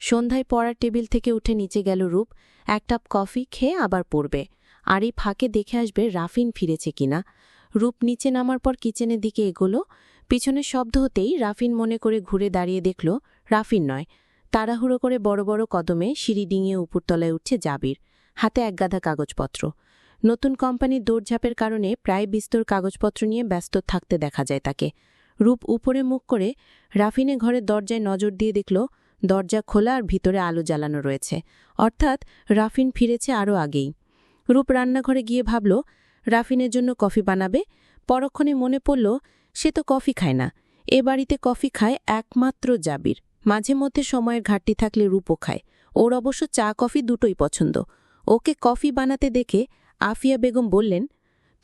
সন্ধ্যায় পড়ার টেবিল থেকে উঠে নিচে গেল রূপ, এক কাপ কফি খেয়ে আবার পড়বে। আর এই ফাঁকে দেখে আসবে রাফিন ফিরেছে কিনা। রূপ নিচে নামার পর কিচেনের দিকে এগোল। পিছনের শব্দ হতেই রাফিন মনে করে ঘুরে দাঁড়িয়ে দেখল রাফিন নয়। তাড়াহুড়ো করে বড় বড় কদমে সিঁড়ি ডিঙিয়ে উপরতলায় উঠছে জাবির, হাতে একগাদা কাগজপত্র। নতুন কোম্পানির দৌড়ঝাঁপের কারণে প্রায় বিস্তর কাগজপত্র নিয়ে ব্যস্ত থাকতে দেখা যায় তাকে। রূপ উপরে মুখ করে রাফিনের ঘরের দরজায় নজর দিয়ে দেখল দরজা খোলা আর ভিতরে আলো জ্বালানো রয়েছে, অর্থাৎ রাফিন ফিরেছে আরও আগেই। রূপ রান্নাঘরে গিয়ে ভাবল রাফিনের জন্য কফি বানাবে। পরক্ষণে মনে পড়ল সে তো কফি খায় না, এ বাড়িতে কফি খায় একমাত্র জাবির। মাঝে মধ্যে সময়ের ঘাটতি থাকলে রূপও খায়। ওর অবশ্য চা কফি দুটোই পছন্দ। ওকে কফি বানাতে দেখে আফিয়া বেগম বললেন,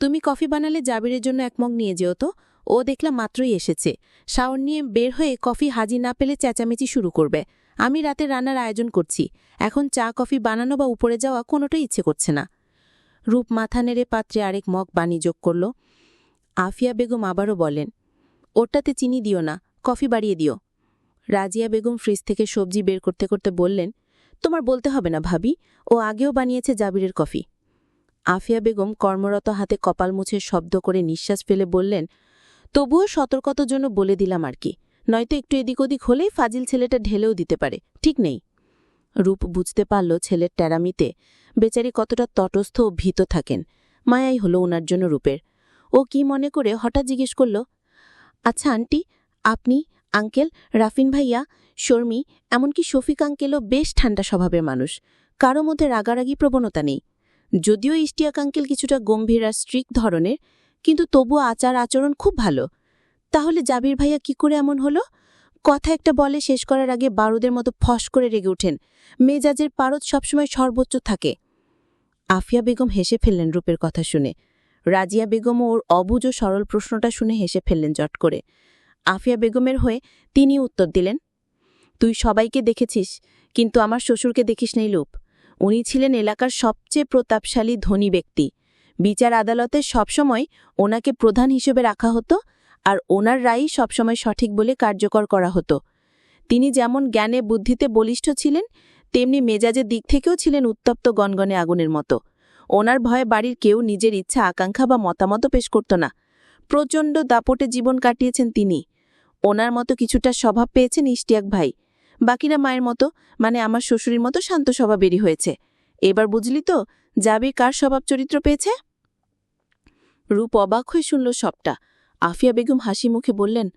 তুমি কফি বানালে জাবিরের জন্য এক মগ নিয়ে যেও তো, ও দেখলাম মাত্রই এসেছে। শাওর নিয়ে বের হয়ে কফি হাজির না পেলে চেঁচামেচি শুরু করবে। আমি রাতে রান্নার আয়োজন করছি, এখন চা কফি বানানো বা উপরে যাওয়া কোনোটাই ইচ্ছে করছে না। রূপ মাথা নেড়ে পাত্রে আরেক মগ পানি যোগ করল। আফিয়া বেগম আবারও বলেন, ওটাতে চিনি দিও না, কফি বাড়িয়ে দিও। রাজিয়া বেগম ফ্রিজ থেকে সবজি বের করতে করতে বললেন, তোমার বলতে হবে না ভাবি, ও আগেও বানিয়েছে জাবিরের কফি। আফিয়া বেগম কর্মরত হাতে কপাল মুছে শব্দ করে নিঃশ্বাস ফেলে বললেন, তবুও সতর্কতার জন্য বলে দিলাম আর কি, নয়তো একটু এদিক ওদিক হলেই ফাজিল ছেলেটা ঢেলেও দিতে পারে, ঠিক নেই। রূপ বুঝতে পারল ছেলের ট্যারামিতে বেচারি কতটা তটস্থ ও ভীত থাকেন। মায়াই হলো ওনার জন্য রূপের। ও কি মনে করে হঠাৎ জিজ্ঞেস করল, আচ্ছা আন্টি, আপনি, আঙ্কেল, রাফিন ভাইয়া, শর্মি, এমনকি শফিক আঙ্কেলও বেশ ঠান্ডা স্বভাবের মানুষ, কারো মধ্যে রাগারাগি প্রবণতা নেই। যদিও ইশতিয়াক আঙ্কেল কিছুটা গম্ভীর আর স্ট্রিক্ট ধরনের, কিন্তু তবুও আচার আচরণ খুব ভালো। তাহলে জাবির ভাইয়া কি করে এমন হলো? কথা একটা বলে শেষ করার আগে বারুদের মতো ফস করে রেগে ওঠেন। মেজাজের পারদ সবসময় সর্বোচ্চ থাকে। আফিয়া বেগম হেসে ফেললেন রূপের কথা শুনে। রাজিয়া বেগমও ওর অবুঝ ও সরল প্রশ্নটা শুনে হেসে ফেললেন জট করে। আফিয়া বেগমের হয়ে তিনি উত্তর দিলেন, তুই সবাইকে দেখেছিস, কিন্তু আমার শ্বশুরকে দেখিস নেই লুপ। উনি ছিলেন এলাকার সবচেয়ে প্রতাপশালী ধনী ব্যক্তি। বিচার আদালতে সবসময় ওনাকে প্রধান হিসেবে রাখা হতো, আর ওনার রায়ই সবসময় সঠিক বলে কার্যকর করা হতো। তিনি যেমন জ্ঞানে বুদ্ধিতে বলিষ্ঠ ছিলেন, তেমনি মেজাজের দিক থেকেও ছিলেন উত্তপ্ত গনগনে আগুনের মতো। ওনার ভয়ে বাড়ির কেউ নিজের ইচ্ছা আকাঙ্ক্ষা বা মতামত পেশ করত না। প্রচণ্ড দাপটে জীবন কাটিয়েছেন তিনি। ওনার মতো কিছুটা স্বভাব পেয়েছেন ইশতিয়াক ভাই। বাকিরা মায়ের মতো, মানে আমার শ্বশুরের মতো শান্ত স্বভাবেরই হয়েছে। এবার বুঝলি তো জাবির কার স্বভাব চরিত্র পেয়েছে? রূপ অবাক হয়ে শুনল সবটা। আফিয়া বেগম হাসি মুখে বললেন,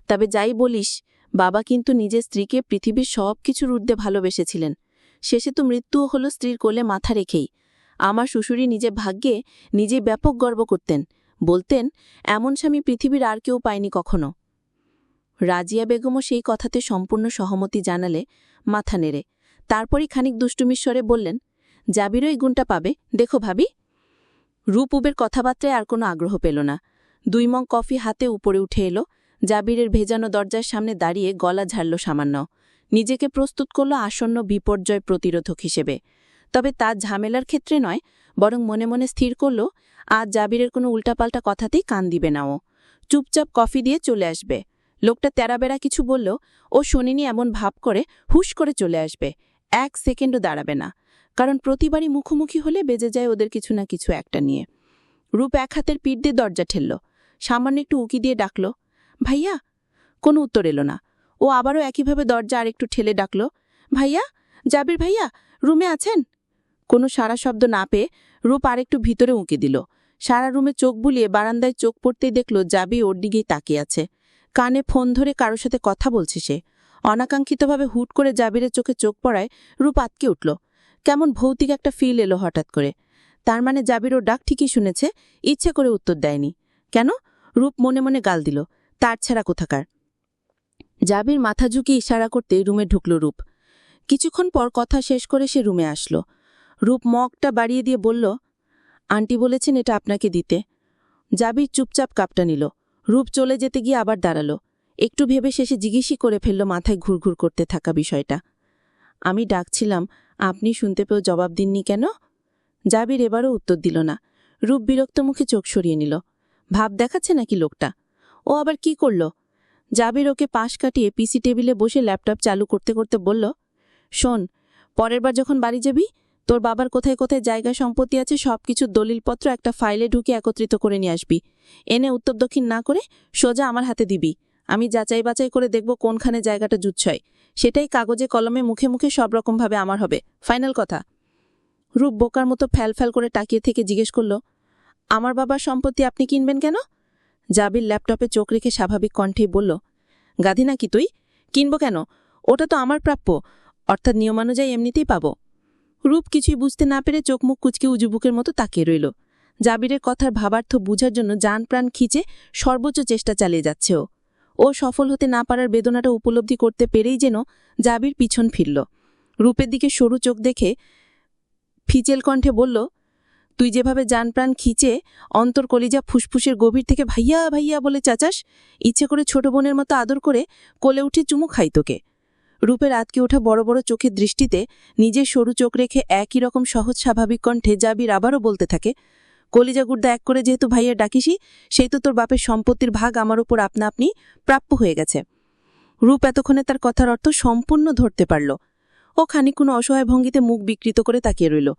তবে যাই বলিস, বাবা কিন্তু নিজের স্ত্রীকে পৃথিবীর সব কিছুর ঊর্ধ্বে ভালোবেসেছিলেন। শেষে তো মৃত্যুও হলো স্ত্রীর কোলে মাথা রেখেই। আমার শ্বশুরই নিজের ভাগ্যে নিজেই ব্যাপক গর্ব করতেন। বলতেন, এমন স্বামী পৃথিবীর আর কেউ পায়নি কখনো। রাজিয়া বেগমও সেই কথাতে সম্পূর্ণ সহমতি জানালে, মাথা নেড়ে। তারপরই খানিক দুষ্টুমির স্বরে বললেন, জাবিরও এই গুণটা পাবে, দেখো ভাবি। রূপউবের কথাবার্তায় আর কোনো আগ্রহ পেল না। 2 মগ কফি হাতে উপরে উঠে এলো। জাবিরের ভেজানো দরজার সামনে দাঁড়িয়ে গলা ঝাড়ল সামান্য। নিজেকে প্রস্তুত করল আসন্ন বিপর্যয় প্রতিরোধক হিসেবে। তবে তার ঝামেলার ক্ষেত্রে নয়, বরং মনে মনে স্থির করল আজ জাবিরের কোনো উল্টাপাল্টা কথাতেই কান দিবে না ও। চুপচাপ কফি দিয়ে চলে আসবে। লোকটা তেরাবেরা কিছু বললেও ও শোনেনি এমন ভাব করে হুশ করে চলে আসবে। 1 সেকেন্ডও দাঁড়াবে না, কারণ প্রতিবারই মুখোমুখি হলে বেজে যায় ওদের কিছু না কিছু একটা নিয়ে। রূপ এক হাতের পিঠ দিয়ে দরজা ঠেলল। সামান্য একটু উকি দিয়ে ডাকল, ভাইয়া। কোনো উত্তর এলো না। ও আবারও একইভাবে দরজা আরেকটু ঠেলে ডাকল, ভাইয়া, জাবির ভাইয়া, রুমে আছেন? কোনো সারা শব্দ না পেয়ে রূপ আরেকটু ভিতরে উঁকি দিল। সারা রুমে চোখ বুলিয়ে বারান্দায় চোখ পড়তেই দেখল জাবি ওর দিকেই তাকিয়ে আছে। কানে ফোন ধরে কারোর সাথে কথা বলছে সে। অনাকাঙ্ক্ষিতভাবে হুট করে জাবিরের চোখে চোখ পড়ায় রূপ আটকে উঠল। কেমন ভৌতিক একটা ফিল এলো হঠাৎ করে। তার মানে জাবির ওর ডাক ঠিকই শুনেছে, ইচ্ছে করে উত্তর দেয়নি। কেন? রূপ মনে মনে গাল দিল, তার ছাড়া কোথাকার। জাবির মাথা ঝুঁকি ইশারা করতে রুমে ঢুকল রূপ। কিছুক্ষণ পর কথা শেষ করে সে রুমে আসলো। রূপ মগটা বাড়িয়ে দিয়ে বলল, আন্টি বলেছেন এটা আপনাকে দিতে। জাবির চুপচাপ কাপটা নিল। রূপ চলে যেতে গিয়ে আবার দাঁড়ালো। একটু ভেবে শেষে জিজ্ঞেসই করে ফেলল মাথায় ঘুরঘুর করতে থাকা বিষয়টা। আমি ডাকছিলাম, আপনি শুনতে পেয়েও জবাব দিননি কেন? জাবির এবারও উত্তর দিল না। রূপ বিরক্ত মুখে চোখ সরিয়ে নিল। ভাব দেখাচ্ছে নাকি লোকটা? ও আবার কি করল? জাবির ওকে পাশ কাটিয়ে পিসি টেবিলে বসে ল্যাপটপ চালু করতে করতে বলল, শোন, পরের বার যখন বাড়ি যাবি, তোর বাবার কোথায় কোথায় জায়গা সম্পত্তি আছে সবকিছু দলিলপত্র একটা ফাইলে ঢুকে একত্রিত করে নিয়ে আসবি। এনে উত্তর দক্ষিণ না করে সোজা আমার হাতে দিবি। আমি যাচাই বাছাই করে দেখব কোনখানে জায়গাটা জুচ্ছয়। সেটাই কাগজে কলমে মুখে মুখে সব রকমভাবে আমার হবে। ফাইনাল কথা। রূপ বোকার মতো ফ্যাল করে তাকিয়ে থেকে জিজ্ঞেস করল, আমার বাবার সম্পত্তি আপনি কিনবেন কেন? জাবির ল্যাপটপে চোখ রেখে স্বাভাবিক কণ্ঠেই বলল, গাধি নাকি তুই? কিনব কেন? ওটা তো আমার প্রাপ্য, অর্থাৎ নিয়মানুযায়ী এমনিতেই পাব। রূপ কিছুই বুঝতে না পেরে চোখ মুখ কুচকে উজুবুকের মতো তাকিয়ে রইল। জাবিরের কথার ভাবার্থ বুঝার জন্য জান প্রাণ খিচে সর্বোচ্চ চেষ্টা চালিয়ে যাচ্ছে ও সফল হতে না পারার বেদনাটা উপলব্ধি করতে পেরেই যেন জাবির পিছন ফিরল। রূপের দিকে সরু চোখ দেখে ফিচেল কণ্ঠে বলল, তুই যেভাবে জান প্রাণ খিচে অন্তর কলিজা ফুসফুসের গভীর থেকে ভাইয়া ভাইয়া বলে চাচাস, ইচ্ছে করে ছোট বোনের মতো আদর করে কোলে উঠে চুমু খাই তোকে। রূপের আতকে ওঠা বড় বড় চোখের দৃষ্টিতে নিজের সরু চোখ রেখে একই রকম সহজ স্বাভাবিক কণ্ঠে জাবির আবারও বলতে থাকে, কলিজা গুর্দা এক করে যেহেতু ভাইয়া ডাকিসি, সেই তো তোর বাপের সম্পত্তির ভাগ আমার উপর আপনা আপনি প্রাপ্য হয়ে গেছে। রূপ এতক্ষণে তার কথার অর্থ সম্পূর্ণ ধরতে পারল। ও খানিকক্ষণ অসহায় ভঙ্গিতে মুখ বিকৃত করে তাকিয়ে রইল।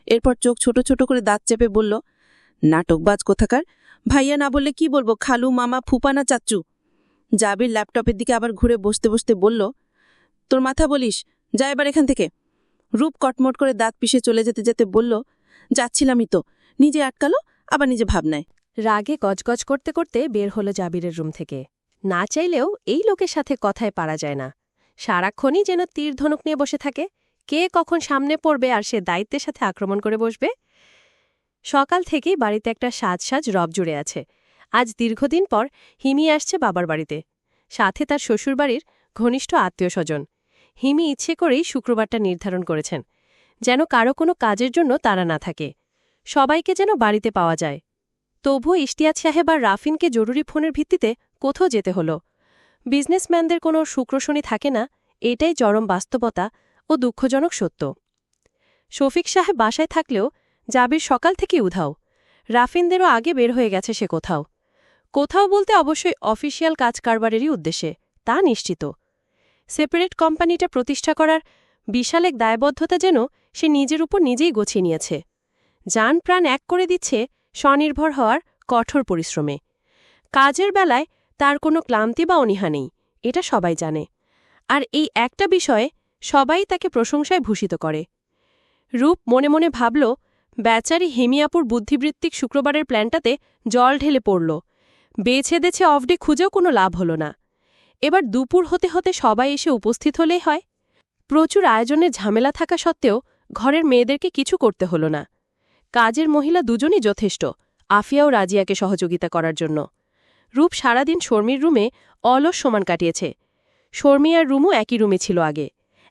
এরপর চোখ ছোট ছোট করে দাঁত চেপে বলল, নাটকবাজ কোথাকার। ভাইয়া না বললে কি বলবো, খালু, মামা, ফুপা না চাচ্চু? জাবির ল্যাপটপের দিকে আবার ঘুরে বসতে বসতে বলল, তোর মাথা বলিস, যা এবার এখান থেকে। রূপ কটমট করে দাঁত পিষে চলে যেতে যেতে বলল, যাচ্ছিলামই তো। নিজে আটকালো, আবার নিজে ভাবনায়। রাগে গজগজ করতে করতে বের হলো জাবিরের রুম থেকে। না চাইলেও এই লোকের সাথে কথায় পারা যায় না। সারাক্ষণই যেন তীর ধনুক নিয়ে বসে থাকে। কে কখন সামনে পড়বে আর সে দায়িত্বের সাথে আক্রমণ করে বসবে। সকাল থেকেই বাড়িতে একটা সাজ রব জুড়ে আছে। আজ দীর্ঘদিন পর হিমি আসছে বাবার বাড়িতে, সাথে তার শ্বশুরবাড়ির ঘনিষ্ঠ আত্মীয়স্বজন। হিমি ইচ্ছে করেই শুক্রবারটা নির্ধারণ করেছেন, যেন কারো কোনো কাজের জন্য তাড়া না থাকে, সবাইকে যেন বাড়িতে পাওয়া যায়। তবুও ইশতিয়াক সাহেব আর রাফিনকে জরুরি ফোনের ভিত্তিতে কোথাও যেতে হলো। বিজনেসম্যানদের কোনো শুক্র শনি থাকে না, এটাই চরম বাস্তবতা ও দুঃখজনক সত্য। শফিক সাহেব বাসায় থাকলেও জাবির সকাল থেকেই উধাও। রাফিনদেরও আগে বের হয়ে গেছে সে কোথাও কোথাও বলতে অবশ্যই অফিসিয়াল কাজ কারবারেরই উদ্দেশ্যে, তা নিশ্চিত। সেপারেট কোম্পানিটা প্রতিষ্ঠা করার বিশাল এক দায়বদ্ধতা যেন সে নিজের উপর নিজেই গছিয়ে নিয়েছে। জান প্রাণ এক করে দিচ্ছে স্বনির্ভর হওয়ার কঠোর পরিশ্রমে। কাজের বেলায় তার কোনো ক্লান্তি বা অনীহা নেই, এটা সবাই জানে। আর এই একটা বিষয়ে সবাই তাকে প্রশংসায় ভূষিত করে। রূপ মনে মনে ভাবল, বেচারি হেমিয়াপুর বুদ্ধিবৃত্তিক শুক্রবারের প্ল্যানটাতে জল ঢেলে পড়ল। বেছে দেছে অফডে খুঁজেও কোনো লাভ হল না। এবার দুপুর হতে হতে সবাই এসে উপস্থিত হলেই হয়। প্রচুর আয়োজনের ঝামেলা থাকা সত্ত্বেও ঘরের মেয়েদেরকে কিছু করতে হল না। কাজের মহিলা দুজনই যথেষ্ট, আফিয়া ও রাজিয়াকে সহযোগিতা করার জন্য। রূপ সারাদিন শর্মির রুমে অলস সমান কাটিয়েছে। শর্মি আর রুমু একই রুমে ছিল আগে,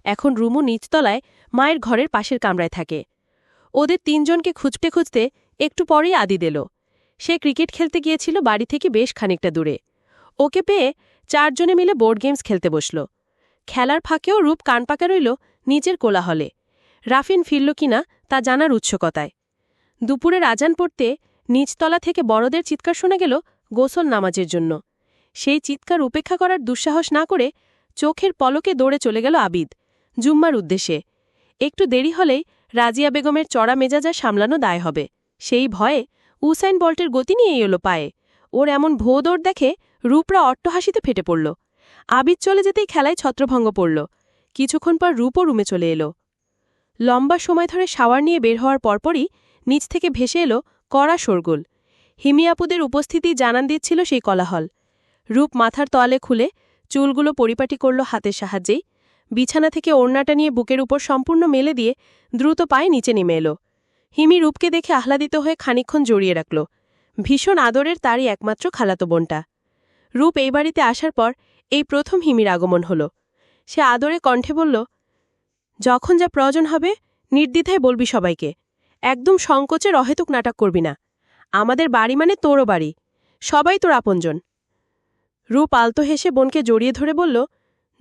এখন রুমু নিচতলায় মায়ের ঘরের পাশের কামরায় থাকে। ওদের তিনজনকে খুঁজতে খুঁজতে একটু পরেই আদি দিল। সে ক্রিকেট খেলতে গিয়েছিল বাড়ি থেকে বেশ খানিকটা দূরে। ওকে পেয়ে চারজনে মিলে বোর্ড গেমস খেলতে বসল। খেলার ফাঁকেও রূপ কান পাকা রইল নিজের কোলাহলে। রাফিন ফিরল কিনা তা জানার উৎসুকতায়। দুপুরের আজান পড়তে নিচতলা থেকে বড়দের চিৎকার শোনা গেল গোসল নামাজের জন্য। সেই চিৎকার উপেক্ষা করার দুঃসাহস না করে চোখের পলকে দৌড়ে চলে গেল আবিদ জুম্মার উদ্দেশ্যে। একটু দেরি হলেই রাজিয়া বেগমের চড়া মেজাজা সামলানো দায় হবে, সেই ভয়ে উসাইন বল্টের গতি নিয়ে এলো পায়ে। ওর এমন ভো দৌড় দেখে রূপরা অট্টহাসিতে ফেটে পড়ল। আবিদ চলে যেতেই খেলায় ছত্রভঙ্গ পড়ল। কিছুক্ষণ পর রূপও রুমে চলে এলো। লম্বা সময় ধরে শাওয়ার নিয়ে বের হওয়ার পরপরই নিচ থেকে ভেসে এলো কড়া শোরগোল। হিমিয়াপুদের উপস্থিতি জানান দিচ্ছিল সেই কোলাহল। রূপ মাথার তোয়ালে খুলে চুলগুলো পরিপাটি করল হাতের সাহায্যেই। বিছানা থেকে ওড়নাটা নিয়ে বুকের উপর সম্পূর্ণ মেলে দিয়ে দ্রুত পায়ে নিচে নেমে এলো। হিমি রূপকে দেখে আহ্লাদিত হয়ে খানিকক্ষণ জড়িয়ে রাখল। ভীষণ আদরের তারই একমাত্র খালাতো বোনটা। রূপ এই বাড়িতে আসার পর এই প্রথম হিমির আগমন হল। সে আদরে কণ্ঠে বলল, যখন যা প্রয়োজন হবে নির্দ্বিধায় বলবি সবাইকে, একদম সংকোচের অহেতুক নাটক করবি না। আমাদের বাড়ি মানে তোরও বাড়ি, সবাই তোর আপনজন। রূপ আলতো হেসে বোনকে জড়িয়ে ধরে বলল,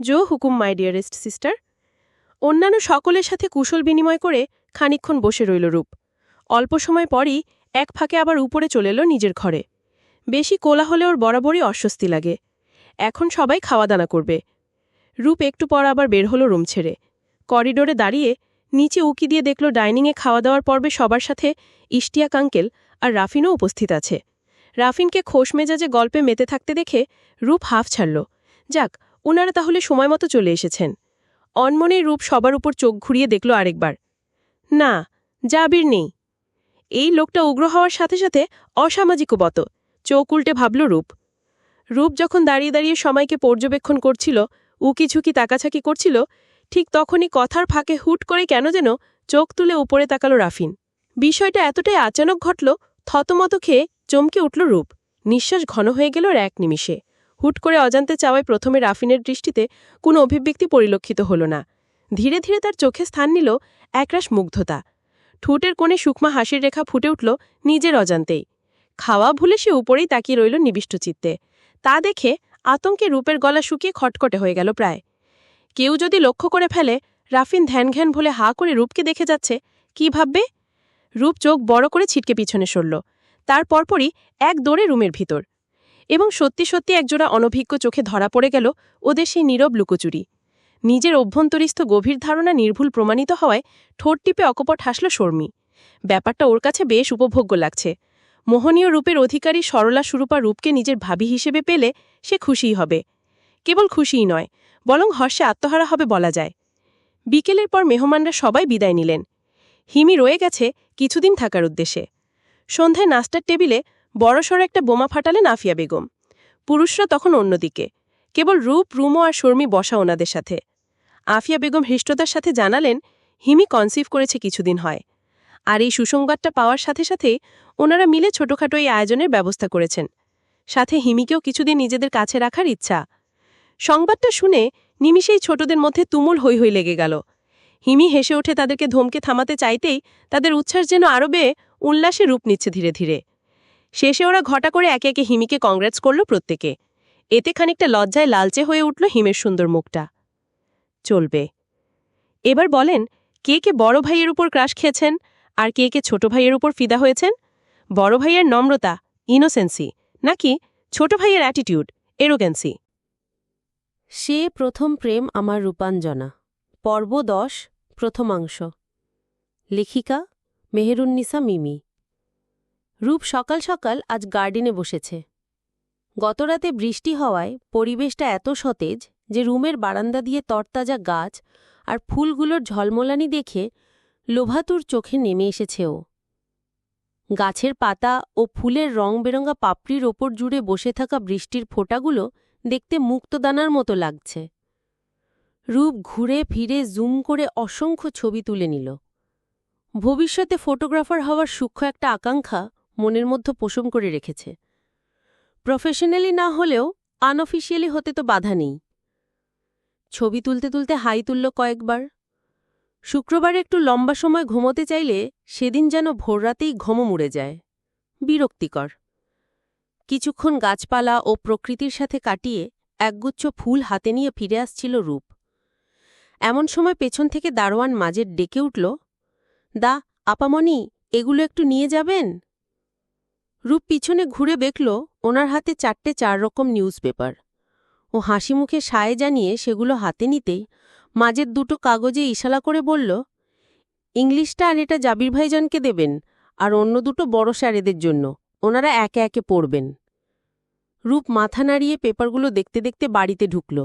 জো হুকুম মাই ডিয়ারেস্ট সিস্টার। অন্যান্য সকলের সাথে কুশল বিনিময় করে খানিকক্ষণ বসে রইল রূপ। অল্প সময় পরই এক ফাঁকে আবার উপরে চলে এলো নিজের ঘরে। বেশি কোলা হলে ওর বরাবরই অস্বস্তি লাগে। এখন সবাই খাওয়া দানা করবে। রূপ একটু পর আবার বের হলো রুম ছেড়ে। করিডোরে দাঁড়িয়ে নিচে উকি দিয়ে দেখল ডাইনিংয়ে খাওয়া দাওয়ার পর্বে সবার সাথে ইশতিয়াক আঙ্কেল আর রাফিনও উপস্থিত আছে। রাফিনকে খোশ মেজাজে গল্পে মেতে থাকতে দেখে রূপ হাফ ছাড়ল। যাক, ওনারা তাহলে সময় মতো চলে এসেছেন। অনমনেই রূপ সবার উপর চোখ ঘুরিয়ে দেখল আরেকবার। না, জাবির নেই। এই লোকটা উগ্র হওয়ার সাথে সাথে অসামাজিকও বত। চোখ উল্টে ভাবল রূপ। রূপ যখন দাঁড়িয়ে দাঁড়িয়ে সময়কে পর্যবেক্ষণ করছিল, উকিঝুঁকি তাকাছাকি করছিল, ঠিক তখনই কথার ফাঁকে হুট করে কেন যেন চোখ তুলে উপরে তাকালো রাফিন। বিষয়টা এতটাই আচানক ঘটল, থতমত খেয়ে চমকে উঠল রূপ। নিঃশ্বাস ঘন হয়ে গেল এক নিমিষে। হুট করে অজান্তে চাওয়ায় প্রথমে রাফিনের দৃষ্টিতে কোনো অভিব্যক্তি পরিলক্ষিত হল না। ধীরে ধীরে তার চোখে স্থান নিল একরাশ মুগ্ধতা। ঠোঁটের কোণে সূক্ষ্ম হাসির রেখা ফুটে উঠল নিজের অজান্তেই। খাওয়া ভুলে সে উপরেই তাকিয়ে রইল নিবিষ্ট চিত্তে। তা দেখে আতঙ্কে রূপের গলা শুকিয়ে খটখটে হয়ে গেল প্রায়। কেউ যদি লক্ষ্য করে ফেলে রাফিন ধ্যান ভুলে হা করে রূপকে দেখে যাচ্ছে, কি ভাববে? রূপ চোখ বড় করে ছিটকে পিছনে সরল। তার পরপরই এক দৌড়ে রুমের ভিতর। এবং সত্যি সত্যি একজোড়া অনভিজ্ঞ চোখে ধরা পড়ে গেল ওদের সেই নীরব লুকোচুরি। নিজের অভ্যন্তরস্থ গভীর ধারণা নির্ভুল প্রমাণিত হওয়ায় ঠোঁট টিপে অকপট হাসল শর্মি। ব্যাপারটা ওর কাছে বেশ উপভোগ্য লাগছে। মোহনীয় রূপের অধিকারী সরলা সুরূপা রূপকে নিজের ভাবি হিসেবে পেলে সে খুশিই হবে। কেবল খুশিই নয়, বরং হর্ষে আত্মহারা হবে বলা যায়। বিকেলের পর মেহমানরা সবাই বিদায় নিলেন। হিমি রয়ে গেছে কিছুদিন থাকার উদ্দেশ্যে। সন্ধ্যায় নাস্তার টেবিলে বড়সড় একটা বোমা ফাটালেন আফিয়া বেগম। পুরুষরা তখন অন্যদিকে, কেবল রূপ, রুমো আর শর্মি বসা ওনাদের সাথে। আফিয়া বেগম হৃষ্টতার সাথে জানালেন, হিমি কনসিভ করেছে কিছুদিন হয়। আর এই সুসংবাদটা পাওয়ার সাথে সাথে ওনারা মিলে ছোটখাটো এই আয়োজনের ব্যবস্থা করেছেন, সাথে হিমিকেও কিছুদিন নিজেদের কাছে রাখার ইচ্ছা। সংবাদটা শুনে নিমিষেই ছোটদের মধ্যে তুমুল হৈ হৈ লেগে গেল। হিমি হেসে উঠে তাদেরকে ধমকে থামাতে চাইতেই তাদের উচ্ছ্বাস যেন আরও উল্লাসে রূপ নিচ্ছে ধীরে ধীরে। শেষে ওরা ঘটা করে একে একে হিমিকে কংগ্রেটস করল প্রত্যেকে। এতে খানিকটা লজ্জায় লালচে হয়ে উঠল হিমের সুন্দর মুখটা। চলবে। এবার বলেন, কে কে বড় ভাইয়ের উপর ক্রাশ খেয়েছেন আর কে কে ছোট ভাইয়ের উপর ফিদা হয়েছেন? বড় ভাইয়ের নম্রতা, ইনোসেন্সি, নাকি ছোট ভাইয়ের অ্যাটিটিউড, এরোগেন্সি? সে প্রথম প্রেম আমার রূপাঞ্জনা, পর্ব 10, প্রথমাংশ। লেখিকা মেহেরুন্নিসা মিমি। রূপ সকাল সকাল আজ গার্ডেনে বসেছে। গতরাতে বৃষ্টি হওয়ায় পরিবেশটা এত সতেজ যে রুমের বারান্দা দিয়ে তরতাজা গাছ আর ফুলগুলোর ঝলমলানি দেখে লোভাতুর চোখে নেমে এসেছে ও। গাছের পাতা ও ফুলের রংবেরঙা পাপড়ির ওপর জুড়ে বসে থাকা বৃষ্টির ফোঁটাগুলো দেখতে মুক্তদানার মতো লাগছে। রূপ ঘুরে ফিরে জুম করে অসংখ্য ছবি তুলে নিল। ভবিষ্যতে ফটোগ্রাফার হওয়ার সূক্ষ্ম একটা আকাঙ্ক্ষা মনের মধ্যে পোষণ করে রেখেছে। প্রফেশনালি না হলেও আনঅফিসিয়ালি হতে তো বাধা নেই। ছবি তুলতে তুলতে হাই তুলল কয়েকবার। শুক্রবার একটু লম্বা সময় ঘুমোতে চাইলে সেদিন যেন ভোররাতেই ঘুম মুড়ে যায়। বিরক্তিকর। কিছুক্ষণ গাছপালা ও প্রকৃতির সাথে কাটিয়ে একগুচ্ছ ফুল হাতে নিয়ে ফিরে আসছিল রূপ। এমন সময় পেছন থেকে দারোয়ান মাজের ডেকে উঠল, দা আপামনি, এগুলো একটু নিয়ে যাবেন? রূপ পিছনে ঘুরে দেখল ওনার হাতে 4টে 4 রকম নিউজ পেপার। ও হাসি মুখে সায় জানিয়ে সেগুলো হাতে নিতেই মাজের 2টো কাগজে ইশারা করে বলল, ইংলিশটা আর এটা জাবির ভাইজানকে দেবেন, আর অন্য 2টো বড় স্যারেদের জন্য, ওনারা একে একে পড়বেন। রূপ মাথা নাড়িয়ে পেপারগুলো দেখতে দেখতে বাড়িতে ঢুকল।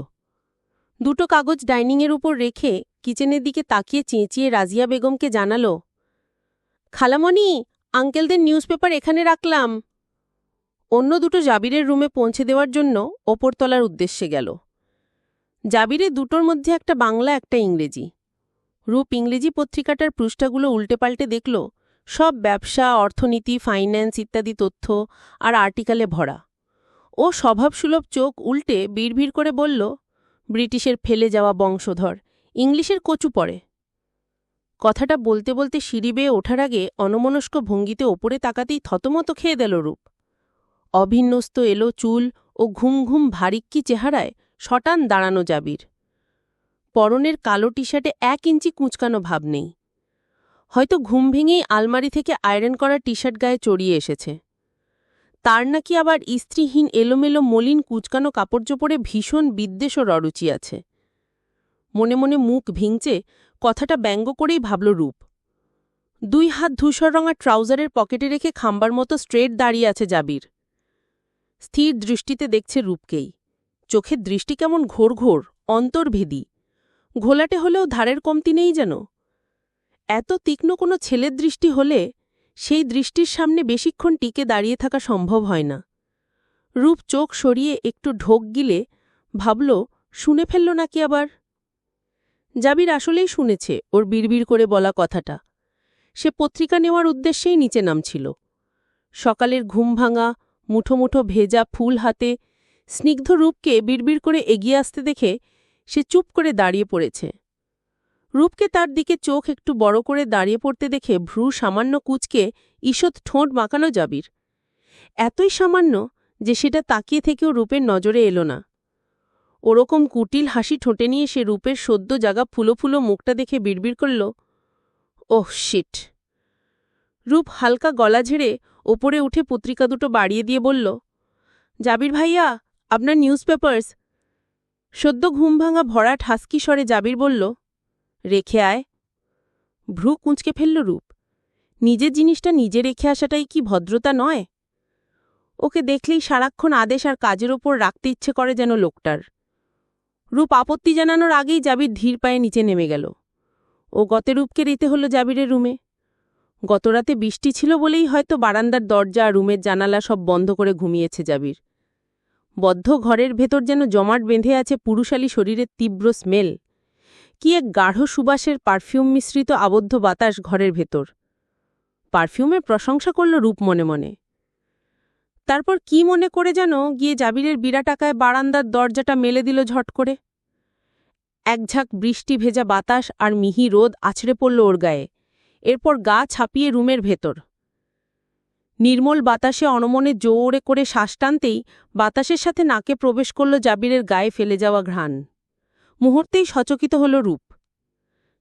2টো কাগজ ডাইনিংয়ের উপর রেখে কিচেনের দিকে তাকিয়ে চেঁচিয়ে রাজিয়া বেগমকে জানাল, খালামণি, আঙ্কেলদের নিউজ পেপার এখানে রাখলাম। অন্য 2টো জাবিরের রুমে পৌঁছে দেওয়ার জন্য ওপরতলার উদ্দেশ্যে গেল। জাবিরের 2টোর মধ্যে একটা বাংলা, একটা ইংরেজি। রূপ ইংরেজি পত্রিকাটার পৃষ্ঠাগুলো উল্টে পাল্টে দেখল, সব ব্যবসা, অর্থনীতি, ফাইন্যান্স ইত্যাদি তথ্য আর আর্টিকেলে ভরা। ও স্বভাবসুলভ চোখ উল্টে বিড়বিড় করে বলল, ব্রিটিশের ফেলে যাওয়া বংশধর, ইংলিশের কচু পড়ে। কথাটা বলতে বলতে সিঁড়ি বেয়ে ওঠার আগে অনমনস্ক ভঙ্গিতে ওপরে তাকাতেই থতমত খেয়ে দিল রূপ। অভিন্যস্ত এলো চুল ও ঘুম ঘুম ভারিক্কি চেহারায় শটান দাঁড়ানো জাবির। পরনের কালো টি শার্টে 1 ইঞ্চি কুঁচকানো ভাব নেই। হয়তো ঘুম ভেঙেই আলমারি থেকে আয়রন করা টি শার্ট গায়ে চড়িয়ে এসেছে। তার নাকি আবার ইস্ত্রিহীন এলোমেলো মলিন কুঁচকানো কাপড়চোপড়ে ভীষণ বিদ্বেষ ও ররুচি আছে। মনে মনে মুখ ভিংচে কথাটা ব্যঙ্গ করেই ভাবল রূপ। 2 হাত ধূসর রঙা ট্রাউজারের পকেটে রেখে খাম্বার মতো স্ট্রেট দাঁড়িয়ে আছে জাবির। স্থির দৃষ্টিতে দেখছে রূপকেই। চোখের দৃষ্টি কেমন ঘোর ঘোর, অন্তর্ভেদী। ঘোলাটে হলেও ধারের কমতি নেই যেন। এত তীক্ষ্ণ কোনো ছেলের দৃষ্টি হলে সেই দৃষ্টির সামনে বেশিক্ষণ টিকে দাঁড়িয়ে থাকা সম্ভব হয় না। রূপ চোখ সরিয়ে একটু ঢোক গিলে ভাবল, শুনে ফেলল নাকি আবার। জাবির আসলেই শুনেছে ওর বিড়বিড় করে বলা কথাটা। সে পত্রিকা নেওয়ার উদ্দেশ্যেই নিচে নামছিল। সকালের ঘুম ভাঙা, মুঠো মুঠো ভেজা ফুল হাতে স্নিগ্ধ রূপকে বিড়বিড় করে এগিয়ে আসতে দেখে সে চুপ করে দাঁড়িয়ে পড়েছে। রূপকে তার দিকে চোখ একটু বড় করে দাঁড়িয়ে পড়তে দেখে ভ্রু সামান্য কুঁচকে ঈষৎ ঠোঁট বাঁকানো জাবির। এতই সামান্য যে সেটা তাকিয়ে থেকেও রূপের নজরে এলো না। ওরকম কুটিল হাসি ঠোঁটে নিয়ে সে রূপের সদ্য জাগা ফুলো ফুলো মুখটা দেখে বিড়বিড় করল, ওহ শিট। রূপ হালকা গলা ঝেড়ে ওপরে উঠে পত্রিকা 2টো বাড়িয়ে দিয়ে বলল, জাবির ভাইয়া, আপনার নিউজ পেপার্স। সদ্য ঘুম ভাঙা ভরা ঠাসকি স্বরে জাবির বলল, রেখে আয়। ভ্রু কুঁচকে ফেলল রূপ। নিজের জিনিসটা নিজে রেখে আসাটাই কি ভদ্রতা নয়? ওকে দেখলেই সারাক্ষণ আদেশ আর কাজের ওপর রাখতে ইচ্ছে করে যেন লোকটার। রূপ আপত্তি জানানোর আগেই জাবির ধীর পায়ে নিচে নেমে গেল। ও গতে রূপকে দিতে হলো জাবিরের রুমে। গতরাতে বৃষ্টি ছিল বলেই হয়তো বারান্দার দরজা আর রুমের জানালা সব বন্ধ করে ঘুমিয়েছে জাবির। বদ্ধ ঘরের ভেতর যেন জমাট বেঁধে আছে পুরুষালী শরীরের তীব্র স্মেল। কি এক গাঢ় সুবাসের পারফিউম মিশ্রিত আবদ্ধ বাতাস ঘরের ভেতর। পারফিউমের প্রশংসা করল রূপ মনে মনে। তারপর কি মনে করে যেন গিয়ে জাবিরের বিড়া টাকায় বারান্দার দরজাটা মেলে দিল ঝট করে। একঝাঁক বৃষ্টি ভেজা বাতাস আর মিহি রোদ আছড়ে পড়ল ওর গায়ে, এরপর গা ছাপিয়ে রুমের ভেতর। নির্মল বাতাসে অনমনে জোরে করে শ্বাস টানতেই বাতাসের সাথে নাকে প্রবেশ করল জাবিরের গায়ে ফেলে যাওয়া ঘ্রাণ। মুহূর্তেই সচকিত হল রূপ।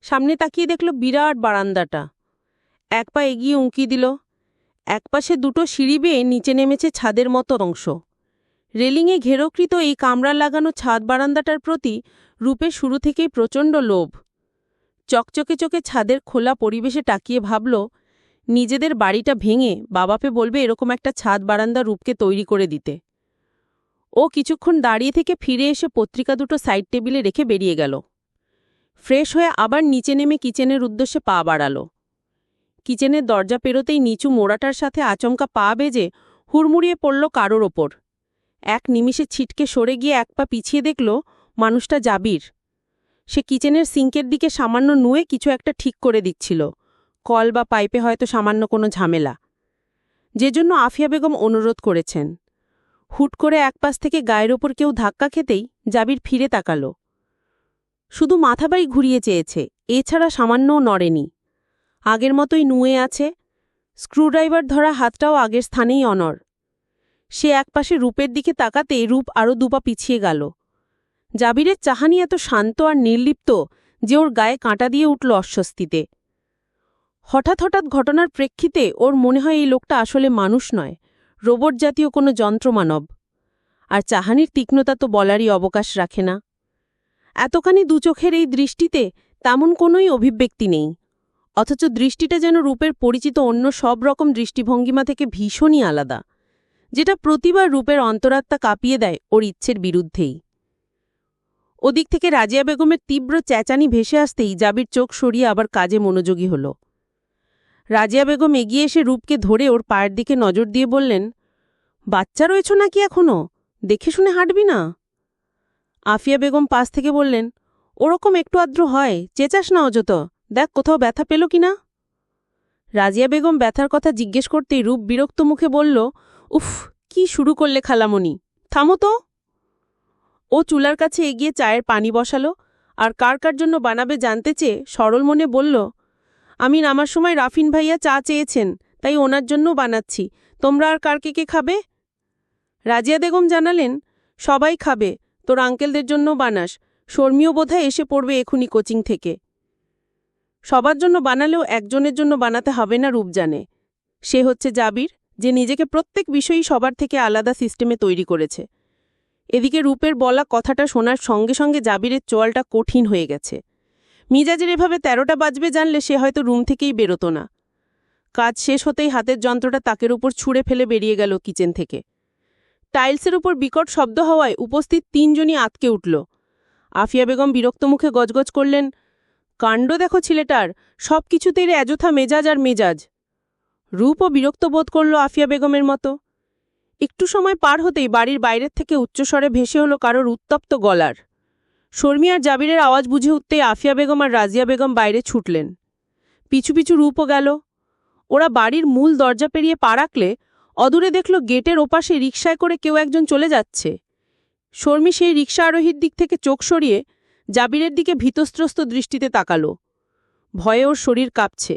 সামনে তাকিয়ে দেখল বিরাট বারান্দাটা। এক পা এগিয়ে উঁকি দিল। একপাশে দুটো সিঁড়ি বেয়ে নিচে নেমেছে ছাদের মতো অংশ। রেলিংয়ে ঘেরোকৃত এই কামরা লাগানো ছাদ বারান্দাটার প্রতি রূপের শুরু থেকেই প্রচণ্ড লোভ। চকচকে চোখে ছাদের খোলা পরিবেশে তাকিয়ে ভাবল, নিজেদের বাড়িটা ভেঙে বাবাপে বলবে এরকম একটা ছাদ বারান্দা রূপকে তৈরি করে দিতে। ও কিছুক্ষণ দাঁড়িয়ে থেকে ফিরে এসে পত্রিকা দুটো সাইড টেবিলে রেখে বেরিয়ে গেল। ফ্রেশ হয়ে আবার নিচে নেমে কিচেনের উদ্দেশ্যে পা বাড়াল। কিচেনের দরজা পেরোতেই নিচু মোড়াটার সাথে আচমকা পা বেজে হুড়মুড়িয়ে পড়ল কারোর ওপর। এক নিমিষে ছিটকে সরে গিয়ে এক পা পিছিয়ে দেখল মানুষটা জাবির। সে কিচেনের সিঙ্কের দিকে সামান্য নুয়ে কিছু একটা ঠিক করে দিচ্ছিল, কল বা পাইপে হয়তো সামান্য কোনো ঝামেলা, যে জন্য আফিয়া বেগম অনুরোধ করেছেন। হুট করে একপাশ থেকে গায়ের ওপর কেউ ধাক্কা খেতেই জাবির ফিরে তাকাল। শুধু মাথাবাড়ি ঘুরিয়ে চেয়েছে, এছাড়া সামান্যও নড়েনি। আগের মতোই নুয়ে আছে, স্ক্রুড্রাইভার ধরা হাতটাও আগের স্থানেই অনড়। সে একপাশে রূপের দিকে তাকাতে রূপ আরও দুপা পিছিয়ে গেল। জাবিরের চাহানি এত শান্ত আর নির্লিপ্ত যে ওর গায়ে কাঁটা দিয়ে উঠল অস্বস্তিতে। হঠাৎ হঠাৎ ঘটনার প্রেক্ষিতে ওর মনে হয় এই লোকটা আসলে মানুষ নয়, রোবট জাতীয় কোনো যন্ত্রমানব। আর চাহানির তীক্ষ্ণতা তো বলারই অবকাশ রাখে না। এতখানি দুচোখের এই দৃষ্টিতে তেমন কোনোই অভিব্যক্তি নেই, অথচ দৃষ্টিটা যেন রূপের পরিচিত অন্য সব রকম দৃষ্টিভঙ্গিমা থেকে ভীষণই আলাদা, যেটা প্রতিবার রূপের অন্তরাত্মা কাঁপিয়ে দেয় ওর ইচ্ছের বিরুদ্ধেই। ওদিক থেকে রাজিয়া বেগমের তীব্র চেঁচানি ভেসে আসতেই জাবির চোখ সরিয়ে আবার কাজে মনোযোগী হল। রাজিয়া বেগম এগিয়ে এসে রূপকে ধরে ওর পায়ের দিকে নজর দিয়ে বললেন, বাচ্চা রয়েছ নাকি এখনো? দেখে শুনে হাঁটবি না? আফিয়া বেগম পাশ থেকে বললেন, ওরকম একটু আদ্র হয়, চেঁচাস না অযত, দেখ কোথাও ব্যথা পেল কিনা। রাজিয়া বেগম ব্যথার কথা জিজ্ঞেস করতেই রূপ বিরক্ত মুখে বলল, উফ, কি শুরু করলে খালামণি, থামো তো। ও চুলার কাছে এগিয়ে চায়ের পানি বসালো আর কার কার জন্য বানাবে জানতে চেয়ে সরল মনে বলল, আমি নামার সময় রাফিন ভাইয়া চা চেয়েছেন, তাই ওনার জন্য বানাচ্ছি, তোমরা আর কার কে কে খাবে? রাজিয়া বেগম জানালেন, সবাই খাবে, তোর আঙ্কেলদের জন্য বানাস, শর্মিও বোধহয় এসে পড়বে এখুনি কোচিং থেকে। সবার জন্য বানালেও একজনের জন্য বানাতে হবে না রূপ জানে। সে হচ্ছে জাবির, যে নিজেকে প্রত্যেক বিষয়ই সবার থেকে আলাদা সিস্টেমে তৈরি করেছে। এদিকে রূপের বলা কথাটা শোনার সঙ্গে সঙ্গে জাবিরের চোয়ালটা কঠিন হয়ে গেছে। মিজাজের এভাবে ১৩টা বাজবে জানলে সে হয়তো রুম থেকেই বেরোত না। কাজ শেষ হতেই হাতের যন্ত্রটা তাকের উপর ছুঁড়ে ফেলে বেরিয়ে গেল কিচেন থেকে। টাইলসের উপর বিকট শব্দ হওয়ায় উপস্থিত ৩ জনই আতকে উঠল। আফিয়া বেগম বিরক্ত মুখে গজগজ করলেন, কাণ্ড দেখো ছেলেটার, সব কিছুতেই অযথা মেজাজ আর মেজাজ। রূপও বিরক্ত বোধ করল আফিয়া বেগমের মতো। একটু সময় পার হতেই বাড়ির বাইরের থেকে উচ্চস্বরে ভেসে হলো কারোর উত্তপ্ত গলার। শর্মি আর জাবিরের আওয়াজ বুঝে উঠতেই আফিয়া বেগম আর রাজিয়া বেগম বাইরে ছুটলেন। পিছু পিছু রূপও গেল। ওরা বাড়ির মূল দরজা পেরিয়ে পা রাখলে অদূরে দেখল গেটের ওপাশে রিকশায় করে কেউ একজন চলে যাচ্ছে। শর্মি সেই রিকশা আরোহীর দিক থেকে চোখ সরিয়ে জাবিরের দিকে ভীতস্ত্রস্ত দৃষ্টিতে তাকাল। ভয়ে ওর শরীর কাঁপছে।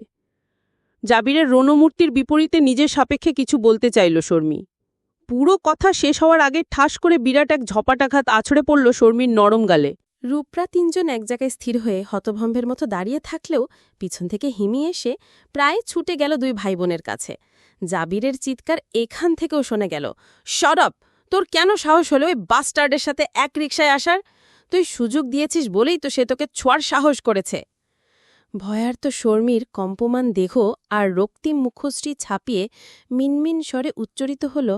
জাবিরের রণমূর্তির বিপরীতে নিজের সাপেক্ষে কিছু বলতে চাইল শর্মি। পুরো কথা শেষ হওয়ার আগে ঠাস করে বিরাট এক ঝপাটাঘাত আছড়ে পড়ল শর্মির নরম গালে। রূপরা ৩ জন এক জায়গায় স্থির হয়ে হতভম্বের মতো দাঁড়িয়ে থাকলেও পিছন থেকে হিমি এসে প্রায় ছুটে গেল ২ ভাই বোনের কাছে। জাবিরের চিৎকার এখান থেকেও শোনা গেল, শট, তোর কেন সাহস হলো ওই বাস্টার্ডের সাথে এক রিকশায় আসার? তুই সুযোগ দিয়েছিস বলেই তো সে তোকে ছোঁয়ার সাহস করেছে। ভয়ার্ত শর্মির কম্পমান দেহ আর রক্তিম মুখশ্রী ছাপিয়ে মিনমিন স্বরে উচ্চারিত হল,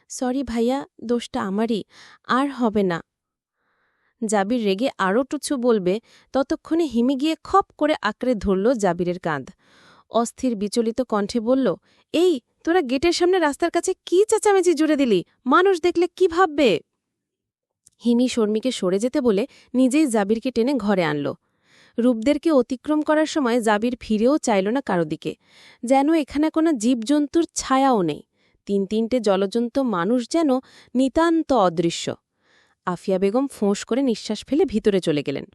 সরি ভাইয়া, দোষটা আমারই, আর হবে না। জাবির রেগে আরও টুছু বলবে, ততক্ষণে হিমি গিয়ে খপ করে আঁকড়ে ধরল জাবিরের কাঁধ। অস্থির বিচলিত কণ্ঠে বলল, এই তোরা গেটের সামনে রাস্তার কাছে কি চেঁচামেচি জুড়ে দিলি? মানুষ দেখলে কি ভাববে? হিমি শর্মিকে সরে যেতে বলে নিজেই জাবিরকে টেনে ঘরে আনল। রূপদেরকে অতিক্রম করার সময় জাবির ফিরেও চাইল না কারো দিকে, যেন এখানে কোনো জীবজন্তুর ছায়াও নেই। তিনটে জলজন্তু মানুষ যেন নিতান্ত অদৃশ্য। আফিয়া বেগম ফোঁস করে নিঃশ্বাস ফেলে ভিতরে চলে গেলেন।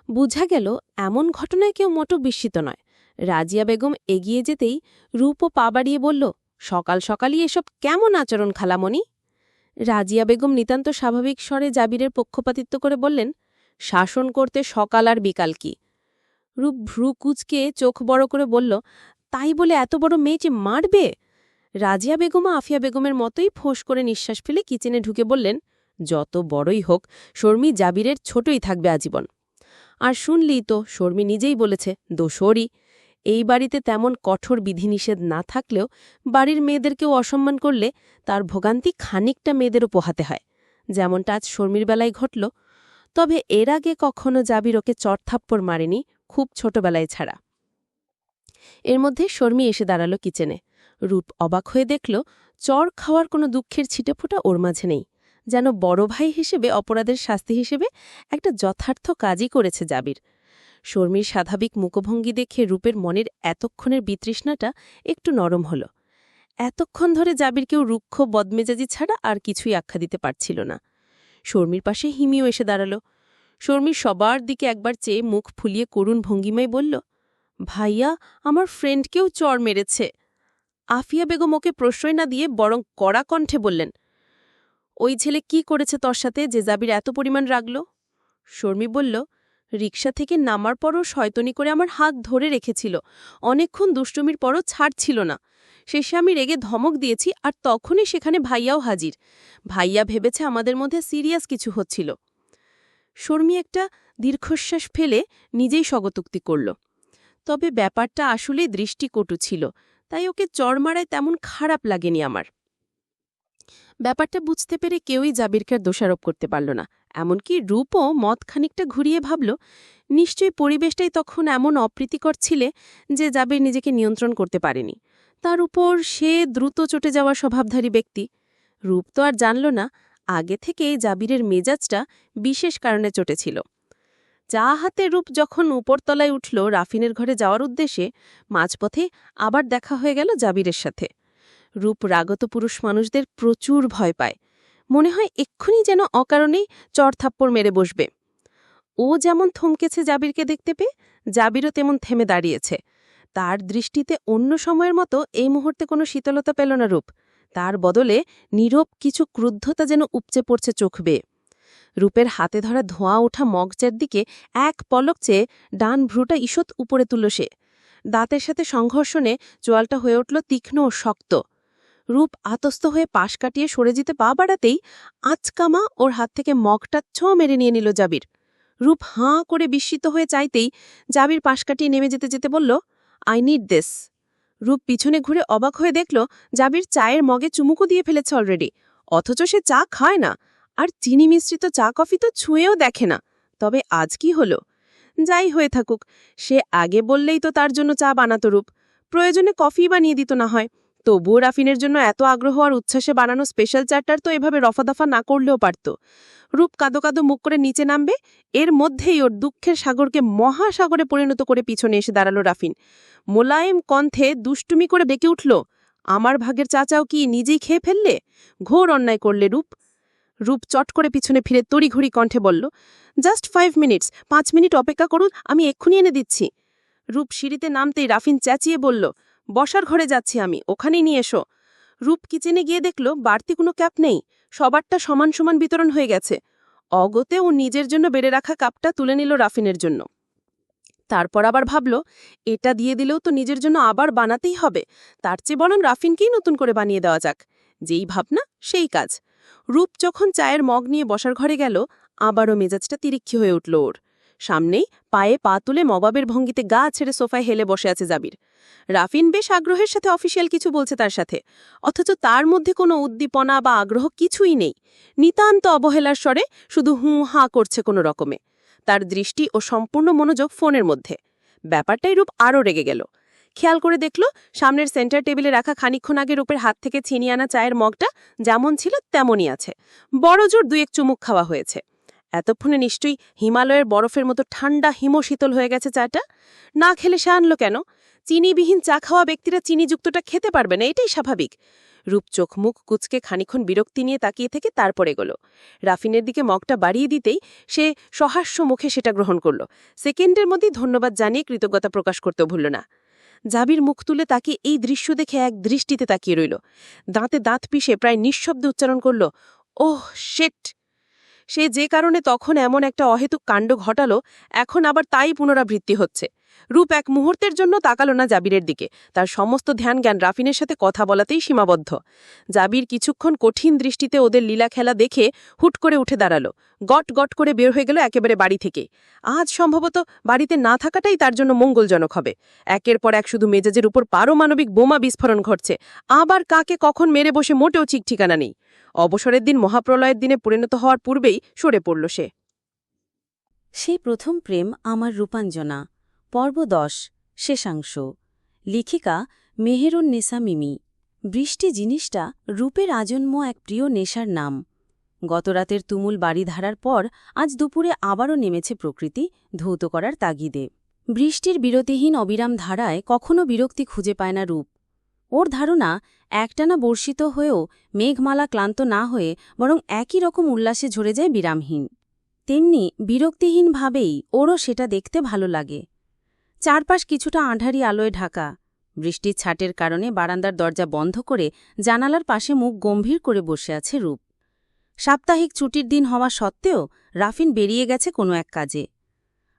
বুঝা গেল এমন ঘটনায় কেউ মোটো বিস্মিত নয়। রাজিয়া বেগম এগিয়ে যেতেই রূপও পা বাড়িয়ে বলল, সকাল সকালই এসব কেমন আচরণ খালামণি? রাজিয়া বেগম নিতান্ত স্বাভাবিক স্বরে জাবিরের পক্ষপাতিত্ব করে বললেন, শাসন করতে সকাল আর বিকাল কি? রূপ ভ্রু কুচকে চোখ বড় করে বলল, তাই বলে এত বড় মেয়ে যে মারবে? রাজিয়া বেগমও আফিয়া বেগমের মতোই ফোঁস করে নিঃশ্বাস ফেলে কিচেনে ঢুকে বললেন, যত বড়ই হোক শর্মী জাবিরের ছোটই থাকবে আজীবন। আর শুনলি তো, শর্মী নিজেই বলেছে, দোষরই। এই বাড়িতে তেমন কঠোর বিধিনিষেধ না থাকলেও বাড়ির মেয়েদেরকেও অসম্মান করলে তার ভোগান্তি খানিকটা মেয়েদেরও পোহাতে হয়, যেমনটা আজ শর্মীর বেলায় ঘটল। তবে এর আগে কখনো জাবির ওকে চড়থাপ্পড় মারেনি, খুব ছোটবেলায় ছাড়া। এর মধ্যে শর্মী এসে দাঁড়ালো কিচেনে। রূপ অবাক হয়ে দেখল, চড় খাওয়ার কোনো দুঃখের ছিটেফোঁটা ওর মাঝে নেই। যেন বড় ভাই হিসেবে অপরাধের শাস্তি হিসেবে একটা যথার্থ কাজই করেছে জাবির। শর্মীর স্বাভাবিক মুখভঙ্গি দেখে রূপের মনের এতক্ষণের বিতৃষ্ণাটা একটু নরম হল। এতক্ষণ ধরে জাবির কেউ রুক্ষ বদমেজাজি ছাড়া আর কিছুই আখ্যা দিতে পারছিল না। শর্মীর পাশে হিমিও এসে দাঁড়াল। শর্মী সবার দিকে একবার চেয়ে মুখ ফুলিয়ে করুণ ভঙ্গিমায় বলল, ভাইয়া, আমার ফ্রেন্ডকেও চড় মেরেছে। আফিয়া বেগম ওকে প্রশ্রয় না দিয়ে বরং কড়া কণ্ঠে বললেন, ওই ছেলে কি করেছে তোর সাথে যে জাবির এত পরিমাণ রাগল? শর্মী বলল, রিকশা থেকে নামার পরও শয়তনি করে আমার হাত ধরে রেখেছিল, অনেকক্ষণ দুষ্টুমির পরও ছাড়ছিল না। শেষে আমি রেগে ধমক দিয়েছি, আর তখনই সেখানে ভাইয়াও হাজির। ভাইয়া ভেবেছে আমাদের মধ্যে সিরিয়াস কিছু হচ্ছিল। শর্মী একটা দীর্ঘশ্বাস ফেলে নিজেই স্বগতোক্তি করল, তবে ব্যাপারটা আসলেই দৃষ্টিকটু ছিল, তাই ওকে চড় মারায় তেমন খারাপ লাগেনি আমার। ব্যাপারটা বুঝতে পেরে কেউই জাবিরকে দোষারোপ করতে পারল না। এমনকি রূপও মত খানিকটা ঘুরিয়ে ভাবল, নিশ্চয়ই পরিবেশটাই তখন এমন অপ্রীতিকর ছিলে যে জাবির নিজেকে নিয়ন্ত্রণ করতে পারেনি। তার উপর সে দ্রুত চটে যাওয়া স্বভাবধারী ব্যক্তি। রূপ তো আর জানল না আগে থেকেই জাবিরের মেজাজটা বিশেষ কারণে চটেছিল। চা হাতে রূপ যখন উপরতলায় উঠল রাফিনের ঘরে যাওয়ার উদ্দেশ্যে, মাঝপথে আবার দেখা হয়ে গেল জাবিরের সাথে। রূপ রাগত পুরুষ মানুষদের প্রচুর ভয় পায়, মনে হয় এক্ষুনি যেন অকারণেই চড়থাপ্পড় মেরে বসবে। ও যেমন থমকেছে জাবিরকে দেখতে পেয়ে, জাবিরও তেমন থেমে দাঁড়িয়েছে। তার দৃষ্টিতে অন্য সময়ের মতো এই মুহূর্তে কোনো শীতলতা পেল না রূপ। তার বদলে নীরব কিছু ক্রুদ্ধতা যেন উপচে পড়ছে চোখ বেয়ে। রূপের হাতে ধরা ধোঁয়া ওঠা মগজের দিকে এক পলক চেয়ে ডান ভ্রুটা ঈষৎ উপরে তুলল সে। দাঁতের সাথে সংঘর্ষণে চোয়ালটা হয়ে উঠল তীক্ষ্ণ ও শক্ত। রূপ আতস্ত হয়ে পাশ কাটিয়ে সরে যেতে পা বাড়াতেই আচকামা ওর হাত থেকে মগটা ছোঁ মেরে নিয়ে নিল জাবির। রূপ হাঁ করে বিস্মিত হয়ে চাইতেই জাবির পাশ কাটিয়ে নেমে যেতে যেতে বলল, আই নিড দিস। রূপ পিছনে ঘুরে অবাক হয়ে দেখল জাবির চায়ের মগে চুমুকো দিয়ে ফেলেছে অলরেডি, অথচ সে চা খায় না, আর চিনি মিশ্রিত চা কফি তো ছুঁয়েও দেখে না। তবে আজ কি হলো? যাই হয়ে থাকুক, সে আগে বললেই তো তার জন্য চা বানাতো রূপ, প্রয়োজনে কফি বানিয়ে দিত না হয়। তবুও রাফিনের জন্য এত আগ্রহ আর উচ্ছ্বাসে বানানো স্পেশাল চাটার তো এভাবে রফাদফা না করলেও পারত। রূপ কাঁদো কাঁদো মুখ করে নিচে নামবে, এর মধ্যেই ওর দুঃখের সাগরকে মহাসাগরে পরিণত করে পিছনে এসে দাঁড়ালো রাফিন। মোলায়েম কণ্ঠে দুষ্টুমি করে ডেকে উঠল, আমার ভাগের চাচাও কি নিজেই খেয়ে ফেললে? ঘোর অন্যায় করলে রূপ। রূপ চট করে পিছনে ফিরে তড়িঘড়ি কণ্ঠে বলল, জাস্ট 5 মিনিটস, 5 মিনিট অপেক্ষা করুন, আমি এক্ষুনি এনে দিচ্ছি। রূপ সিঁড়িতে নামতেই রাফিন চেঁচিয়ে বলল, বসার ঘরে যাচ্ছি আমি, ওখানেই নিয়ে এসো। রূপ কিচেনে গিয়ে দেখল বাড়তি কোনো ক্যাপ নেই, সবারটা সমান সমান বিতরণ হয়ে গেছে। অগতে ও নিজের জন্য বেড়ে রাখা কাপটা তুলে নিল রাফিনের জন্য। তারপর আবার ভাবল, এটা দিয়ে দিলেও তো নিজের জন্য আবার বানাতেই হবে, তার চেয়ে বরং রাফিনকেই নতুন করে বানিয়ে দেওয়া যাক। যেই ভাবনা সেই কাজ। রূপ যখন চায়ের মগ নিয়ে বসার ঘরে গেল, আবারও মেজাজটা তিরিক্ষি হয়ে উঠল ওর। সামনেই পায়ে পা তুলে মবাবের ভঙ্গিতে গা ছেড়ে সোফায় হেলে বসে আছে জাবির। রাফিন বেশ আগ্রহের সাথে অফিসিয়াল কিছু বলছে তার সাথে, অথচ তার মধ্যে কোনো উদ্দীপনা বা আগ্রহ কিছুই নেই। নিতান্ত অবহেলার স্বরে শুধু হুঁ হাঁ করছে কোনো রকমে। তার দৃষ্টি ও সম্পূর্ণ মনোযোগ ফোনের মধ্যে। ব্যাপারটাই রূপ আরও রেগে গেল। খেয়াল করে দেখল সামনের সেন্টার টেবিলে রাখা খানিকক্ষণ আগে রূপের হাত থেকে ছিনিয়ে আনা চায়ের মগটা যেমন ছিল তেমনই আছে। বড়জোর 2-1 চুমুক খাওয়া হয়েছে। এতক্ষণে নিশ্চয়ই হিমালয়ের বরফের মতো ঠান্ডা হিমশীতল হয়ে গেছে চাটা। না খেলে সে আনলো কেন? চিনিবিহীন চা খাওয়া ব্যক্তিরা চিনিযুক্তটা খেতে পারবে না, এটাই স্বাভাবিক। রূপ চোখ মুখ কুচকে খানিক্ষণ বিরক্তি নিয়ে তাকিয়ে থেকে তারপর এগোলো। রাফিনের দিকে মগটা বাড়িয়ে দিতেই সে সহাস্য মুখে সেটা গ্রহণ করল। সেকেন্ডের মধ্যেই ধন্যবাদ জানিয়ে কৃতজ্ঞতা প্রকাশ করতেও ভুলল না। জাবির মুখ তুলে তাকিয়ে এই দৃশ্য দেখে এক দৃষ্টিতে তাকিয়ে রইল। দাঁতে দাঁত পিষে প্রায় নিঃশব্দে উচ্চারণ করল, ওহ শিট! সে যে কারণে তখন এমন একটা অহেতুক কাণ্ড ঘটালো, এখন আবার তাই পুনরাবৃত্তি হচ্ছে। রূপ এক মুহূর্তের জন্য তাকালো না জাবিরের দিকে। তার সমস্ত ধ্যান জ্ঞান রাফিনের সাথে কথা বলাতেই সীমাবদ্ধ। জাবির কিছুক্ষণ কঠিন দৃষ্টিতে ওদের লীলা খেলা দেখে হুট করে উঠে দাঁড়ালো। গট গট করে বের হয়ে গেল একেবারে বাড়ি থেকে। আজ সম্ভবত বাড়িতে না থাকাটাই তার জন্য মঙ্গলজনক হবে। একের পর এক শুধু মেজাজের উপর পারমাণবিক বোমা বিস্ফোরণ ঘটছে। আবার কাকে কখন মেরে বসে মোটেও ঠিক ঠিকানা নেই। অবসরের দিন মহাপ্রলয়ের দিনে পরিণত হওয়ার পূর্বেই সরে পড়ল সে। সেই প্রথম প্রেম আমার রূপাঞ্জনা, পর্ব 10, শেষাংশ। লেখিকা মেহেরুন্নেসা মিমি। বৃষ্টি জিনিসটা রূপের আজন্ম এক প্রিয় নেশার নাম। গতরাতের তুমুল বাড়ি ধারার পর আজ দুপুরে আবারও নেমেছে প্রকৃতি ধৌত করার তাগিদে। বৃষ্টির বিরতিহীন অবিরাম ধারায় কখনো বিরক্তি খুঁজে পায় না রূপ। ওর ধারণা একটানা বর্ষিত হয়েও মেঘমালা ক্লান্ত না হয়ে বরং একই রকম উল্লাসে ঝরে যায় বিরামহীন। তেমনি বিরক্তিহীনভাবেই ওরও সেটা দেখতে ভালো লাগে। চারপাশ কিছুটা আঁধারি আলোয় ঢাকা। বৃষ্টির ছাটের কারণে বারান্দার দরজা বন্ধ করে জানালার পাশে মুখ গম্ভীর করে বসে আছে রূপ। সাপ্তাহিক ছুটির দিন হওয়া সত্ত্বেও রাফিন বেরিয়ে গেছে কোনো এক কাজে।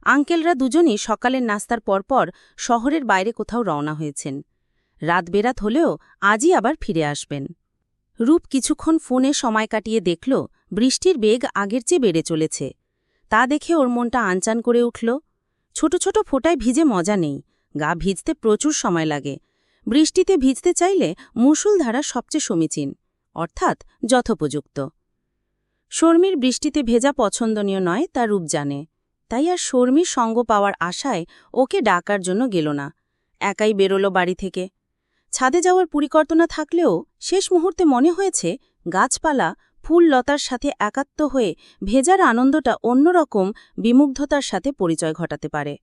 আঙ্কেলরা দুজনই সকালের নাস্তার পরপর শহরের বাইরে কোথাও রওনা হয়েছেন। রাত বেরাত হলেও আজই আবার ফিরে আসবেন। রূপ কিছুক্ষণ ফোনে সময় কাটিয়ে দেখল বৃষ্টির বেগ আগের চেয়ে বেড়ে চলেছে। তা দেখে ওর মনটা আনচান করে উঠল। ছোট ছোট ফোঁটায় ভিজে মজা নেই, গা ভিজতে প্রচুর সময় লাগে। বৃষ্টিতে ভিজতে চাইলে মুষলধারা সবচেয়ে সমীচীন, অর্থাৎ যথোপযুক্ত। শর্মির বৃষ্টিতে ভেজা পছন্দনীয় নয় তা রূপ জানে, তাই আর শর্মির সঙ্গ পাওয়ার আশায় ওকে ডাকার জন্য গেল না। একাই বেরোল বাড়ি থেকে। ছাদে যাওয়ার পরিকল্পনা থাকলেও শেষ মুহূর্তে মনে হয়েছে গাছপালা ফুল লতার সাথে একাত্ম হয়ে ভেজার আনন্দটা অন্যরকম বিমুগ্ধতার সাথে পরিচয় ঘটাতে পারে।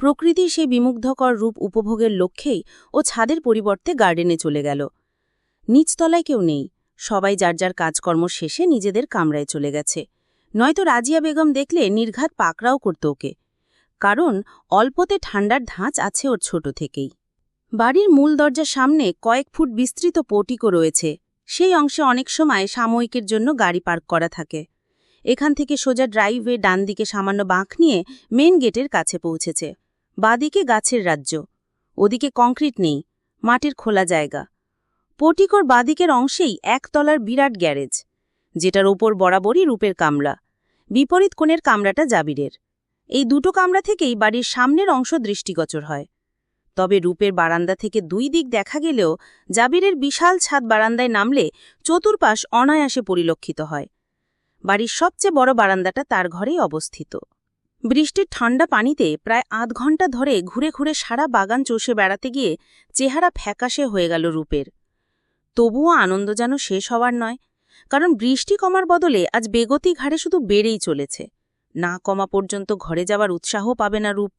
প্রকৃতির সেই বিমুগ্ধকর রূপ উপভোগের লক্ষ্যেই ও ছাদের পরিবর্তে গার্ডেনে চলে গেল। নিচতলায় কেউ নেই, সবাই যার যার কাজকর্ম শেষে নিজেদের কামরায় চলে গেছে। নয়তো রাজিয়া বেগম দেখলে নির্ঘাত পাকড়াও করত ওকে, কারণ অল্পতে ঠান্ডার ধাঁচ আছে ওর ছোট থেকেই। বাড়ির মূল দরজার সামনে কয়েক ফুট বিস্তৃত পোর্টিকো রয়েছে। সেই অংশে অনেক সময় সাময়িকের জন্য গাড়ি পার্ক করা থাকে। এখান থেকে সোজা ড্রাইভে ডান দিকে সামান্য বাঁক নিয়ে মেন গেটের কাছে পৌঁছেছে। বাঁদিকে গাছের রাজ্য, ওদিকে কংক্রিট নেই, মাটির খোলা জায়গা। পোর্টিকোর বাঁদিকের অংশেই একতলার বিরাট গ্যারেজ, যেটার ওপর বরাবরই রূপের কামরা। বিপরীত কোণের কামরাটা জাবিরের। এই দুটো কামরা থেকেই বাড়ির সামনের অংশ দৃষ্টিগোচর হয়। তবে রূপের বারান্দা থেকে দুই দিক দেখা গেলেও জাবিরের বিশাল ছাদ বারান্দায় নামলে চতুর্পাশ অনায়াসে পরিলক্ষিত হয়। বাড়ির সবচেয়ে বড় বারান্দাটা তার ঘরেই অবস্থিত। বৃষ্টির ঠান্ডা পানিতে প্রায় আধ ঘণ্টা ধরে ঘুরে ঘুরে সারা বাগান চষে বেড়াতে গিয়ে চেহারা ফ্যাকাশে হয়ে গেল রূপের। তবুও আনন্দ যেন শেষ হওয়ার নয়, কারণ বৃষ্টি কমার বদলে আজ বেগতিক হারে শুধু বেড়েই চলেছে। না কমা পর্যন্ত ঘরে যাওয়ার উৎসাহ পাবে না রূপ।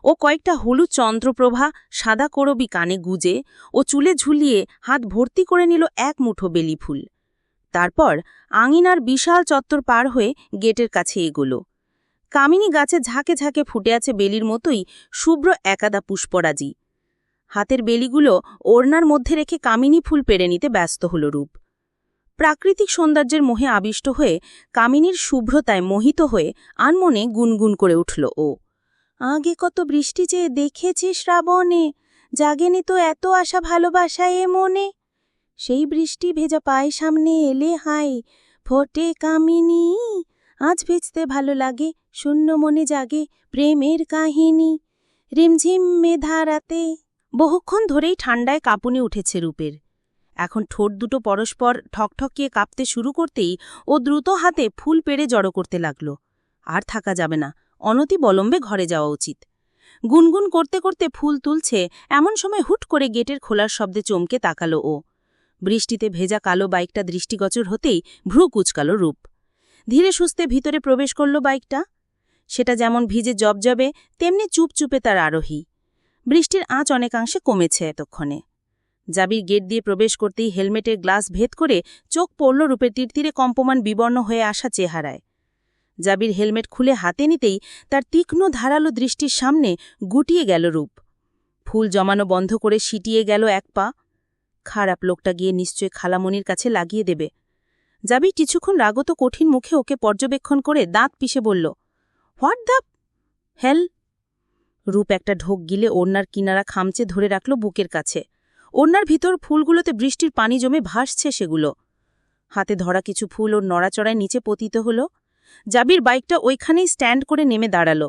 ও কয়েকটা হলুদ চন্দ্রপ্রভা সাদা করবি কানে গুজে ও চুলে ঝুলিয়ে হাত ভর্তি করে নিল এক মুঠো বেলি ফুল। তারপর আঙিনার বিশাল চত্বর পার হয়ে গেটের কাছে এগোল। কামিনী গাছে ঝাঁকে ঝাঁকে ফুটে আছে বেলির মতোই শুভ্র একাদা পুষ্পরাজি। হাতের বেলিগুলো ওড়নার মধ্যে রেখে কামিনী ফুল পেড়ে নিতে ব্যস্ত হল রূপ। প্রাকৃতিক সৌন্দর্যের মোহে আবিষ্ট হয়ে কামিনীর শুভ্রতায় মোহিত হয়ে আনমনে গুনগুন করে উঠল ও, আগে কত বৃষ্টি চেয়ে দেখেছি শ্রাবণে, জাগেনি তো এত আশা ভালোবাসা এ মনে। সেই বৃষ্টি ভেজা পায় সামনে এলে হাই ফোটে কামিনী, আজ ভেজতে ভালো লাগে শূন্য মনে জাগে প্রেমের কাহিনী। রিমঝিম মেধারাতে। বহুক্ষণ ধরেই ঠান্ডায় কাঁপুনি উঠেছে রূপের। এখন ঠোঁট দুটো পরস্পর ঠকঠকিয়ে কাঁপতে শুরু করতেই ও দ্রুত হাতে ফুল পেড়ে জড়ো করতে লাগল। আর থাকা যাবে না, অনতিবিলম্বে ঘরে যাওয়া উচিত। গুনগুন করতে করতে ফুল তুলছে এমন সময় হুট করে গেটের খোলার শব্দে চমকে তাকালো ও। বৃষ্টিতে ভেজা কালো বাইকটা দৃষ্টিগোচর হতেই ভ্রু কুচকাল রূপ। ধীরে সুস্থে ভিতরে প্রবেশ করল বাইকটা। সেটা যেমন ভিজে জবজবে, তেমনি চুপচুপে তার আরোহী। বৃষ্টির আঁচ অনেকাংশে কমেছে এতক্ষণে। জাবির গেট দিয়ে প্রবেশ করতেই হেলমেটের গ্লাস ভেদ করে চোখ পড়ল রূপের তীরতীরে কম্পমান বিবর্ণ হয়ে আসা চেহারায়। জাবির হেলমেট খুলে হাতে নিতেই তার তীক্ষ্ণ ধারালো দৃষ্টির সামনে গুটিয়ে গেল রূপ। ফুল জমানো বন্ধ করে সিটিয়ে গেল এক পা। খারাপ লোকটা গিয়ে নিশ্চয় খালামণির কাছে লাগিয়ে দেবে। জাবির কিছুক্ষণ রাগত কঠিন মুখে ওকে পর্যবেক্ষণ করে দাঁত পিষে বলল, হোয়াট দ্য হেল? রূপ একটা ঢোক গিলে ওড়নার কিনারা খামচে ধরে রাখল বুকের কাছে। ওড়নার ভিতর ফুলগুলোতে বৃষ্টির পানি জমে ভাসছে সেগুলো। হাতে ধরা কিছু ফুল ওর নড়াচড়ায় নিচে পতিত হল। জাবির বাইকটা ওইখানেই স্ট্যান্ড করে নেমে দাঁড়াল।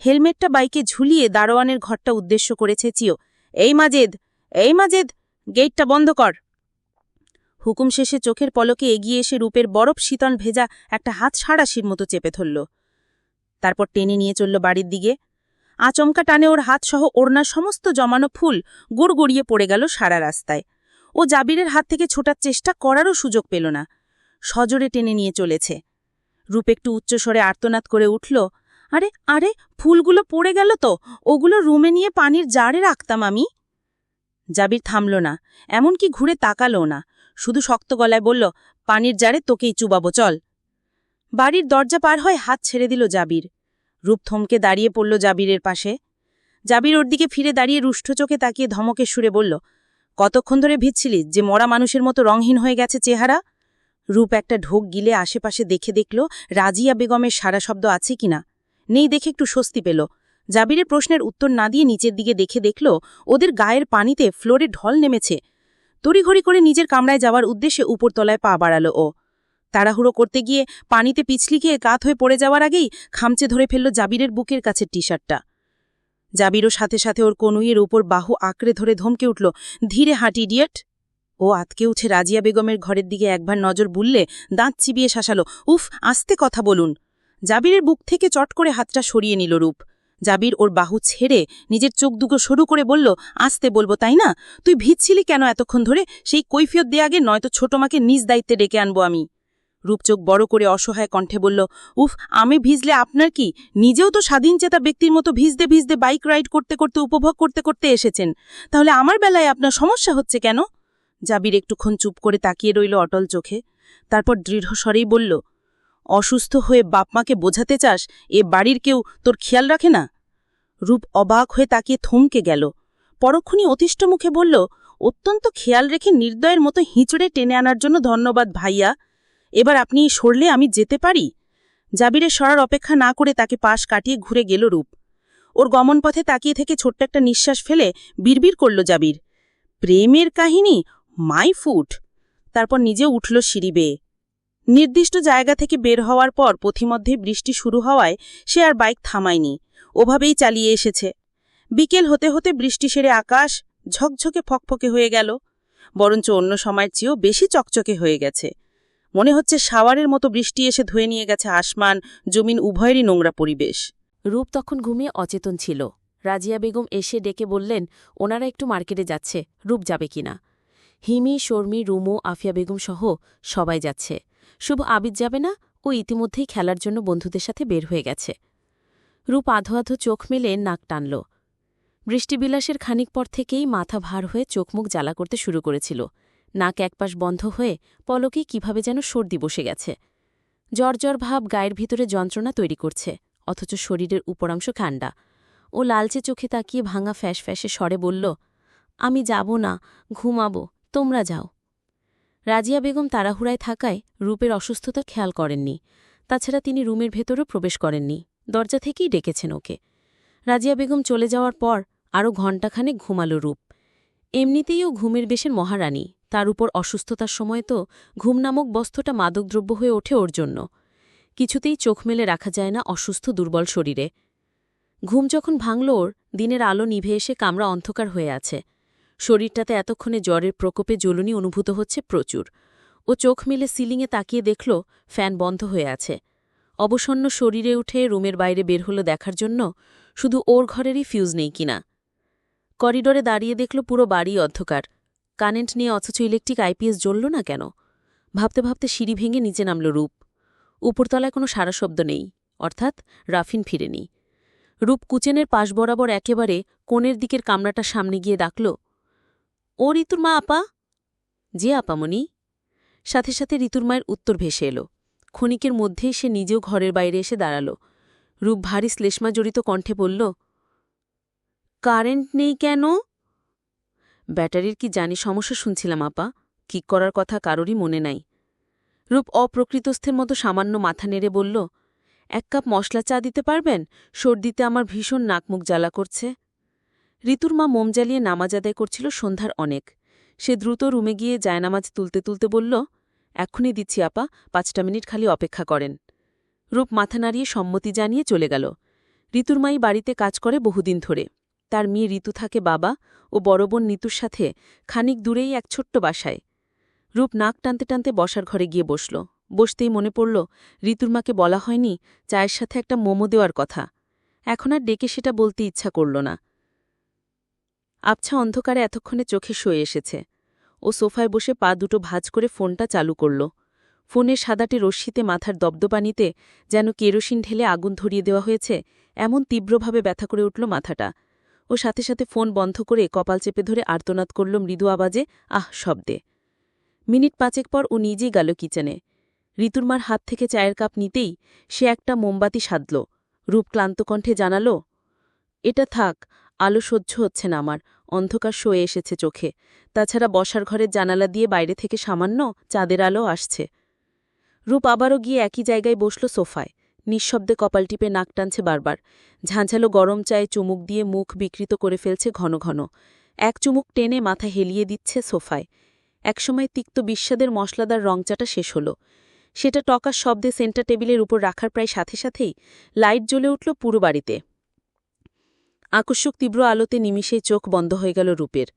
হেলমেটটা বাইকে ঝুলিয়ে দারোয়ানের ঘরটা উদ্দেশ্য করে চেঁচিও, এই মাজেদ, এই মাজেদ, গেটটা বন্ধ কর। হুকুম শেষে চোখের পলকে এগিয়ে এসে রূপের বরফ শীতল ভেজা একটা হাত সাঁড়াশির মতো চেপে ধরল। তারপর টেনে নিয়ে চলল বাড়ির দিকে। আচমকা টানে ওর হাতসহ ওড়নার সমস্ত জমানো ফুল গুড়গুড়িয়ে পড়ে গেল সারা রাস্তায়। ও জাবিরের হাত থেকে ছোটার চেষ্টা করারও সুযোগ পেল না। সজোরে টেনে নিয়ে চলেছে। রূপ একটু উচ্চস্বরে আর্তনাদ করে উঠল, আরে আরে, ফুলগুলো পড়ে গেল তো, ওগুলো রুমে নিয়ে পানির জারে রাখতাম আমি। জাবির থামল না, এমনকি ঘুরে তাকালও না, শুধু শক্ত গলায় বলল, পানির জারে তোকেই চুবাবো, চল। বাড়ির দরজা পার হয়ে হাত ছেড়ে দিল জাবির। রূপ থমকে দাঁড়িয়ে পড়ল জাবিরের পাশে। জাবির ওর দিকে ফিরে দাঁড়িয়ে রুষ্ট চোখে তাকিয়ে ধমকের সুরে বলল, কতক্ষণ ধরে ভিজছিলি যে মরা মানুষের মতো রংহীন হয়ে গেছে চেহারা? রূপ একটা ঢোক গিলে আশেপাশে দেখল রাজিয়া বেগমের সারা শব্দ আছে কিনা। নেই দেখে একটু স্বস্তি পেল। জাবিরের প্রশ্নের উত্তর না দিয়ে নিচের দিকে দেখল ওদের গায়ের পানিতে ফ্লোরে ঢল নেমেছে। তড়িঘড়ি করে নিজের কামরায় যাওয়ার উদ্দেশ্যে উপরতলায় পা বাড়াল ও। তাড়াহুড়ো করতে গিয়ে পানিতে পিছলি খেয়ে কাত হয়ে পড়ে যাওয়ার আগেই খামচে ধরে ফেলল জাবিরের বুকের কাছের টি-শার্টটা। জাবিরও সাথে সাথে ওর কনুইয়ের উপর বাহু আঁকড়ে ধরে ধমকে উঠল, ধীরে হাঁট ইডিয়েট। ও আতকে উঠে রাজিয়া বেগমের ঘরের দিকে একবার নজর বুললে দাঁত চিবিয়ে শাসালো, উফ, আস্তে কথা বলুন। জাবিরের বুক থেকে চট করে হাতটা সরিয়ে নিল রূপ। জাবির ওর বাহু ছেড়ে নিজের চোখ দুটো সরু করে বলল, আস্তে বলবো তাই না? তুই ভিজছিলি কেন এতক্ষণ ধরে? সেই কৈফিয়ত দিয়ে আগে, নয়তো ছোট মাকে নিজ দায়িত্বে ডেকে আনবো আমি। রূপ চোখ বড় করে অসহায় কণ্ঠে বলল, উফ, আমি ভিজলে আপনার কি? নিজেও তো স্বাধীনচেতা ব্যক্তির মতো ভিজতে ভিজতে বাইক রাইড করতে করতে উপভোগ করতে করতে এসেছেন, তাহলে আমার বেলায় আপনার সমস্যা হচ্ছে কেন? জাবির একটুক্ষণ চুপ করে তাকিয়ে রইল অটল চোখে। তারপর দৃঢ় স্বরেই বলল, অসুস্থ হয়ে বাপমাকে বোঝাতে চাস এ বাড়ির কেউ তোর খেয়াল রাখে না? রূপ অবাক হয়ে তাকিয়ে থমকে গেল। পরক্ষণই অতিষ্ঠ মুখে বলল, অত্যন্ত খেয়াল রেখে নির্দয়ের মতো হিঁচড়ে টেনে আনার জন্য ধন্যবাদ ভাইয়া। এবার আপনি সরলে আমি যেতে পারি? জাবিরের সরার অপেক্ষা না করে তাকে পাশ কাটিয়ে ঘুরে গেল রূপ। ওর গমনপথে তাকিয়ে থেকে ছোট্ট একটা নিঃশ্বাস ফেলে বিড়বিড় করল জাবির, প্রেমের কাহিনী, মাই ফুট। তারপর নিজে উঠল সিঁড়ি বেয়ে। নির্দিষ্ট জায়গা থেকে বের হওয়ার পর পথিমধ্যে বৃষ্টি শুরু হওয়ায় সে আর বাইক থামায়নি, ওভাবেই চালিয়ে এসেছে। বিকেল হতে হতে বৃষ্টি সেরে আকাশ ঝকঝকে ফকফকে হয়ে গেল, বরঞ্চ অন্য সময়ের চেয়েও বেশি চকচকে হয়ে গেছে। মনে হচ্ছে শাওয়ারের মতো বৃষ্টি এসে ধুয়ে নিয়ে গেছে আসমান জমিন উভয়েরই নোংরা পরিবেশ। রূপ তখন ঘুমিয়ে অচেতন ছিল। রাজিয়া বেগম এসে ডেকে বললেন ওনারা একটু মার্কেটে যাচ্ছে, রূপ যাবে কিনা। হিমি, শর্মি, রুমু, আফিয়া বেগম সহ সবাই যাচ্ছে, শুভ আবিদ যাবে না, ও ইতিমধ্যেই খেলার জন্য বন্ধুদের সাথে বের হয়ে গেছে। রূপ আধো আধো চোখ মেলে নাক টানল। বৃষ্টিবিলাসের খানিক পর থেকেই মাথা ভার হয়ে চোখমুখ জ্বালা করতে শুরু করেছিল। নাক একপাশ বন্ধ হয়ে পলকেই কিভাবে যেন সর্দি বসে গেছে। জ্বর ভাব গায়ের ভিতরে যন্ত্রণা তৈরি করছে, অথচ শরীরের উপরাংশ ঠান্ডা। ও লালচে চোখে তাকিয়ে ভাঙা ফ্যাঁস ফ্যাঁসে স্বরে বলল, আমি যাব না, ঘুমাবো, তোমরা যাও। রাজিয়া বেগম তাড়াহুড়ায় থাকায় রূপের অসুস্থতা খেয়াল করেননি। তাছাড়া তিনি রুমের ভেতরও প্রবেশ করেননি, দরজা থেকেই ডেকেছেন ওকে। রাজিয়া বেগম চলে যাওয়ার পর আরও ঘণ্টাখানেক ঘুমাল রূপ। এমনিতেই ও ঘুমের বেশের মহারানী, তার উপর অসুস্থতার সময় তো ঘুম নামক বস্তুটা মাদকদ্রব্য হয়ে ওঠে ওর জন্য। কিছুতেই চোখ মেলে রাখা যায় না অসুস্থ দুর্বল শরীরে। ঘুম যখন ভাঙল ওর, দিনের আলো নিভে এসে কামরা অন্ধকার হয়ে আছে। শরীরটাতে এতক্ষণে জ্বরের প্রকোপে জ্বলুনি অনুভূত হচ্ছে প্রচুর। ও চোখ মেলে সিলিংয়ে তাকিয়ে দেখল ফ্যান বন্ধ হয়ে আছে। অবসন্ন শরীরে উঠে রুমের বাইরে বের হল দেখার জন্য শুধু ওর ঘরেরই ফিউজ নেই কিনা। করিডোরে দাঁড়িয়ে দেখল পুরো বাড়ি অন্ধকার। কারেন্ট নিয়ে অথচ ইলেকট্রিক আইপিএস জ্বলল না কেন? ভাবতে ভাবতে সিঁড়ি ভেঙে নিচে নামল রূপ। উপরতলায় কোনো সারা শব্দ নেই, অর্থাৎ রাফিন ফিরেনি। রূপ কুচেনের পাশ বরাবর একেবারে কোণের দিকের কামরাটা সামনে গিয়ে ডাকল, ও ঋতুর মা আপা। যে আপামনি। সাথে সাথে ঋতুর মায়ের উত্তর ভেসে এলো। ক্ষণিকের মধ্যেই সে নিজেও ঘরের বাইরে এসে দাঁড়াল। রূপ ভারী শ্লেষ্মা জড়িত কণ্ঠে বলল, কারেন্ট নেই কেন? ব্যাটারির কি জানি সমস্যা শুনছিলাম আপা, কিক করার কথা কারোরই মনে নাই। রূপ অপ্রকৃতস্থের মতো সামান্য মাথা নেড়ে বলল, 1 কাপ মশলা চা দিতে পারবেন? সর্দিতে আমার ভীষণ নাকমুখ জ্বালা করছে। ঋতুর মা মোম জ্বালিয়ে নামাজ আদায় করছিল সন্ধ্যার অনেক। সে দ্রুত রুমে গিয়ে জায়নামাজ তুলতে তুলতে বলল, এক্ষুনি দিচ্ছি আপা, 5টা মিনিট খালি অপেক্ষা করেন। রূপ মাথা নাড়িয়ে সম্মতি জানিয়ে চলে গেল। ঋতুর মাই বাড়িতে কাজ করে বহুদিন ধরে। তার মেয়ে ঋতু থাকে বাবা ও বড় বোন নিতুর সাথে খানিক দূরেই এক ছোট্ট বাসায়। রূপ নাক টানতে টানতে বসার ঘরে গিয়ে বসল। বসতেই মনে পড়ল, ঋতুর মাকে বলা হয়নি চায়ের সাথে একটা মোমো দেওয়ার কথা। এখন আর ডেকে সেটা বলতে ইচ্ছা করল না। আবছা অন্ধকারে এতক্ষণে চোখে শুয়ে এসেছে। ও সোফায় বসে পা দুটো ভাঁজ করে ফোনটা চালু করল। ফোনের সাদাটে রশ্মিতে মাথার দবদবানিতে যেন কেরোসিন ঢেলে আগুন ধরিয়ে দেওয়া হয়েছে, এমন তীব্রভাবে ব্যথা করে উঠল মাথাটা। ও সাথে সাথে ফোন বন্ধ করে কপাল চেপে ধরে আর্তনাদ করল মৃদু আওয়াজে, আহ শব্দে। মিনিট 5 পর ও নিজেই গেল কিচেনে। ঋতুর মার হাত থেকে চায়ের কাপ নিতেই সে একটা মোমবাতি সাধল। রূপ ক্লান্ত কণ্ঠে জানাল, এটা থাক, আলো সহ্য হচ্ছে না আমার, অন্ধকার শোয়ে এসেছে চোখে। তাছাড়া বসার ঘরের জানালা দিয়ে বাইরে থেকে সামান্য চাঁদের আলো আসছে। রূপ আবারও গিয়ে একই জায়গায় বসল সোফায়। নিঃশব্দে কপাল টিপে নাক টানছে বারবার। ঝাঁঝালো গরম চায়ে চুমুক দিয়ে মুখ বিকৃত করে ফেলছে ঘন ঘন। এক চুমুক টেনে মাথা হেলিয়ে দিচ্ছে সোফায়। একসময় তিক্ত বিস্বাদের মশলাদার রংচাটা শেষ হল। সেটা টকার শব্দে সেন্টার টেবিলের উপর রাখার প্রায় সাথে সাথেই লাইট জ্বলে উঠল পুরো বাড়িতে। আকস্মিক তীব্র আলোতে নিমিষেই চোখ বন্ধ হয়ে গেল রূপের।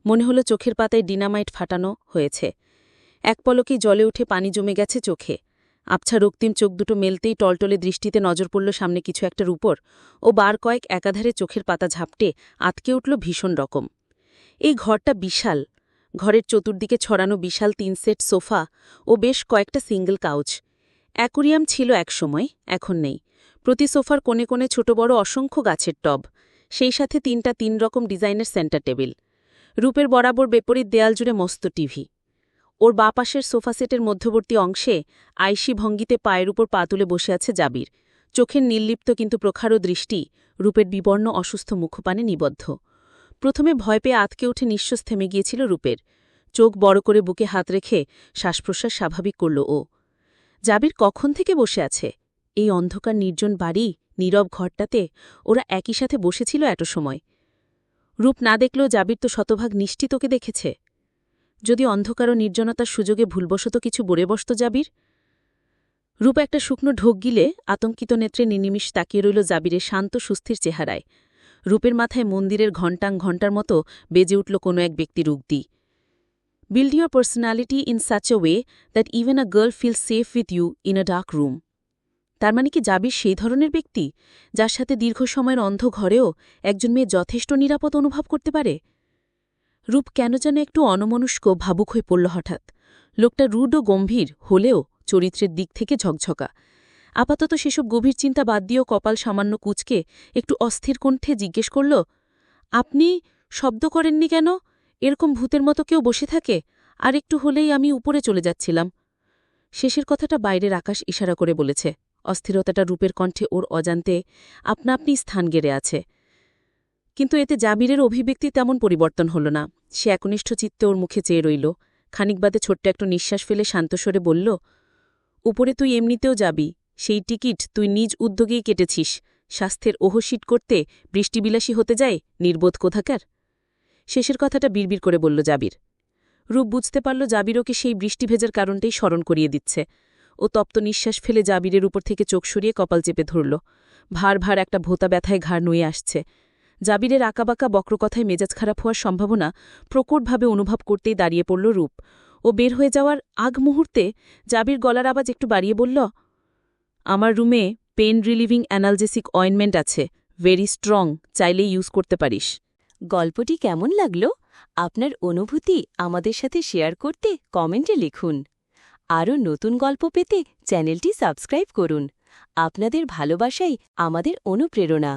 মনে হলো চোখের পাতায় ডিনামাইট ফাটানো হয়েছে। এক পলকেই জলে উঠে পানি জমে গেছে চোখে। আবছা রক্তিম চোখ দুটো মেলতেই টলটলে দৃষ্টিতে নজর পড়ল সামনে কিছু একটার উপর। ও বার কয়েক একাধারে চোখের পাতা ঝাপটে আটকে উঠল ভীষণ রকম। এই ঘরটা বিশাল। ঘরের চতুর্দিকে ছড়ানো বিশাল 3 সেট সোফা ও বেশ কয়েকটা সিঙ্গল কাউচ। অ্যাকোরিয়াম ছিল একসময়, এখন নেই। প্রতি সোফার কোণে কোণে ছোট বড় অসংখ্য গাছের টব, সেই সাথে 3টা 3 রকম ডিজাইনের সেন্টার টেবিল। রূপের বরাবর বিপরীত দেয়াল জুড়ে মস্ত টিভি। ওর বাঁ পাশের সোফা সেটের মধ্যবর্তী অংশে আইসি ভঙ্গিতে পায়ের উপর পা তুলে বসে আছে জাবির। চোখের নির্লিপ্ত কিন্তু প্রখারও দৃষ্টি রূপের বিবর্ণ অসুস্থ মুখপানে নিবদ্ধ। প্রথমে ভয় পেয়ে আতকে উঠে নিঃশ্বাস থেমে গিয়েছিল রূপের। চোখ বড় করে বুকে হাত রেখে শ্বাসপ্রশ্বাস স্বাভাবিক করল ও। জাবির কখন থেকে বসে আছে এই অন্ধকার নির্জন বাড়ি, নীরব ঘরটাতে? ওরা একই সাথে বসেছিল এত সময়। রূপ না দেখলেও জাবির তো শতভাগ নিশ্চিত ওকে দেখেছে। যদি অন্ধকার ও নির্জনতার সুযোগে ভুলবশত কিছু বলে বসত জাবির। রূপ একটা শুকনো ঢোক গিলে আতঙ্কিত নেত্রে নিনিমিষ তাকিয়ে রইল জাবিরের শান্ত সুস্থির চেহারায়। রূপের মাথায় মন্দিরের ঘণ্টার মতো বেজে উঠল কোনো এক ব্যক্তির উক্তি, build your personality in such a way that even a girl feel safe with you in a dark room. তার মানে কি জাবির সেই ধরনের ব্যক্তি যার সাথে দীর্ঘ সময়ের অন্ধ ঘরেও একজন মেয়ে যথেষ্ট নিরাপদ অনুভব করতে পারে? রূপ কেন যেন একটু অনমনস্ক ভাবুক হয়ে পড়ল হঠাৎ। লোকটা রুড ও গম্ভীর হলেও চরিত্রের দিক থেকে ঝকঝকা। আপাতত সেসব গভীর চিন্তা বাদ দিয়েও কপাল সামান্য কুচকে একটু অস্থির কণ্ঠে জিজ্ঞেস করল, আপনি শব্দ করেননি কেন? এরকম ভূতের মতো কেউ বসে থাকে? আর একটু হলেই আমি উপরে চলে যাচ্ছিলাম। শেষের কথাটা বাইরের আকাশ ইশারা করে বলেছে। অস্থিরতাটা রূপের কণ্ঠে ওর অজান্তে আপনা আপনি স্থান গেড়ে আছে। কিন্তু এতে জাবিরের অভিব্যক্তি তেমন পরিবর্তন হল না। সে একনিষ্ঠ চিত্তে ওর মুখে চেয়ে রইল। খানিক বাদে ছোট্ট একটু নিঃশ্বাস ফেলে শান্তস্বরে বলল, উপরে তুই এমনিতেও যাবি, সেই টিকিট তুই নিজ উদ্যোগেই কেটেছিস। স্বাস্থ্যের ওহশিট করতে বৃষ্টিবিলাসী হতে যায় নির্বোধ কোথাকার। শেষের কথাটা বিড়বিড় করে বলল জাবির। রূপ বুঝতে পারল জাবির ওকে সেই বৃষ্টি ভেজার কারণটাই স্মরণ করিয়ে দিচ্ছে। ও তপ্ত নিঃশ্বাস ফেলে জাবিরের উপর থেকে চোখ সরিয়ে কপাল চেপে ধরল। ভার ভার একটা ভোতা ব্যথায় ঘাড় নুয়ে আসছে। জাবিরের আঁকাবাঁকা বক্রকথায় মেজাজ খারাপ হওয়ার সম্ভাবনা প্রকটভাবে অনুভব করতেই দাঁড়িয়ে পড়ল রূপ। ও বের হয়ে যাওয়ার আগ মুহূর্তে জাবির গলার আওয়াজ একটু বাড়িয়ে বলল, আমার রুমে পেন রিলিভিং অ্যানালজেসিক অয়েনমেন্ট আছে, ভেরি স্ট্রং, চাইলেই ইউজ করতে পারিস। গল্পটি কেমন লাগল? আপনার অনুভূতি আমাদের সাথে শেয়ার করতে কমেন্টে লিখুন। আরও নতুন গল্প পেতে চ্যানেলটি সাবস্ক্রাইব করুন। আপনাদের ভালোবাসাই আমাদের অনুপ্রেরণা।